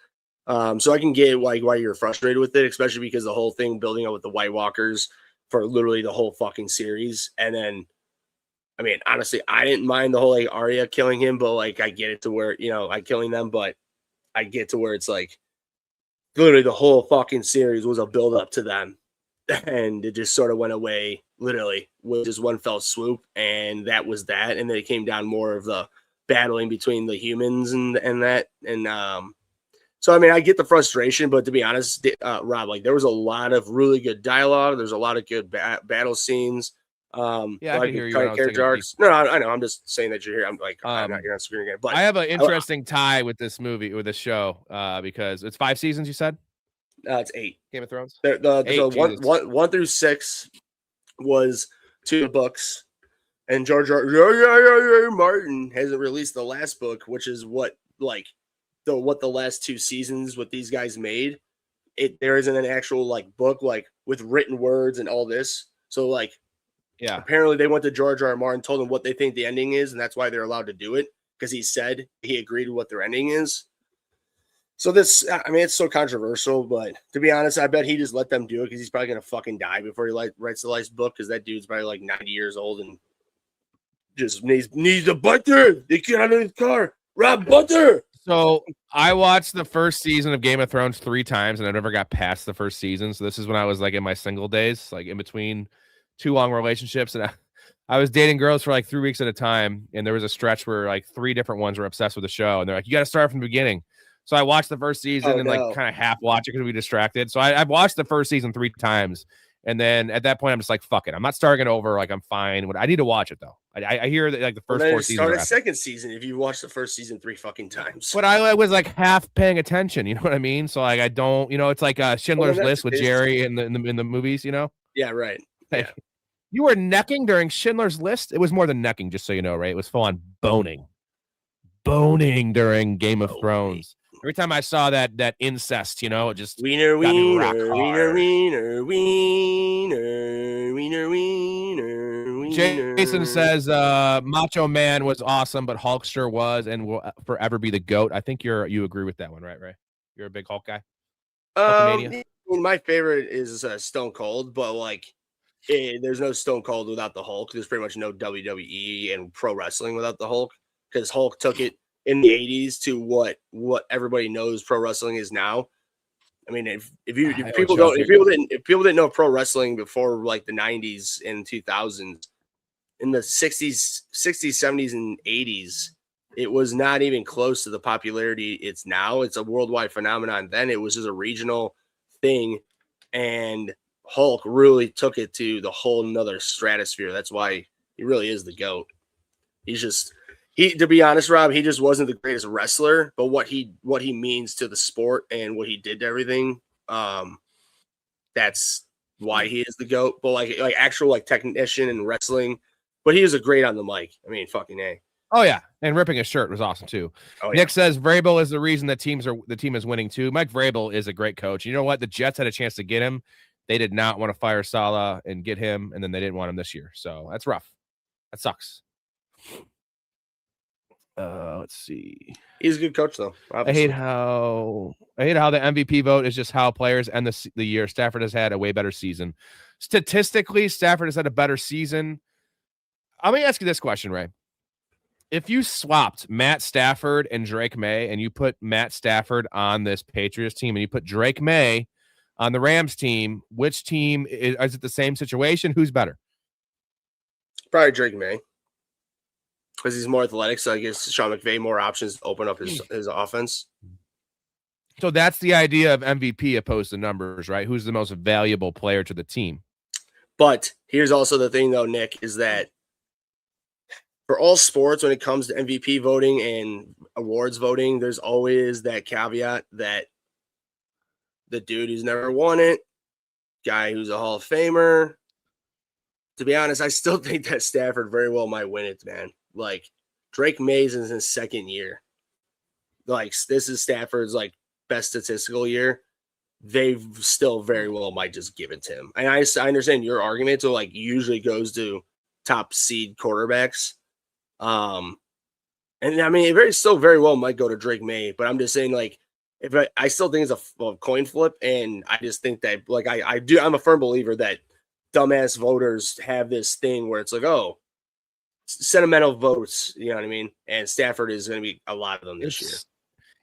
So I can get why you're frustrated with it, especially because the whole thing building up with the White Walkers for literally the whole fucking series. And then, I mean, honestly, I didn't mind the whole like Arya killing him, but like I get it to where, I killing them, but I get to where it's like literally the whole fucking series was a build up to them. And it just sort of went away literally with just one fell swoop, and that was that. And then it came down more of the battling between the humans and that. And so I mean, I get the frustration, but to be honest, Rob, like there was a lot of really good dialogue. There's a lot of good battle scenes. Yeah, I can hear you. Character arcs. No, I know. I'm just saying that you're here. I'm like, I'm not here on screen again. But I have an interesting tie with this movie, with this show, because it's 5 seasons. You said. It's 8. Game of Thrones. The 1 through 6 was 2 books, and George R. Martin hasn't released the last book, which is what the last 2 seasons what these guys made. There isn't an actual like book like with written words and all this. So like, yeah, apparently they went to George R. Martin, told him what they think the ending is, and that's why they're allowed to do it because he said he agreed with what their ending is. So this, I mean, it's so controversial, but to be honest, I bet he just let them do it because he's probably going to fucking die before he writes the last book because that dude's probably like 90 years old and just needs a butter. They get out of his car. Rob butter. So I watched the first season of Game of Thrones 3 times and I never got past the first season. So this is when I was like in my single days, like in between 2 long relationships. And I was dating girls for like 3 weeks at a time. And there was a stretch where like 3 different ones were obsessed with the show. And they're like, you got to start from the beginning. So I watched the first season and like kind of half watch it because we distracted. So I watched the first season 3 times. And then at that point, I'm just like, fuck it. I'm not starting it over. Like, I'm fine. I need to watch it, though. I hear that like the first 4 seasons. Start a second season if you watch the first season 3 fucking times. But I was like half paying attention. You know what I mean? So like, I don't, it's like Schindler's List with Jerry in the movies, Yeah, right. Like, you were necking during Schindler's List? It was more than necking, just so you know, right? It was full on boning. Boning during Game of Thrones. Every time I saw that incest, it just wiener, Jason says Macho Man was awesome, but Hulk sure was and will forever be the GOAT. I think you agree with that one, right, Ray? You're a big Hulk guy. My favorite is Stone Cold, but like there's no Stone Cold without the Hulk. There's pretty much no WWE and pro wrestling without the Hulk because Hulk took it in the 80s to what everybody knows pro wrestling is now. I mean, if people didn't know pro wrestling before like the 90s and 2000s, in the 60s, 70s, and 80s, it was not even close to the popularity it's now. It's a worldwide phenomenon. Then it was just a regional thing, and Hulk really took it to the whole nother stratosphere. That's why he really is the GOAT. To be honest, Rob, he just wasn't the greatest wrestler, but what he means to the sport and what he did to everything, that's why he is the GOAT. But like actual like technician and wrestling, but he is a great on the mic. I mean, fucking A. Oh yeah, and ripping his shirt was awesome too. Oh, yeah. Nick says Vrabel is the reason that the team is winning too. Mike Vrabel is a great coach. You know what? The Jets had a chance to get him. They did not want to fire Saleh and get him, and then they didn't want him this year. So that's rough. That sucks. Let's see. He's a good coach, though. Obviously. I hate how the MVP vote is just how players end the year. Stafford has had a way better season. Statistically, Stafford has had a better season. Let me ask you this question, Ray. if you swapped Matt Stafford and Drake May and you put Matt Stafford on this Patriots team and you put Drake May on the Rams team, which team is it the same situation? Who's better? Probably Drake May. Because he's more athletic, so I guess Sean McVay more options to open up his offense. So that's the idea of MVP opposed to numbers, right? Who's the most valuable player to the team? But here's also the thing, though, Nick, is that for all sports, when it comes to MVP voting and awards voting, there's always that caveat that the dude who's never won it, guy who's a Hall of Famer. To be honest, I still think that Stafford very well might win it, man. Like, Drake May's in his second year. Like, this is Stafford's, like, best statistical year. They still very well might just give it to him. And I understand your argument. So, like, usually goes to top seed quarterbacks. And, I mean, it still very well might go to Drake May. But I'm just saying, like, if I still think it's a coin flip. And I just think that, like, I'm a firm believer that dumbass voters have this thing where it's like, oh, sentimental votes, you know what I mean? And Stafford is going to be a lot of them this year.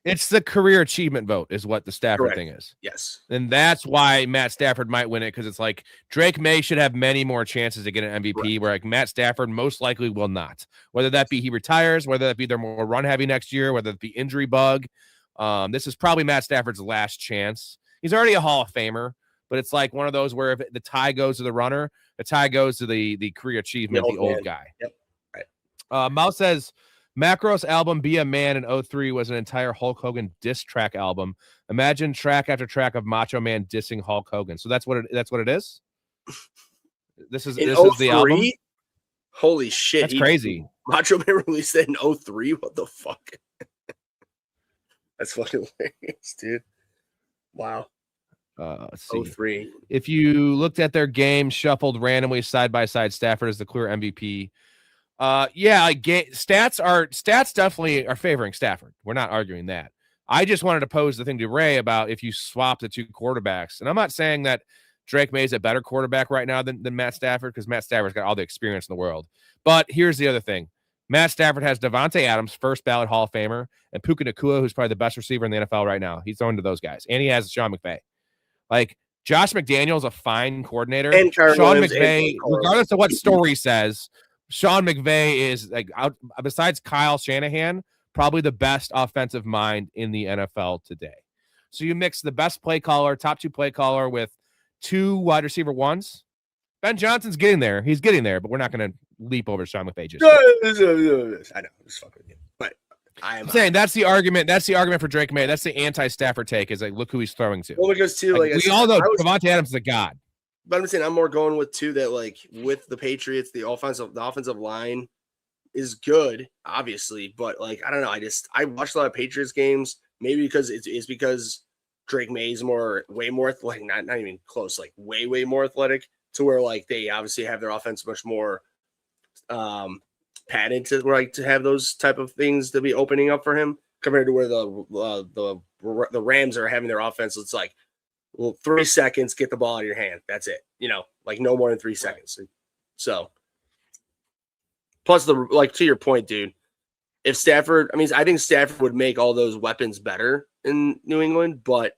It's the career achievement vote is what the Stafford thing is. Yes. And that's why Matt Stafford might win it, because it's like Drake May should have many more chances to get an MVP, where like Matt Stafford most likely will not. Whether that be he retires, whether that be they're more run heavy next year, whether it be injury bug. This is probably Matt Stafford's last chance. He's already a Hall of Famer, but it's like one of those where if the tie goes to the runner, the tie goes to the career achievement, the old guy. Yep. Mouse says Macros album Be a Man in 03 was an entire Hulk Hogan diss track album. Imagine track after track of Macho Man dissing Hulk Hogan. So that's what it is. This is the album. Holy shit. That's crazy. Macho Man released that in 03. What the fuck? That's fucking hilarious, dude. Wow. Let's see. 03. If you looked at their game shuffled randomly side by side, Stafford is the clear MVP. Stats definitely are favoring Stafford. We're not arguing that. I just wanted to pose the thing to Ray about if you swap the two quarterbacks. And I'm not saying that Drake May is a better quarterback right now than Matt Stafford, because Matt Stafford's got all the experience in the world. But here's the other thing. Matt Stafford has Devontae Adams, first ballot Hall of Famer, and Puka Nacua, who's probably the best receiver in the NFL right now. He's throwing to those guys. And he has Sean McVay. Like, Josh McDaniels, a fine coordinator. And Sean McVay, regardless of what Storey says, Sean McVay is, like, besides Kyle Shanahan, probably the best offensive mind in the NFL today. So you mix the best play caller, top two play caller, with two wide receiver ones. Ben Johnson's getting there. He's getting there, but we're not going to leap over Sean McVay just yet. I know. I'm just fucking with you. But I'm saying that's the argument. That's the argument for Drake May. That's the anti-Stafford take, is like, look who he's throwing to. Well, because too, like we all know Devontae Adams is a god. But I'm saying I'm more going with too that, like, with the Patriots, the offensive line is good, obviously, but like, I don't know. I watched a lot of Patriots games, maybe because it's because Drake May is way more like not even close, like way more athletic, to where like they obviously have their offense much more padded to have those type of things to be opening up for him, compared to where the Rams are having their offense. It's like, well, 3 seconds, get the ball out of your hand. That's it. You know, like no more than 3 seconds. So, plus to your point, dude, if Stafford, I think Stafford would make all those weapons better in New England, but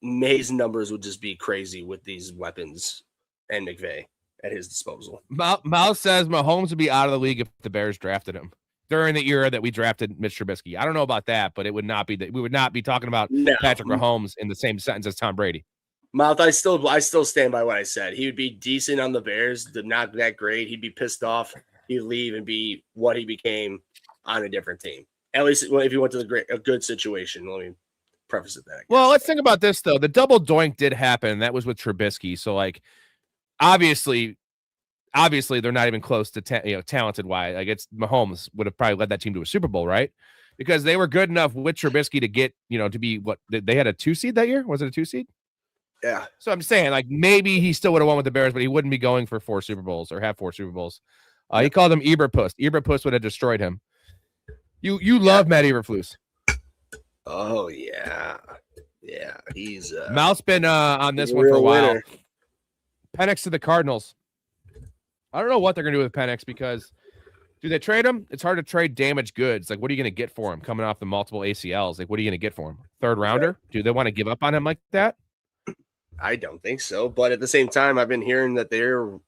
May's numbers would just be crazy with these weapons and McVay at his disposal. Mouse says Mahomes would be out of the league if the Bears drafted him during the era that we drafted Mitch Trubisky. I don't know about that, but it would not be that we would not be talking about Patrick Mahomes in the same sentence as Tom Brady. Mouth, I still stand by what I said. He would be decent on the Bears, not that great. He'd be pissed off. He'd leave and be what he became on a different team. At least if he went to a good situation. Let me preface it that. Well, let's think about this though. The double doink did happen. That was with Trubisky. So like, obviously they're not even close to talented wise. Like, it's Mahomes would have probably led that team to a Super Bowl, right? Because they were good enough with Trubisky to get, to be what they had a 2 seed that year. Was it a 2 seed? Yeah. So I'm saying, like, maybe he still would have won with the Bears, but he wouldn't be going for 4 Super Bowls or have 4 Super Bowls. He called him Eberpuss. Eberpuss would have destroyed him. You love Matt Eberflus. Oh yeah. Yeah. He's Mouse been on this one for a while. Winner. Penix to the Cardinals. I don't know what they're going to do with Penix because do they trade him? It's hard to trade damaged goods. Like, what are you going to get for him coming off the multiple ACLs? Like, what are you going to get for him? Third rounder? Do they want to give up on him like that? I don't think so. But at the same time, I've been hearing that they're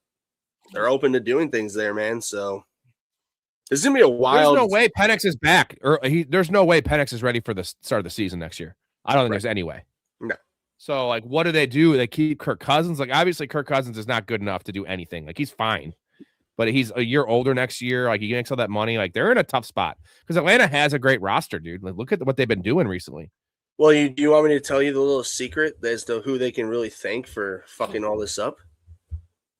open to doing things there, man. So this is going to be a wild. There's no way Penix is back. There's no way Penix is ready for the start of the season next year. I don't think there's any way. No. So, like, what do? They keep Kirk Cousins? Like, obviously, Kirk Cousins is not good enough to do anything. Like, he's fine. But he's a year older next year. Like, he makes all that money. Like, they're in a tough spot. Because Atlanta has a great roster, dude. Like, look at what they've been doing recently. Well, do you want me to tell you the little secret as to who they can really thank for fucking all this up?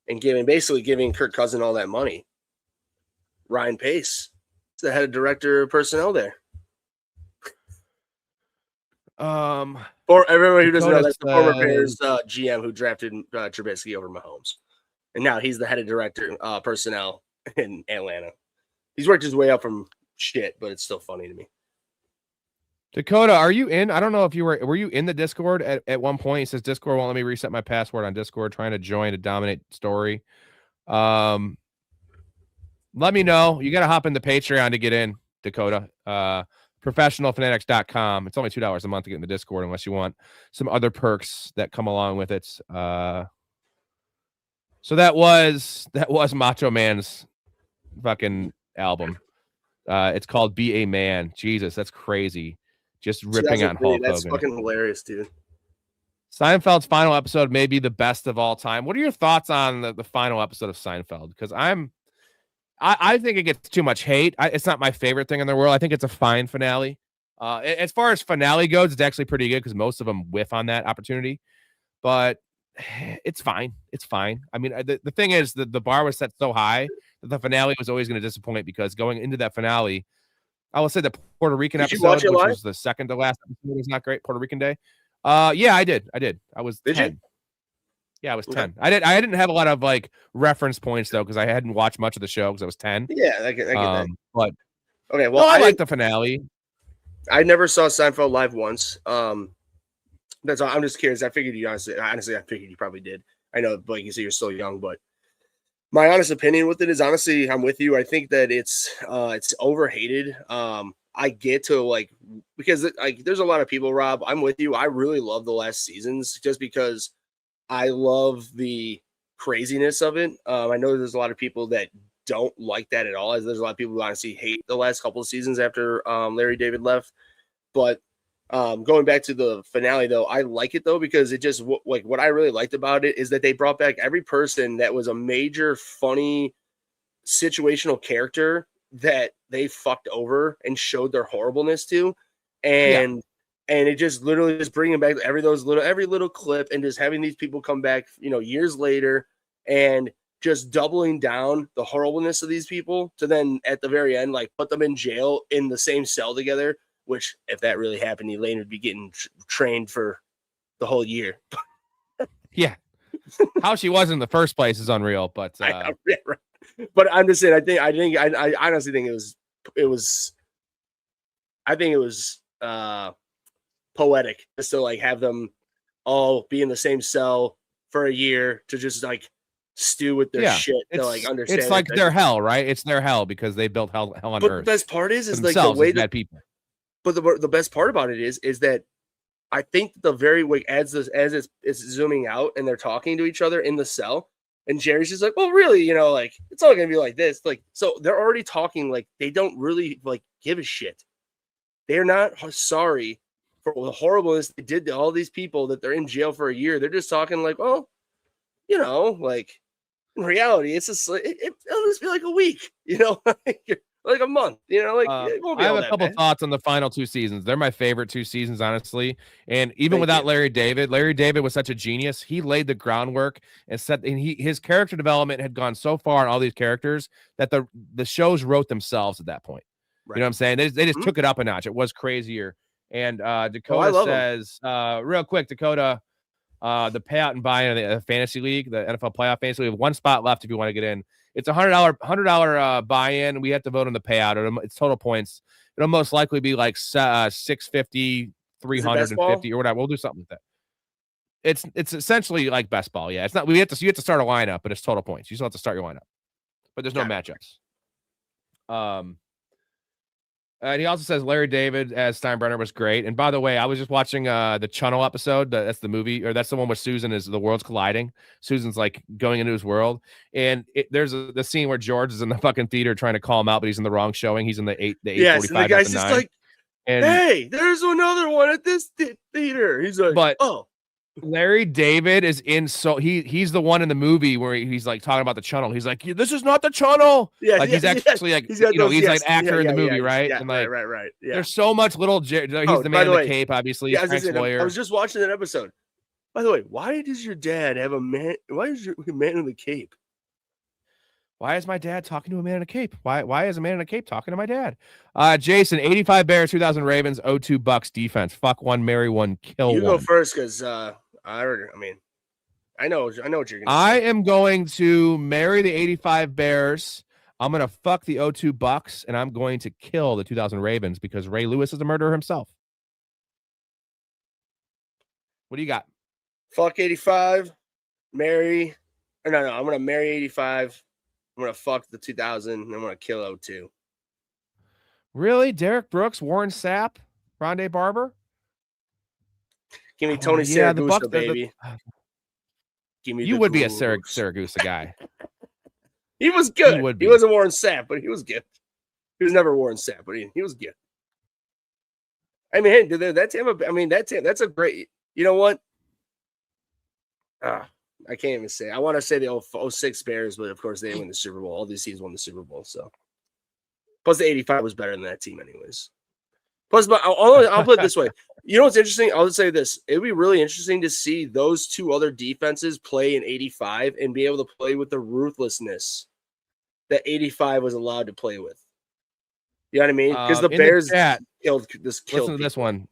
And basically giving Kirk Cousins all that money. Ryan Pace. He's the head of director of personnel there. For everyone who doesn't know, that's the former Bears GM who drafted Trubisky over Mahomes. And now he's the head of director personnel in Atlanta. He's worked his way up from shit, but it's still funny to me. Dakota, are you in? I don't know if you were you in the Discord at one point? He says Discord won't let me reset my password on Discord, trying to join to dominate Storey. Let me know. You got to hop into Patreon to get in, Dakota. Professionalfanatics.com. It's only $2 a month to get in the Discord unless you want some other perks that come along with it. So that was Macho Man's fucking album. It's called Be a Man. Jesus, that's crazy. Just ripping on Hulk Hogan. That's fucking hilarious, dude. Seinfeld's final episode may be the best of all time. What are your thoughts on the final episode of Seinfeld? Because I think it gets too much hate. It's not my favorite thing in the world. I think it's a fine finale. As far as finale goes, it's actually pretty good because most of them whiff on that opportunity. But it's fine. It's fine. I mean, the thing is that the bar was set so high that the finale was always going to disappoint because going into that finale, I will say the Puerto Rican episode, which was the second to last episode, was not great. Puerto Rican Day. Yeah, I did. I was 10. Yeah, I was 10. I didn't have a lot of like reference points though because I hadn't watched much of the show because I was 10. Yeah, I get that. But okay, well, I like the finale. I never saw Seinfeld live once. That's all. I'm just curious. I figured you honestly, I figured you probably did. I know, like you say, you're still young, but my honest opinion with it is honestly, I'm with you. I think that it's overhated. I get to like because like there's a lot of people, Rob. I'm with you. I really love the last seasons just because I love the craziness of it. I know there's a lot of people that don't like that at all. As there's a lot of people who honestly hate the last couple of seasons after Larry David left. But going back to the finale, though, I like it though because it just like what I really liked about it is that they brought back every person that was a major funny situational character that they fucked over and showed their horribleness to, and it just literally just bringing back every little clip and just having these people come back, years later and just doubling down the horribleness of these people to then at the very end, like put them in jail in the same cell together, which if that really happened, Elaine would be getting trained for the whole year. Yeah. How she was in the first place is unreal, but but I'm just saying, I honestly think it was poetic just to like have them all be in the same cell for a year to just like stew with their shit to like understand. It's like their hell, right? It's their hell because they built hell on but earth. The best part is like the way that people. But the best part about it is that I think the very way as it's zooming out and they're talking to each other in the cell, and Jerry's just like, well, really, like it's all gonna be like this, like so they're already talking like they don't really like give a shit. They're not sorry for the horribleness they did to all these people that they're in jail for a year. They're just talking like, well, like in reality, it's just like it'll just be like a week, like a month, like it won't be I have all a couple thoughts on the final two seasons. They're my favorite two seasons, honestly. And even without Larry David was such a genius. He laid the groundwork and his character development had gone so far in all these characters that the shows wrote themselves at that point. Right. You know what I'm saying? They just took it up a notch. It was crazier. And Dakota says, real quick, Dakota, the payout and buy-in of the fantasy league, the NFL playoff fantasy league, we have one spot left if you want to get in. It's $100 buy-in. We have to vote on the payout. It's total points. It'll most likely be like 650, 350 or whatever. We'll do something with that. It's essentially like best ball. Yeah, it's not. You have to start a lineup, but it's total points. You still have to start your lineup. but there's no matchups. And he also says Larry David as Steinbrenner was great. And by the way, I was just watching the Channel episode. That's the movie, or that's the one where Susan is the world's colliding. Susan's like going into his world, and there's the scene where George is in the fucking theater trying to call him out, but he's in the wrong showing. He's in the 8:45. Yes, and the guy's just like, hey, there's another one at this theater. He's like, but oh. Larry David is in, so he's the one in the movie where he's like talking about the channel. He's like, this is not the channel. Yeah, like he's actually like, he's like actor in the movie, right? Yeah, and like, right. Yeah. There's so much little. He's the man in the cape, obviously. Yeah, Frank's lawyer. I was just watching that episode. By the way, why does your dad have a man? Why is your man in the cape? Why is my dad talking to a man in a cape? Why is a man in a cape talking to my dad? Jason, 85 Bears, 2000 Ravens, 0-2 Bucks defense. Fuck one, marry one, kill one. You go first, because I know what you're gonna say. I am going to marry the 85 Bears. I'm gonna fuck the 0-2 Bucks, and I'm going to kill the 2000 Ravens because Ray Lewis is a murderer himself. What do you got? Fuck 85, marry. Or no, I'm gonna marry 85. I'm gonna fuck the 2000, and I'm gonna kill 0-2. Really? Derek Brooks, Warren Sapp, Rondé Barber? Give me Tony Saragusa, baby. Give me. You would be a Saragusa guy. He was good. He wasn't Warren Sapp, but he was good. He was never Warren Sapp, but he was good. I mean, hey, that's him. I mean, that's a great. You know what? I can't even say. I want to say the 06 Bears, but of course they didn't win the Super Bowl. All these teams won the Super Bowl, so. Plus the 85 was better than that team, anyways. Plus, but I'll put it this way. You know what's interesting? I'll just say this. It would be really interesting to see those two other defenses play in 85 and be able to play with the ruthlessness that 85 was allowed to play with. You know what I mean? Because the Bears killed this. Listen to this one.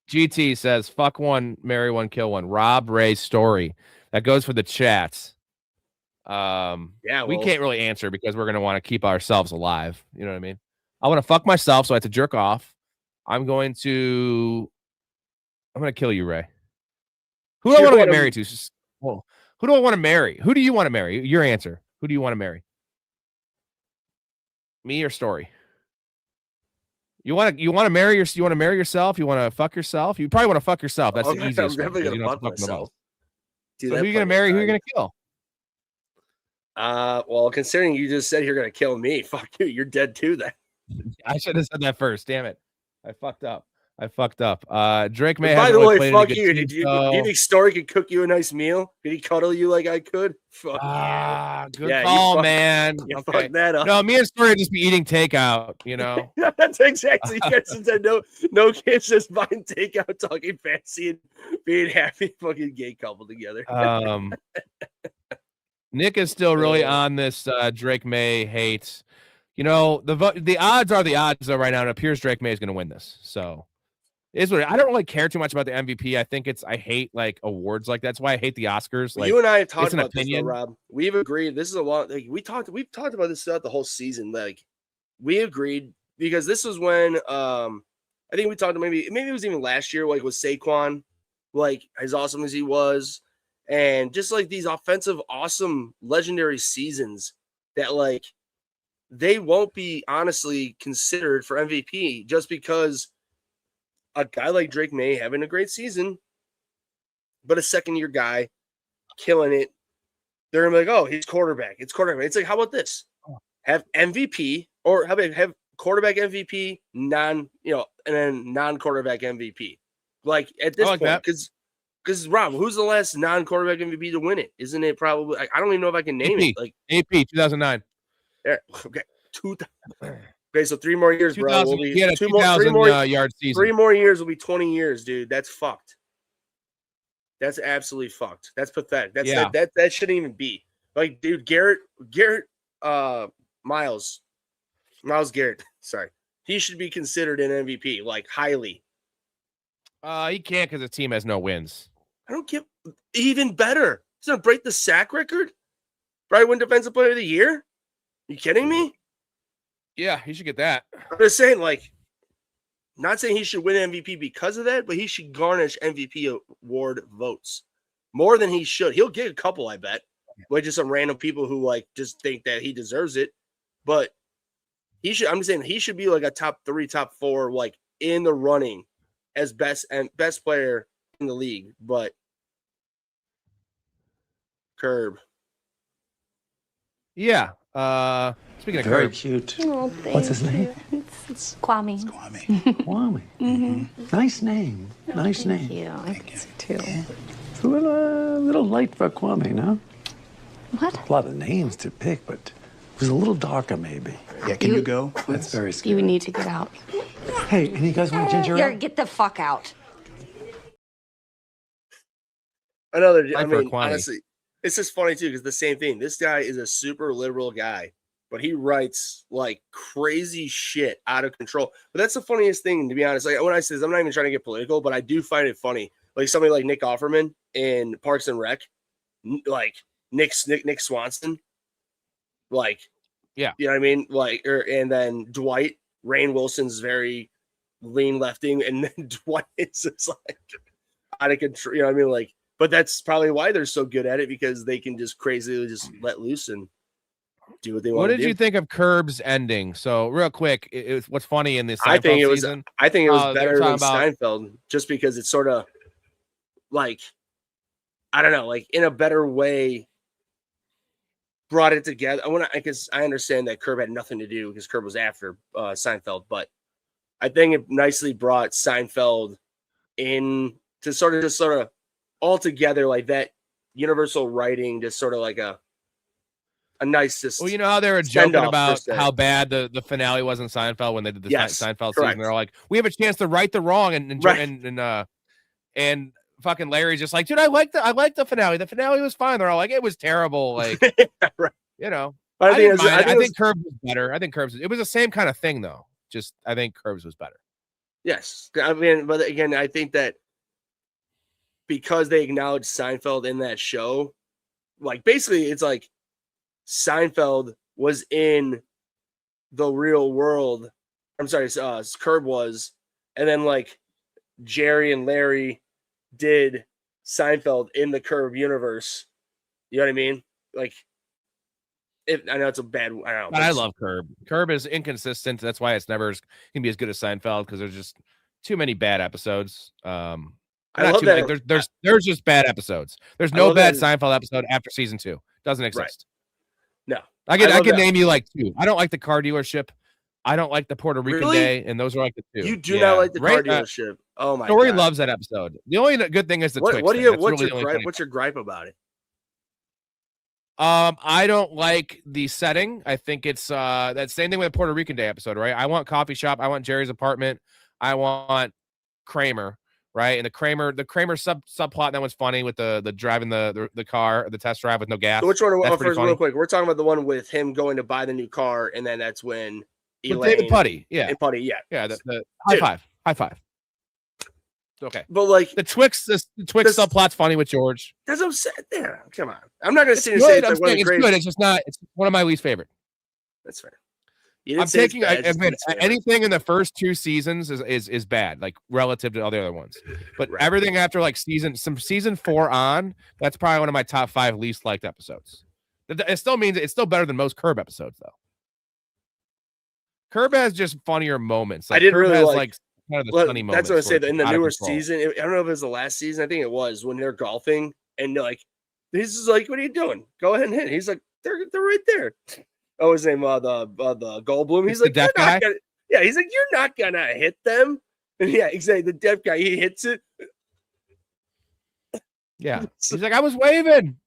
GT says, fuck one, marry one, kill one. Rob Ray Storey. That goes for the chats. We can't really answer because we're going to want to keep ourselves alive. You know what I mean? I want to fuck myself, so I have to jerk off. I'm going to kill you, Ray. Who do I want to get married to? Who do I want to marry? Who do you want to marry? Your answer. Who do you want to marry? Me or Storey? You want to marry yourself? You want to fuck yourself? You probably want to fuck yourself. That's the easiest. I'm definitely going to fuck myself. So who are you going to marry? Who are you going to kill? Well, considering you just said you're going to kill me, fuck you. You're dead too then. I should have said that first. Damn it. I fucked up. Drake May. By the way, fuck you. Do you think Storey could cook you a nice meal? Could he cuddle you like I could? Fuck good call, man. You fucked that up. No, me and Storey just be eating takeout, you know. That's exactly. You guys just said no kids just buying takeout, talking fancy, and being happy, fucking gay couple together. Nick is still really on this Drake May hate. You know, the odds are the odds though right now. It appears Drake May is going to win this. So is what I don't really care too much about the MVP. I think I hate like awards like that. That's why I hate the Oscars. Like, you and I have talked about this, though, Rob. We've agreed. This is a lot. Like, we've talked about this throughout the whole season. Like, we agreed because this was when I think we talked maybe it was even last year, like with Saquon, like as awesome as he was, and just like these offensive, awesome, legendary seasons that like they won't be honestly considered for MVP just because a guy like Drake May having a great season, but a second-year guy killing it. They're gonna be like, oh, he's quarterback. It's quarterback. It's like, how about this? Have MVP or have quarterback MVP, and then non-quarterback MVP. Like at this point, because Rob, who's the last non-quarterback MVP to win it? Isn't it probably? I don't even know if I can name it. Like AP 2009. Okay, okay, so 3 more years, bro. We'll be 3 more yard season. 3 more years will be 20 years, dude. That's fucked. That's absolutely fucked. That's pathetic. That shouldn't even be. Like, dude, Garrett, Miles Garrett. Sorry, he should be considered an MVP, like highly. He can't because the team has no wins. I don't give even better. He's gonna break the sack record. Probably win Defensive Player of the Year. You kidding me? Yeah, he should get that. I'm just saying, like, not saying he should win MVP because of that, but he should garnish MVP award votes more than he should. He'll get a couple, I bet. with just some random people who like just think that he deserves it. But he should. I'm saying he should be like a top 3, top 4, like in the running as best player in the league. But Curb. Yeah. Speaking of Very Curb, cute. Oh, What's his name? It's Kwame. Kwame. Nice name. Nice name. Yeah, I think so too. It's a little light for Kwame, no? What? A lot of names to pick, but it was a little darker, maybe. Yeah, can you go? That's very scary. You need to get out. Hey, any guys want ginger ale? Get the fuck out. Another. I Hyper mean, Kwame. honestly, it's just funny too because the same thing. This guy is a super liberal guy, but he writes like crazy shit out of control. But that's the funniest thing, to be honest. Like when I say this, I'm not even trying to get political, but I do find it funny. Like somebody like Nick Offerman in Parks and Rec, like Nick Swanson, like yeah, you know what I mean. Like, and then Dwight Rainn Wilson's very lean lefting, and then Dwight is just like out of control. You know what I mean? Like, but that's probably why they're so good at it because they can just crazily just let loose and do what they want. What to did do. you think of Curb's ending? So real quick, what's funny in this Seinfeld I think it was season? better than Seinfeld just because it's sort of like, I don't know, like in a better way brought it together. Because I understand that Curb had nothing to do because Curb was after Seinfeld, but I think it nicely brought Seinfeld in to sort of all together, like that universal writing, just sort of like a nice. Well, you know how they were joking about how bad the finale was in Seinfeld when they did the Seinfeld season. They're like, we have a chance to right the wrong, and fucking Larry's just like, dude, I like the finale. The finale was fine. They're all like, it was terrible. Like, right. You know, but I think Curbs was better. I think Curbs. It was the same kind of thing though. Just I think Curbs was better. Yes, I mean, but again, I think that because they acknowledged Seinfeld in that show, like basically, it's like Seinfeld was in the real world. I'm sorry, Curb was, and then like Jerry and Larry did Seinfeld in the Curb universe. You know what I mean? Like, I know it's a bad. I don't know, but I love Curb. Curb is inconsistent. That's why it's never can be as good as Seinfeld because there's just too many bad episodes. I love that. Like, there's just bad episodes. There's no bad Seinfeld episode after season 2. Doesn't exist. Right. No, I can name you like 2. I don't like the car dealership. I don't like the Puerto Rican Day, and those are like the 2. You do not like the car dealership. Oh my god. Storey loves that episode. The only good thing is the Twix. What's your gripe about it? I don't like the setting. I think it's that same thing with the Puerto Rican Day episode, right? I want coffee shop. I want Jerry's apartment. I want Kramer, right? And the Kramer subplot that was funny with the driving the car, the test drive with no gas. So which one? First, real quick, we're talking about the one with him going to buy the new car, and then that's when Elaine, David Putty, and Putty, yeah. The high five. Okay, but like the Twix subplot's funny with George. That's what I'm saying. Yeah, come on. I'm not gonna sit and say it's like good. It's just not. It's one of my least favorite. That's fair. I'm taking. I admit anything in the first 2 seasons is bad, like relative to all the other ones. But everything after like season 4 on, that's probably one of my top 5 least liked episodes. It still means it's still better than most Curb episodes, though. Curb has just funnier moments. Like, I didn't Curb really has, like kind of the funny moments. That's what I say. In the newer season, I don't know if it was the last season. I think it was when they're golfing and like he's just like, "What are you doing? Go ahead and hit." He's like, "They're right there." Oh, his name the Goldblum. He's like, the deaf guy. Yeah, he's like, "You're not gonna hit them." And yeah, exactly. The deaf guy, he hits it. Yeah, he's like, "I was waving."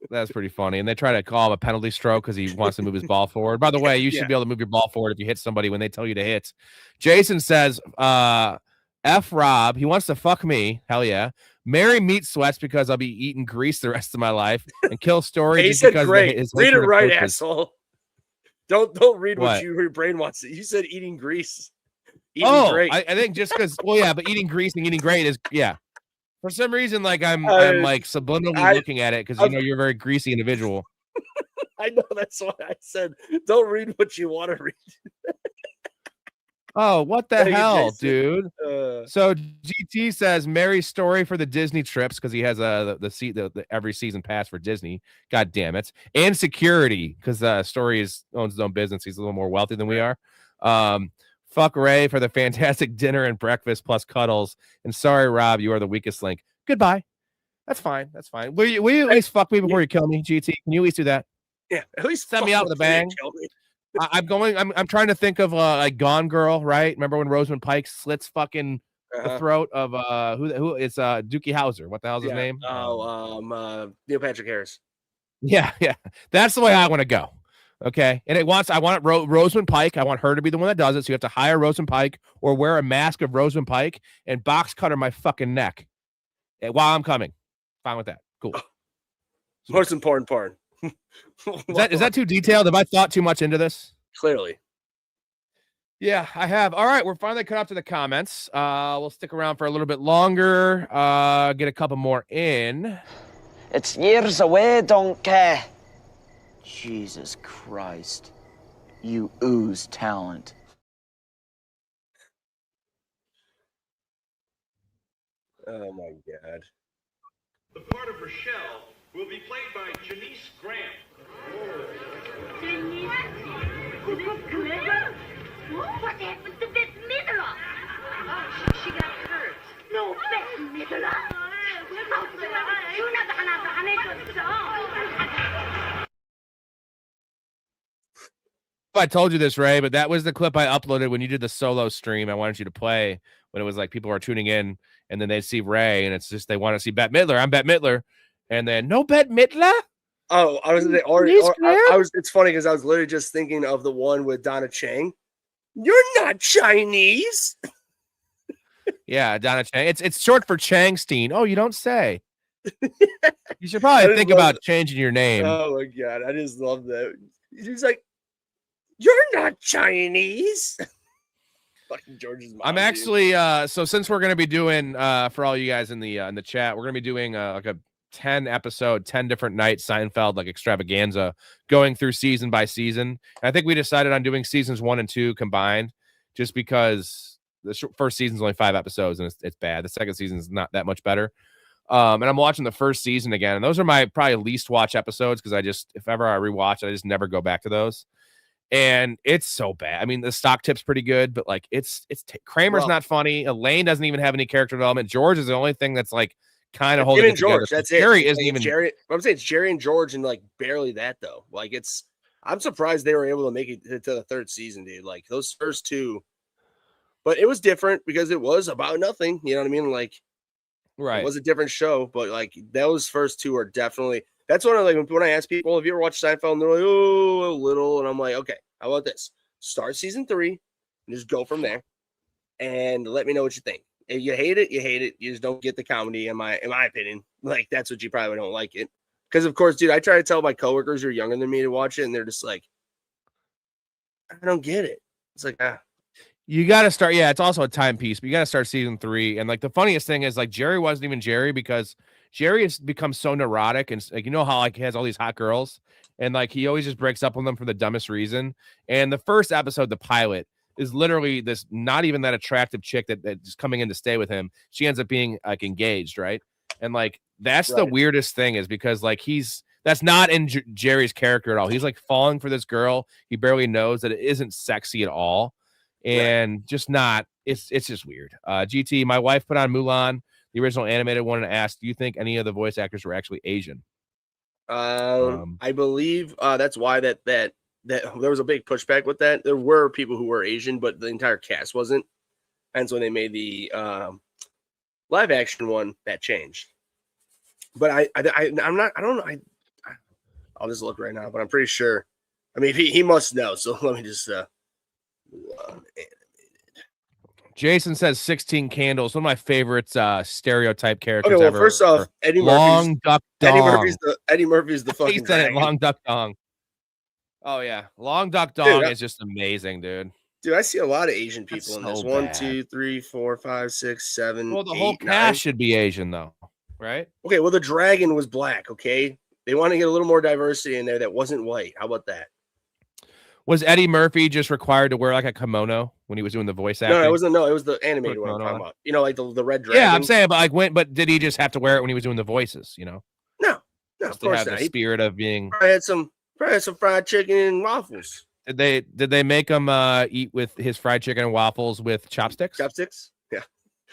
That's pretty funny. And they try to call him a penalty stroke because he wants to move his ball forward. By the way, you should be able to move your ball forward if you hit somebody when they tell you to hit. Jason says, F Rob, he wants to fuck me. Hell yeah. Marry meat sweats because I'll be eating grease the rest of my life. And kill Storey. He said great. Read it right, asshole. Don't read what your brain wants. You said eating grease. Eating great. I think just because, but eating grease and eating great is, For some reason, like I'm like subliminally looking at it because you're a very greasy individual. I know, that's why I said don't read what you want to read. Oh, what the Thank you, hell, Jason. dude? So GT says Mary's Story for the Disney trips because he has the every season pass for Disney. God damn it. And security because Story owns his own business. He's a little more wealthy than we are. Fuck Ray for the fantastic dinner and breakfast plus cuddles. And sorry, Rob, you are the weakest link. Goodbye. That's fine. That's fine. Will you at least fuck me before you kill me, GT? Can you at least do that? Yeah, at least send me out with a bang. I'm trying to think of like Gone Girl, right? Remember when Rosamund Pike slits fucking the throat of who it's Dookie Howser. What the hell's his name? Neil Patrick Harris. Yeah. That's the way I want to go. Okay. And I want Rosamund Pike. I want her to be the one that does it. So you have to hire Rosamund Pike or wear a mask of Rosamund Pike and box cutter my fucking neck while I'm coming. Fine with that. Cool. Most important part. Is that too detailed? Have I thought too much into this? Clearly. Yeah, I have. All right, we're finally cut up to the comments. We'll stick around for a little bit longer. Get a couple more in. It's years away, don't care. Jesus Christ. You ooze talent. Oh my God. The part of Rochelle will be played by Janice Graham. Janice? What happened to Bette Midler? Oh, she got hurt. No, Bette Midler. I told you this, Ray, but that was the clip I uploaded when you did the solo stream. I wanted you to play when it was like people are tuning in and then they see Ray and it's just they want to see Bette Midler. I'm Bette Midler. And then no Bette Midler. Oh, I was it's funny because I was literally just thinking of the one with Donna Chang. You're not Chinese. Yeah, Donna Chang. It's short for Changstein. Oh, you don't say. You should probably think about changing your name. Oh my God, I just love that. He's like, you're not Chinese. Fucking George's mom. I'm actually so since we're gonna be doing for all you guys in the chat, we're gonna be doing like a 10 episode, 10 different night Seinfeld like extravaganza going through season by season. And I think we decided on doing seasons 1 and 2 combined just because the first season's only 5 episodes and it's bad. The second season is not that much better. And I'm watching the first season again. And those are my probably least watch episodes because if ever I rewatch, I just never go back to those. And it's so bad. I mean, the stock tip's pretty good, but like Kramer's not funny. Elaine doesn't even have any character development. George is the only thing that's like kind of holding it together. George, that's Jerry it. isn't even. Jerry, I'm saying it's Jerry and George, and like barely that though. Like I'm surprised they were able to make it to the third season, dude. Like those first 2, but it was different because it was about nothing. You know what I mean? Like, right? It was a different show, but like those first 2 are definitely. That's one of like when I ask people, have you ever watched Seinfeld? And they're like, oh, a little, and I'm like, okay, how about this? Start season 3 and just go from there, and let me know what you think. If you hate it, you hate it. You just don't get the comedy, in my opinion. Like, that's what you probably don't like it. Because, of course, dude, I try to tell my coworkers who are younger than me to watch it, and they're just like, I don't get it. It's like, You got to start. Yeah, it's also a timepiece, but you got to start season 3. And, like, the funniest thing is, like, Jerry wasn't even Jerry because Jerry has become so neurotic. And, like, you know how, like, he has all these hot girls? And, like, he always just breaks up with them for the dumbest reason. And the first episode, the pilot, is literally this not even that attractive chick that's coming in to stay with him. She ends up being like engaged, right? And like that's the weirdest thing is because like that's not in Jerry's character at all. He's like falling for this girl. He barely knows that it isn't sexy at all, and just not. It's just weird. GT, my wife put on Mulan, the original animated one, and asked, "Do you think any of the voice actors were actually Asian?" I believe that's why that there was a big pushback with that. There were people who were Asian, but the entire cast wasn't. Hence, when they made the live action one, that changed. But I'm not. I don't know. I'll just look right now, but I'm pretty sure. I mean, he must know. So let me just. Jason says 16 Candles. One of my favorites stereotype characters. Okay, well, ever. first off, Eddie Long Duck Dong. Eddie Murphy's the fucking. He said it, Long Duck Dong. Oh yeah, Long Duck Dong is just amazing, dude. Dude, I see a lot of Asian people in this. So 1, 2, 3, 4, 5, 6, 7. Well, the 8, whole cast 9. should be Asian, though, right? Okay, well, the dragon was black. Okay, they want to get a little more diversity in there that wasn't white. How about that? Was Eddie Murphy just required to wear like a kimono when he was doing the voice acting? No, it wasn't. No, it was the animated one I'm talking about. You know, like the red dragon. Yeah, I'm saying, but but did he just have to wear it when he was doing the voices? You know? No, just of course to have not. the spirit of being. Probably had some fried chicken and waffles. Did they make him eat with his fried chicken and waffles with chopsticks? Chopsticks? Yeah.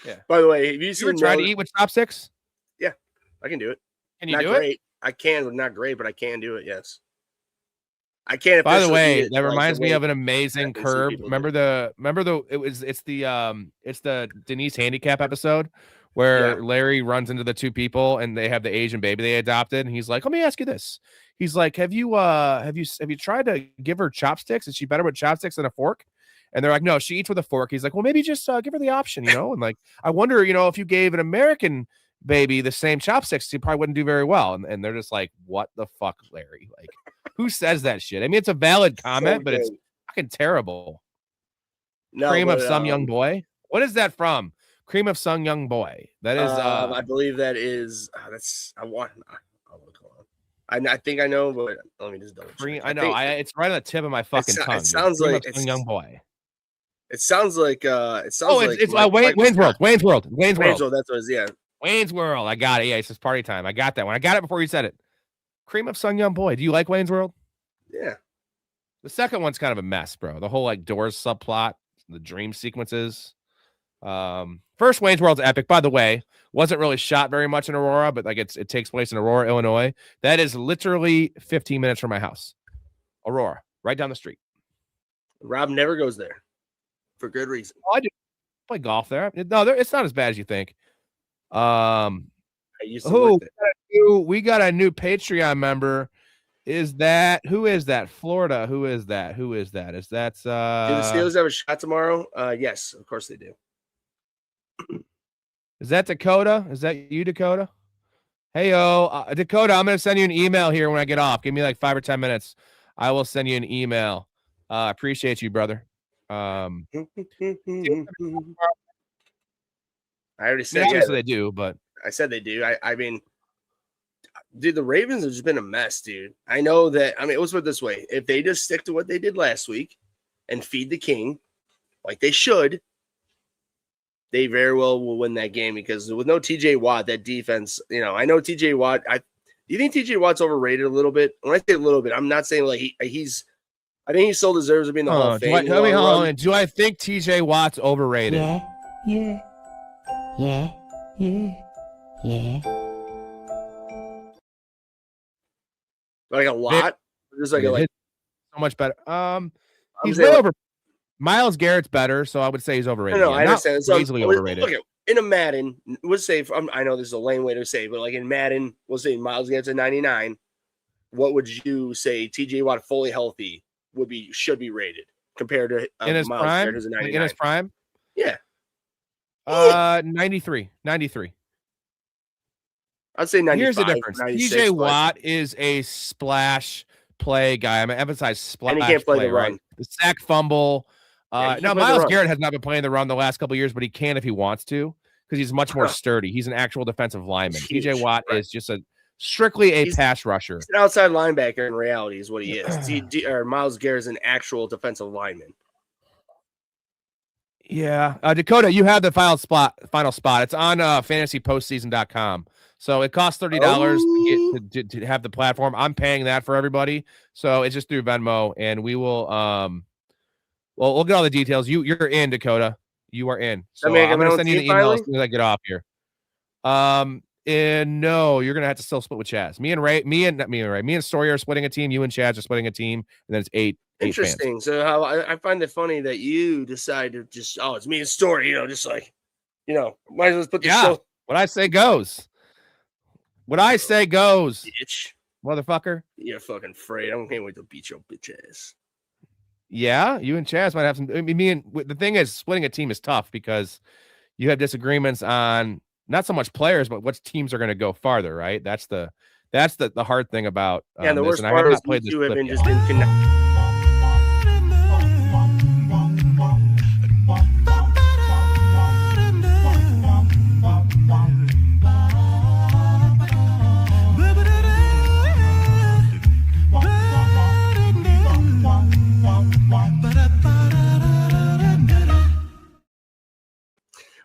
Yeah. By the way, have you seen tried to eat with chopsticks? Yeah, I can do it. Can you not do great. it? I can, but not great, but I can do it. Yes. I can't. By the way, it, that like, reminds me of an amazing curb. Remember the it's the Denise Handicap episode where Larry runs into the two people and they have the Asian baby they adopted, and he's like, "Let me ask you this." He's like, "Have you tried to give her chopsticks? Is she better with chopsticks than a fork?" And they're like, "No, she eats with a fork." He's like, "Well, maybe just give her the option, you know." And like, I wonder, if you gave an American baby the same chopsticks, she probably wouldn't do very well. And they're just like, "What the fuck, Larry?" Like, who says that shit? I mean, it's a valid comment, but it's fucking terrible. No, Cream of some young boy. What is that from? Cream of some young boy. That is. I believe that is. That's. I want. I think I know, but let me just double check. I know. It's right on the tip of my fucking tongue. It sounds like it's young boy. It sounds like. It sounds like. It's Wayne's World. Wayne's World. Wayne's World. That's what it is. Yeah. Wayne's World. I got it. Yeah, it's just party time. I got that one. I got it before you said it. Cream of some young boy. Do you like Wayne's World? Yeah. The second one's kind of a mess, bro. The whole like Doors subplot, the dream sequences. First Wayne's World's epic. By the way, wasn't really shot very much in Aurora, but like it takes place in Aurora, Illinois. That is literally 15 minutes from my house. Aurora, right down the street. Rob never goes there for good reason. Oh, I do play golf there. No, it's not as bad as you think. I used to work there. We got a new Patreon member. Who is that? Florida. Who is that? Is that do the Steelers have a shot tomorrow? Yes, of course they do. Is that Dakota? Is that you, Dakota? Hey, Dakota, I'm going to send you an email here when I get off. Give me like 5 or 10 minutes. I will send you an email. Appreciate you, brother. I already said obviously they do, but I said they do. I mean, dude, the Ravens have just been a mess, dude. I know that. I mean, let's put it this way: if they just stick to what they did last week and feed the king, like they should, they very well will win that game. Because with no TJ Watt, that defense, I know TJ Watt. Do you think TJ Watt's overrated a little bit? When I say a little bit, I'm not saying like he's. I think he still deserves to be in the Hall of Fame. Do I think TJ Watt's overrated? Yeah. Like a lot. Just like so much better. He's way over. Myles Garrett's better, so I would say he's overrated. No, I understand. So easily overrated. Look, in a Madden, we'll say. I know this is a lame way to say, but like in Madden, we'll say Myles Garrett's a 99. What would you say? TJ Watt fully healthy should be rated compared to in his Myles prime? Garrett, who's a 99. In his prime? Yeah. 93. I'd say 95. Here's the difference. TJ Watt is a splash play guy. I'm going to emphasize splash and he can't play the run. Right? The sack fumble. Now, Myles Garrett has not been playing the run the last couple of years, but he can if he wants to because he's much more sturdy. He's an actual defensive lineman. TJ Watt is just strictly a pass rusher. He's an outside linebacker in reality is what he is. Myles Garrett is an actual defensive lineman. Yeah. Dakota, you have the final spot. It's on fantasypostseason.com. So it costs $30 to have the platform. I'm paying that for everybody. So it's just through Venmo, and we will we'll get all the details. You're in, Dakota. You are in. So I'm gonna send you the email as soon as I get off here. And no, you're gonna have to still split with Chaz. Me and Storey are splitting a team. You and Chaz are splitting a team, and then it's eight. Interesting. So how I find it funny that you decide to just it's me and Storey, just like might as well put the show. What I say goes. What I say goes. Bitch. Motherfucker. You're fucking afraid. I can't wait to beat your bitch ass. Yeah, you and Chaz might have some. The thing is, splitting a team is tough because you have disagreements on not so much players, but what teams are going to go farther, right? That's the hard thing about. And the worst part is you have been just been connected.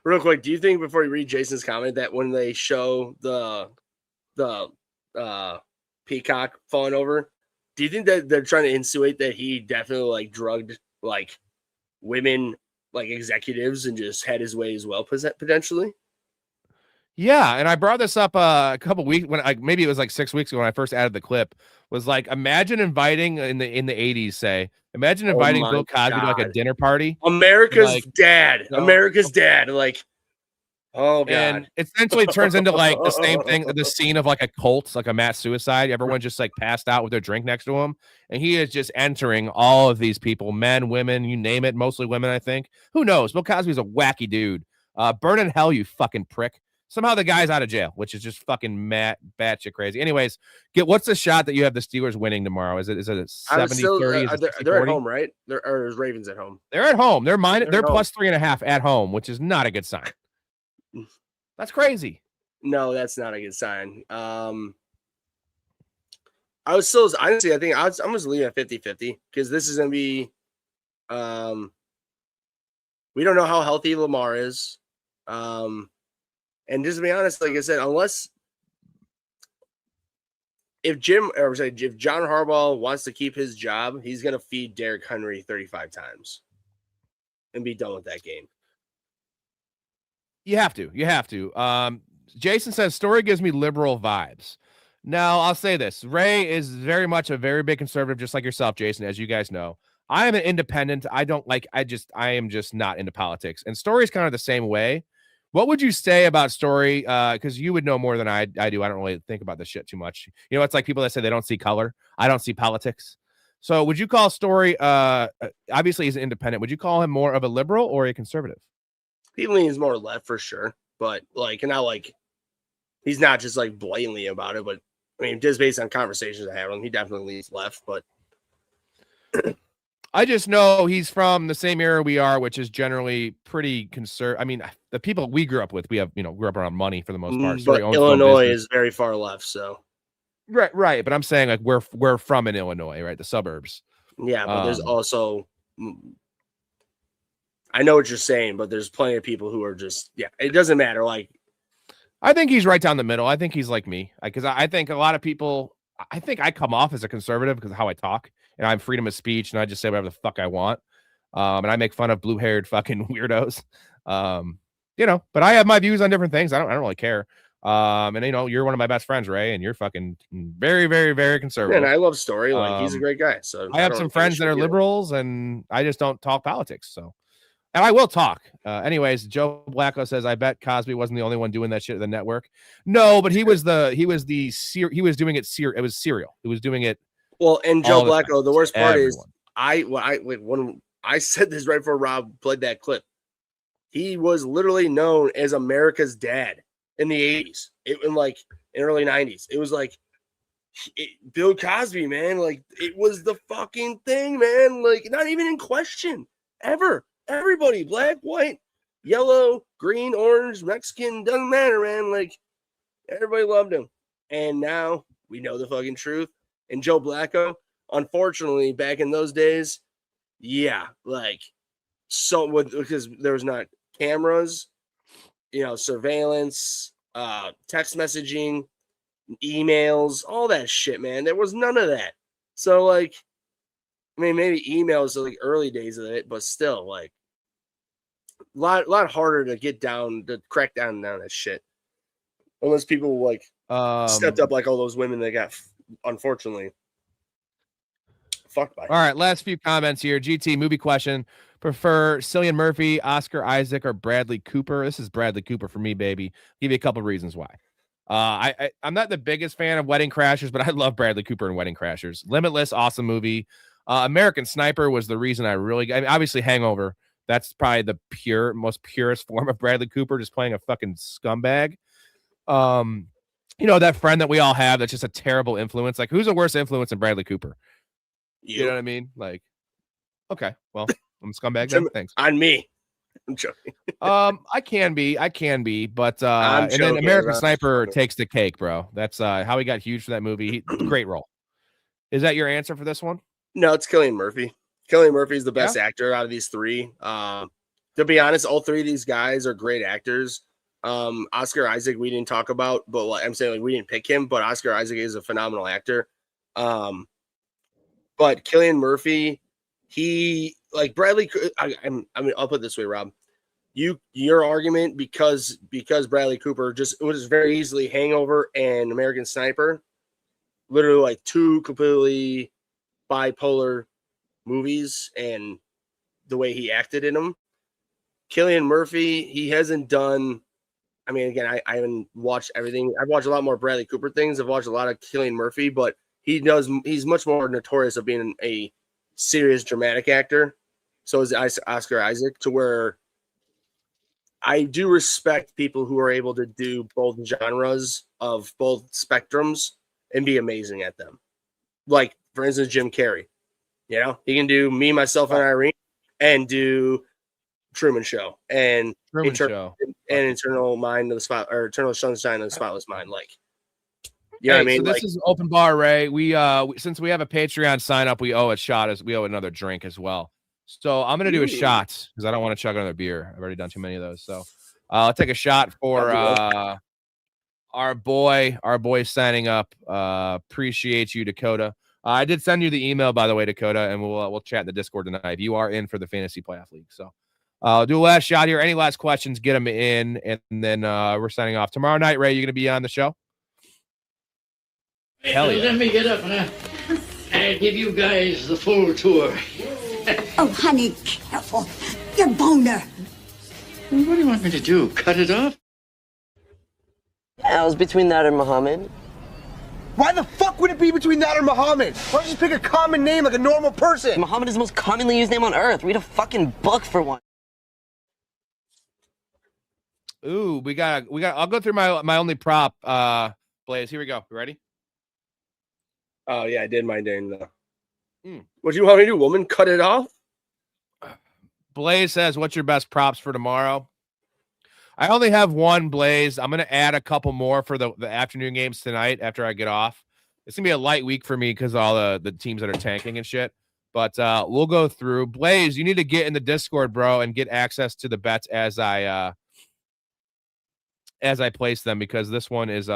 Real quick, do you think before you read Jason's comment that when they show the peacock falling over, do you think that they're trying to insinuate that he definitely like drugged like women like executives and just had his way as well potentially? Yeah, and I brought this up a couple weeks when maybe it was like 6 weeks ago when I first added the clip. Was like, imagine inviting in the 80s, say, imagine inviting Bill Cosby to like a dinner party. America's dad. America's dad. Like, oh god. And it essentially turns into like the same thing, the scene of like a cult, like a mass suicide. Everyone just like passed out with their drink next to him. And he is just entering all of these people, men, women, you name it, mostly women, I think. Who knows? Bill Cosby's a wacky dude. Burn in hell, you fucking prick. Somehow the guy's out of jail, which is just fucking batshit crazy. Anyways, what's the shot that you have the Steelers winning tomorrow? Is it a 70-30? They're at home, right? Or is Ravens at home? They're at home. They're plus 3.5 at home, which is not a good sign. That's crazy. No, that's not a good sign. I was still honestly, I think I'm just leaving at 50-50 because this is gonna be we don't know how healthy Lamar is. And just to be honest, like I said, unless if John Harbaugh wants to keep his job, he's going to feed Derrick Henry 35 times and be done with that game. You have to. Jason says, Storey gives me liberal vibes. Now, I'll say this. Ray is very much a very big conservative, just like yourself, Jason, as you guys know. I am an independent. I am just not into politics. And Storey's kind of the same way. What would you say about Storey? Because you would know more than I do. I don't really think about this shit too much. You know, it's like people that say they don't see color. I don't see politics. So would you call Storey, obviously he's an independent, would you call him more of a liberal or a conservative? He leans more left for sure. But like, not like, he's not just like blatantly about it. But I mean, just based on conversations I have with him, he definitely leans left. But I just know he's from the same era we are, which is generally pretty conservative. I mean, the people we grew up with, we have, grew up around money for the most part. But Illinois is very far left, so. Right. But I'm saying like we're from in Illinois, right? The suburbs. Yeah, but there's also, I know what you're saying, but there's plenty of people who are just, it doesn't matter. Like, I think he's right down the middle. I think he's like me, because I think a lot of people, I think I come off as a conservative because of how I talk. And I'm freedom of speech, and I just say whatever the fuck I want. And I make fun of blue-haired fucking weirdos. But I have my views on different things. I don't really care. And you're one of my best friends, Ray, and you're fucking very, very, very conservative. And I love Storey. Like, he's a great guy. So I have some friends that are liberals, and I just don't talk politics. So, and I will talk. Anyways, Joe Blacko says, I bet Cosby wasn't the only one doing that shit at the network. No, but he was doing it. It was serial. He was doing it. Well, and Joe Blacko, the worst part is when I said this right before Rob played that clip, he was literally known as America's dad in the 80s, in early 90s. It was like Bill Cosby, man. Like, it was the fucking thing, man. Like, not even in question ever. Everybody, black, white, yellow, green, orange, Mexican, doesn't matter, man. Like, everybody loved him. And now we know the fucking truth. And Joe Blacko, unfortunately, back in those days, because there was not cameras, surveillance, text messaging, emails, all that shit, man. There was none of that. So, like, I mean, maybe emails are like early days of it, but still, like, a lot harder to crack down on that shit. Unless people like stepped up like all those women that got unfortunately fucked by. All right, last few comments here. GT movie question: prefer Cillian Murphy, Oscar Isaac, or Bradley Cooper? This is Bradley Cooper for me, baby. Give you a couple reasons why. I'm not the biggest fan of Wedding Crashers, but I love Bradley Cooper in Wedding Crashers. Limitless, awesome movie. American Sniper was the reason obviously Hangover. That's probably the most purest form of Bradley Cooper, just playing a fucking scumbag. That friend that we all have that's just a terrible influence. Like, who's a worse influence than Bradley Cooper? You know what I mean? Like, okay, well, I'm a scumbag then. Thanks. On me. I'm joking. I can be, but and then American Sniper takes the cake, bro. That's how he got huge for that movie. Great role. Is that your answer for this one? No, it's Cillian Murphy. Cillian Murphy is the best actor out of these three. To be honest, all three of these guys are great actors. Oscar Isaac, we didn't talk about, but like, I'm saying like we didn't pick him, but Oscar Isaac is a phenomenal actor. But Cillian Murphy, he like Bradley. I mean, I'll put it this way, Rob. Your argument because Bradley Cooper just was very easily Hangover and American Sniper, literally like two completely bipolar movies, and the way he acted in them. Cillian Murphy, he hasn't done. I mean, again, I haven't watched everything. I've watched a lot more Bradley Cooper things. I've watched a lot of Cillian Murphy, but he's much more notorious of being a serious dramatic actor. So is Oscar Isaac, to where I do respect people who are able to do both genres of both spectrums and be amazing at them. Like, for instance, Jim Carrey. You know, he can do Me, Myself, and Irene and do Truman Show and Eternal Mind of the Spot, or Eternal Sunshine of the Spotless Mind. Like, you know what I mean? So this is Open Bar, Ray. We since we have a Patreon sign up, we owe a shot, as we owe another drink as well. So I'm gonna do a shot because I don't want to chug another beer. I've already done too many of those. So I'll take a shot for our boy signing up. Appreciate you, Dakota. I did send you the email, by the way, Dakota, and we'll chat in the Discord tonight. You are in for the Fantasy Playoff League. So I'll do a last shot here. Any last questions, get them in, and then we're signing off. Tomorrow night, Ray, you going to be on the show? Hell yeah. Let me get up and I'll give you guys the full tour. Oh, honey, careful. Your boner. What do you want me to do? Cut it off? Yeah, it was between that and Muhammad. Why the fuck would it be between that or Muhammad? Why don't you just pick a common name like a normal person? Muhammad is the most commonly used name on earth. Read a fucking book for one. Ooh, we got. I'll go through my only prop. Blaze, here we go. You ready? Oh yeah, I did my name though. What do you want me to do? Woman, cut it off? Blaze says, "What's your best props for tomorrow?" I only have one, Blaze. I'm going to add a couple more for the afternoon games tonight after I get off. It's going to be a light week for me because of all the teams that are tanking and shit. But we'll go through. Blaze, you need to get in the Discord, bro, and get access to the bets as I place them, because this one is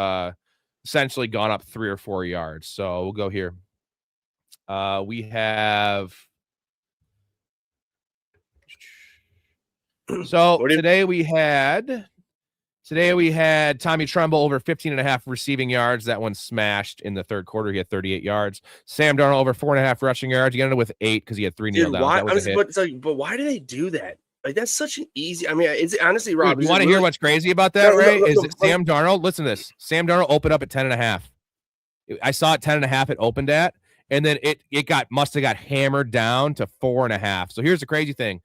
essentially gone up 3 or 4 yards. So we'll go here. We have... So today we had Tommy Tremble over 15.5 receiving yards. That one smashed in the third quarter. He had 38 yards. Sam Darnold over 4.5 rushing yards. He ended with 8 because he had 3 kneel downs. But why do they do that? Like, that's such an easy. I mean, it's honestly, Rob. Dude, you want to hear what's crazy about that, Ray? Is Sam Darnold? Listen to this. Sam Darnold opened up at 10.5. I saw it 10.5. It opened at, and then it must have got hammered down to 4.5. So here's the crazy thing.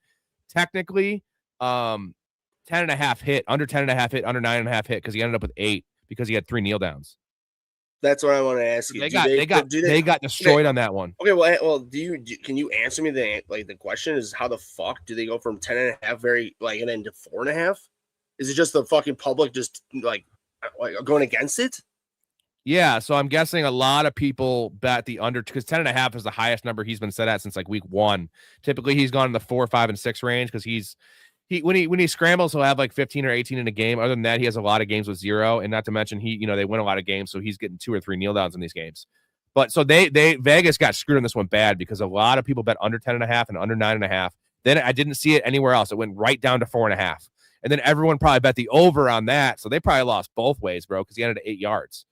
Technically, 10.5 hit, under 10.5 hit, under 9.5 hit, because he ended up with 8 because he had 3 kneel downs. That's what I want to ask you. They got destroyed on that one. Okay, well, can you answer me the question is how the fuck do they go from 10.5 and then to 4.5? Is it just the fucking public just like going against it? Yeah, so I'm guessing a lot of people bet the under, because 10.5 is the highest number he's been set at since like week 1. Typically, he's gone in the 4, 5, and 6 range because when he scrambles, he'll have like 15 or 18 in a game. Other than that, he has a lot of games with 0, and not to mention they win a lot of games, so he's getting 2 or 3 kneel downs in these games. But so Vegas got screwed on this one bad because a lot of people bet under 10.5 and under 9.5. Then I didn't see it anywhere else. It went right down to 4.5, and then everyone probably bet the over on that, so they probably lost both ways, bro, because he ended at 8 yards.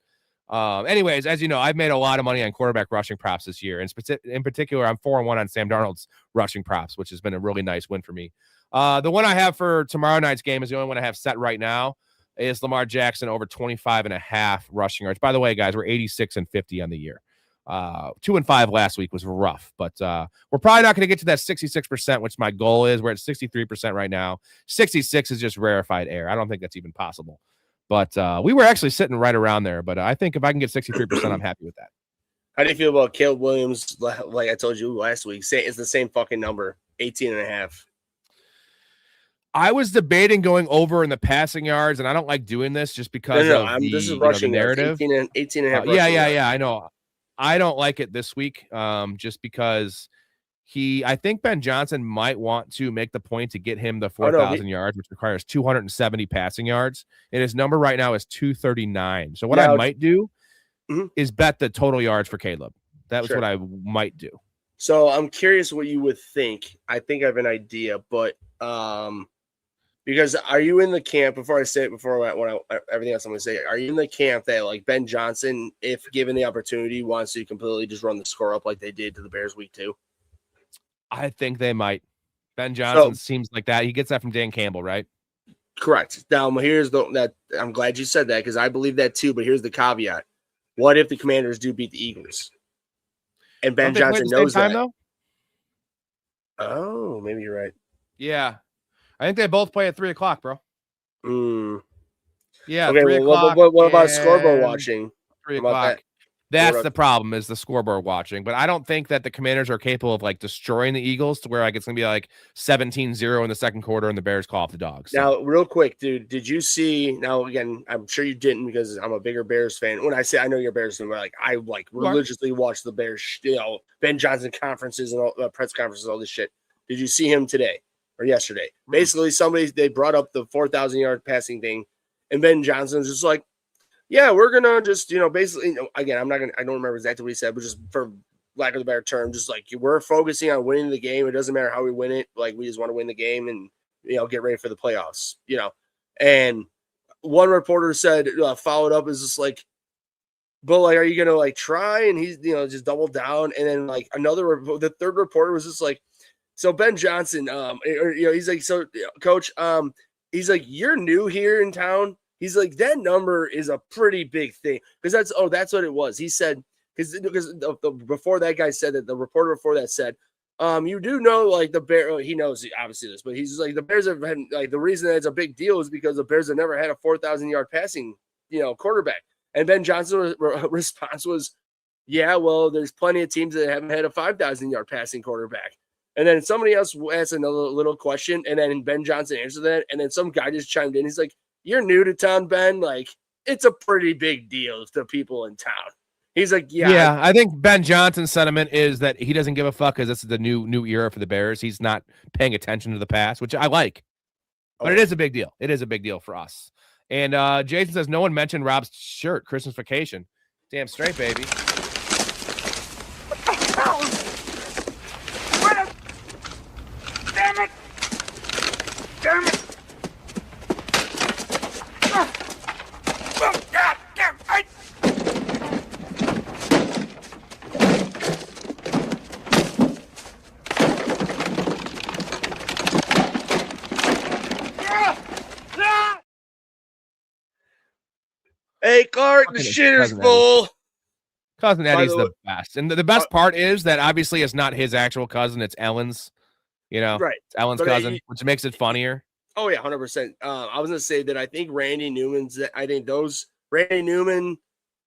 Anyways, as you know, I've made a lot of money on quarterback rushing props this year. And in particular, I'm 4-1 on Sam Darnold's rushing props, which has been a really nice win for me. The one I have for tomorrow night's game is the only one I have set right now is Lamar Jackson over 25.5 rushing yards. By the way, guys, we're 86-50 on the year. 2-5 last week was rough, but we're probably not going to get to that 66%, which my goal is. We're at 63% right now. 66 is just rarefied air. I don't think that's even possible. But we were actually sitting right around there. But I think if I can get 63%, I'm happy with that. How do you feel about Caleb Williams? Like I told you last week, it's the same fucking number, 18.5. I was debating going over in the passing yards, and I don't like doing this just because this is rushing the narrative. 18.5. Yeah, I know. I don't like it this week just because I think Ben Johnson might want to make the point to get him the 4,000 yards, which requires 270 passing yards. And his number right now is 239. So what I might do is bet the total yards for Caleb. That was what I might do. So I'm curious what you would think. I think I have an idea, but because are you in the camp, before I say it, everything else I'm going to say, are you in the camp that like Ben Johnson, if given the opportunity, wants to completely just run the score up like they did to the Bears week 2? I think they might. Ben Johnson seems like that. He gets that from Dan Campbell, right? Correct. Now, here's that. I'm glad you said that because I believe that too, but here's the caveat. What if the Commanders do beat the Eagles? And Ben Johnson knows that. Though? Oh, maybe you're right. Yeah. I think they both play at 3:00, bro. Yeah. Okay. 3:00. What about scoreboard watching? 3:00. That's the problem, is the scoreboard watching. But I don't think that the Commanders are capable of like destroying the Eagles to where like it's gonna be like 17-0 in the second quarter and the Bears call off the dogs. So. Now, real quick, dude, did you see? Now, again, I'm sure you didn't because I'm a bigger Bears fan. When I say I know you're a Bears fan, but like I like religiously watch the Bears, Ben Johnson conferences and all press conferences, all this shit. Did you see him today or yesterday? Basically, they brought up the 4,000-yard passing thing, and Ben Johnson's just like, yeah, we're gonna just, basically, again, I don't remember exactly what he said, but just for lack of a better term, just like we're focusing on winning the game. It doesn't matter how we win it. Like we just want to win the game and get ready for the playoffs. And one reporter said, followed up is just like, but like, are you gonna like try? And he's just doubled down. And then like the third reporter was just like, so Ben Johnson, he's like, so coach, he's like, you're new here in town. He's like, that number is a pretty big thing because that's what it was. He said, because before that guy said that, the reporter before that said, you do know like the Bear, he knows obviously this, but he's just like, the Bears have had like the reason that it's a big deal is because the Bears have never had a 4,000-yard passing, quarterback. And Ben Johnson's response was, yeah, well, there's plenty of teams that haven't had a 5,000-yard passing quarterback. And then somebody else asked another little question, and then Ben Johnson answered that, and then some guy just chimed in. He's like, you're new to town, Ben. Like, it's a pretty big deal to people in town. He's like, yeah. I think Ben Johnson's sentiment is that he doesn't give a fuck because this is the new era for the Bears. He's not paying attention to the past, which I like. But it is a big deal. It is a big deal for us. And Jason says, no one mentioned Rob's shirt, Christmas vacation. Damn straight, baby. Damn it! Damn it! God damn! Hey, Clark, the shitter's full. Cousin Eddie's the best. And the best part is that obviously it's not his actual cousin. It's Ellen's, right. It's Ellen's cousin, which makes it funnier. Oh, yeah, 100%. I was going to say that I think Randy Newman's, Randy Newman,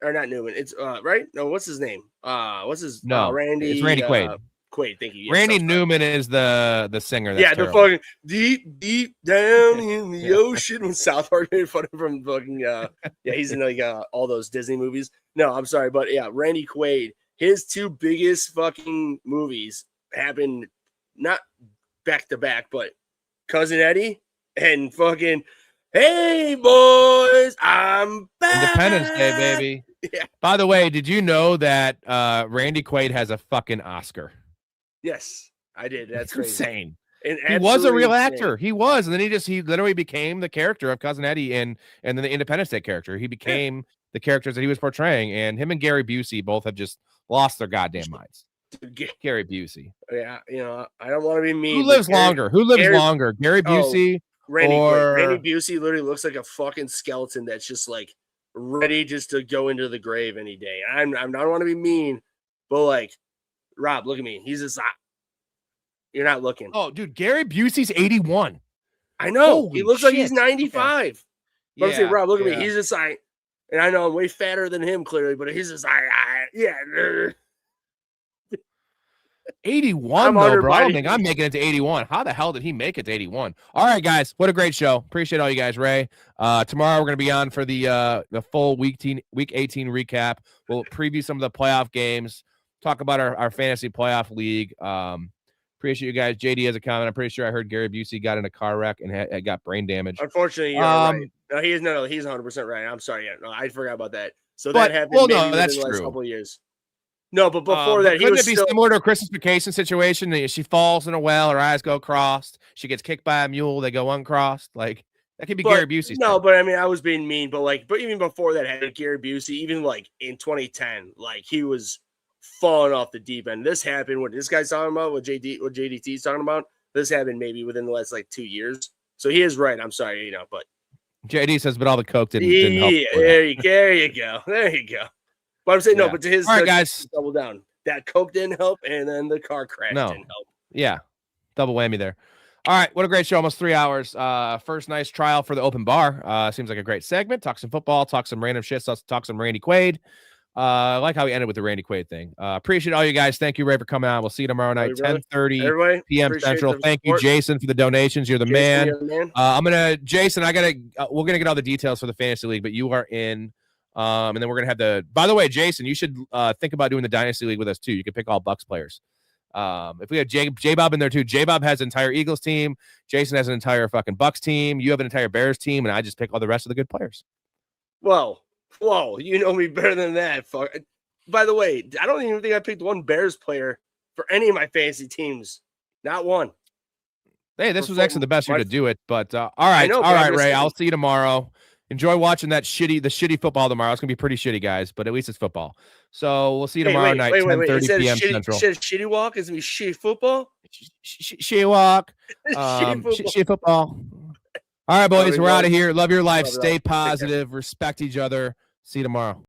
or not Newman, it's, right? No, what's his name? Randy. It's Randy Quaid. Quaid, thank you. Yes, Randy Newman is the singer. That's the fucking deep down in the ocean when South Park made fun of him fucking he's in like all those Disney movies. No, I'm sorry, but yeah, Randy Quaid, his two biggest fucking movies happened not back to back, but Cousin Eddie and fucking Hey Boys, I'm back. Independence Day, baby. Yeah. By the way, did you know that Randy Quaid has a fucking Oscar? Yes, I did. That's crazy. Insane. And he was a real actor. He was, and then he literally became the character of Cousin Eddie and then the Independence Day character. He became the characters that he was portraying, and him and Gary Busey both have just lost their goddamn minds. Gary Busey. Yeah, I don't want to be mean. Who lives longer? Gary Busey Randy or Randy Busey literally looks like a fucking skeleton that's just like ready just to go into the grave any day. I don't want to be mean, but like, Rob, look at me. He's just you're not looking. Oh, dude, Gary Busey's 81. I know. Holy he looks shit. like he's 95. Okay. But I'm saying, Rob, look at me. He's just and I know I'm way fatter than him clearly, but he's just 81 though, bro. I don't think I'm making it to 81. How the hell did he make it to 81? All right, guys. What a great show. Appreciate all you guys, Ray. Tomorrow we're going to be on for the full week 18 recap. We'll preview some of the playoff games, talk about our fantasy playoff league. Appreciate you guys. JD has a comment. I'm pretty sure I heard Gary Busey got in a car wreck and got brain damage. Unfortunately, you're right. No, he's 100% right. I'm sorry. Yeah, no, I forgot about that. So that happened maybe within the last couple of years. No, but before that, couldn't it be similar to a Christmas Vacation situation? She falls in a well, her eyes go crossed. She gets kicked by a mule, they go uncrossed. Like that could be Gary Busey. No, but I mean, I was being mean, but even before that happened, Gary Busey, even like in 2010, like he was falling off the deep end. This happened what this guy's talking about, what JDT's talking about. This happened maybe within the last like 2 years. So he is right. I'm sorry, but JD says, but all the coke didn't help. There you go. There you go. But I'm saying no, but to his all right, guys, double down. That coke didn't help, and then the car crash didn't help. Yeah, double whammy there. All right, what a great show. Almost 3 hours. First nice trial for the open bar. Seems like a great segment. Talk some football, talk some random shit, talk some Randy Quaid. I like how we ended with the Randy Quaid thing. Appreciate all you guys. Thank you, Ray, for coming out. We'll see you tomorrow night, 10:30 p.m. Central. Thank you, Jason, for the donations. You're the man. Jason, we're gonna get all the details for the fantasy league, but you are in. And then we're gonna have by the way, Jason, you should think about doing the dynasty league with us too. You can pick all Bucks players. If we have J-Bob in there too, J-Bob has an entire Eagles team. Jason has an entire fucking Bucks team. You have an entire Bears team, and I just pick all the rest of the good players. Whoa, you know me better than that. Fuck. By the way, I don't even think I picked one Bears player for any of my fantasy teams. Not one. Hey, this was actually the best year to do it. But all right, Ray. I'll see you tomorrow. Enjoy watching the shitty football tomorrow. It's gonna be pretty shitty, guys, but at least it's football. So we'll see you tomorrow night, 10:30 p.m. Central. Shitty walk is gonna be shitty football. Shitty walk. Shitty football. All right, boys, we're out of here. Love your life. Stay positive. Respect each other. See you tomorrow.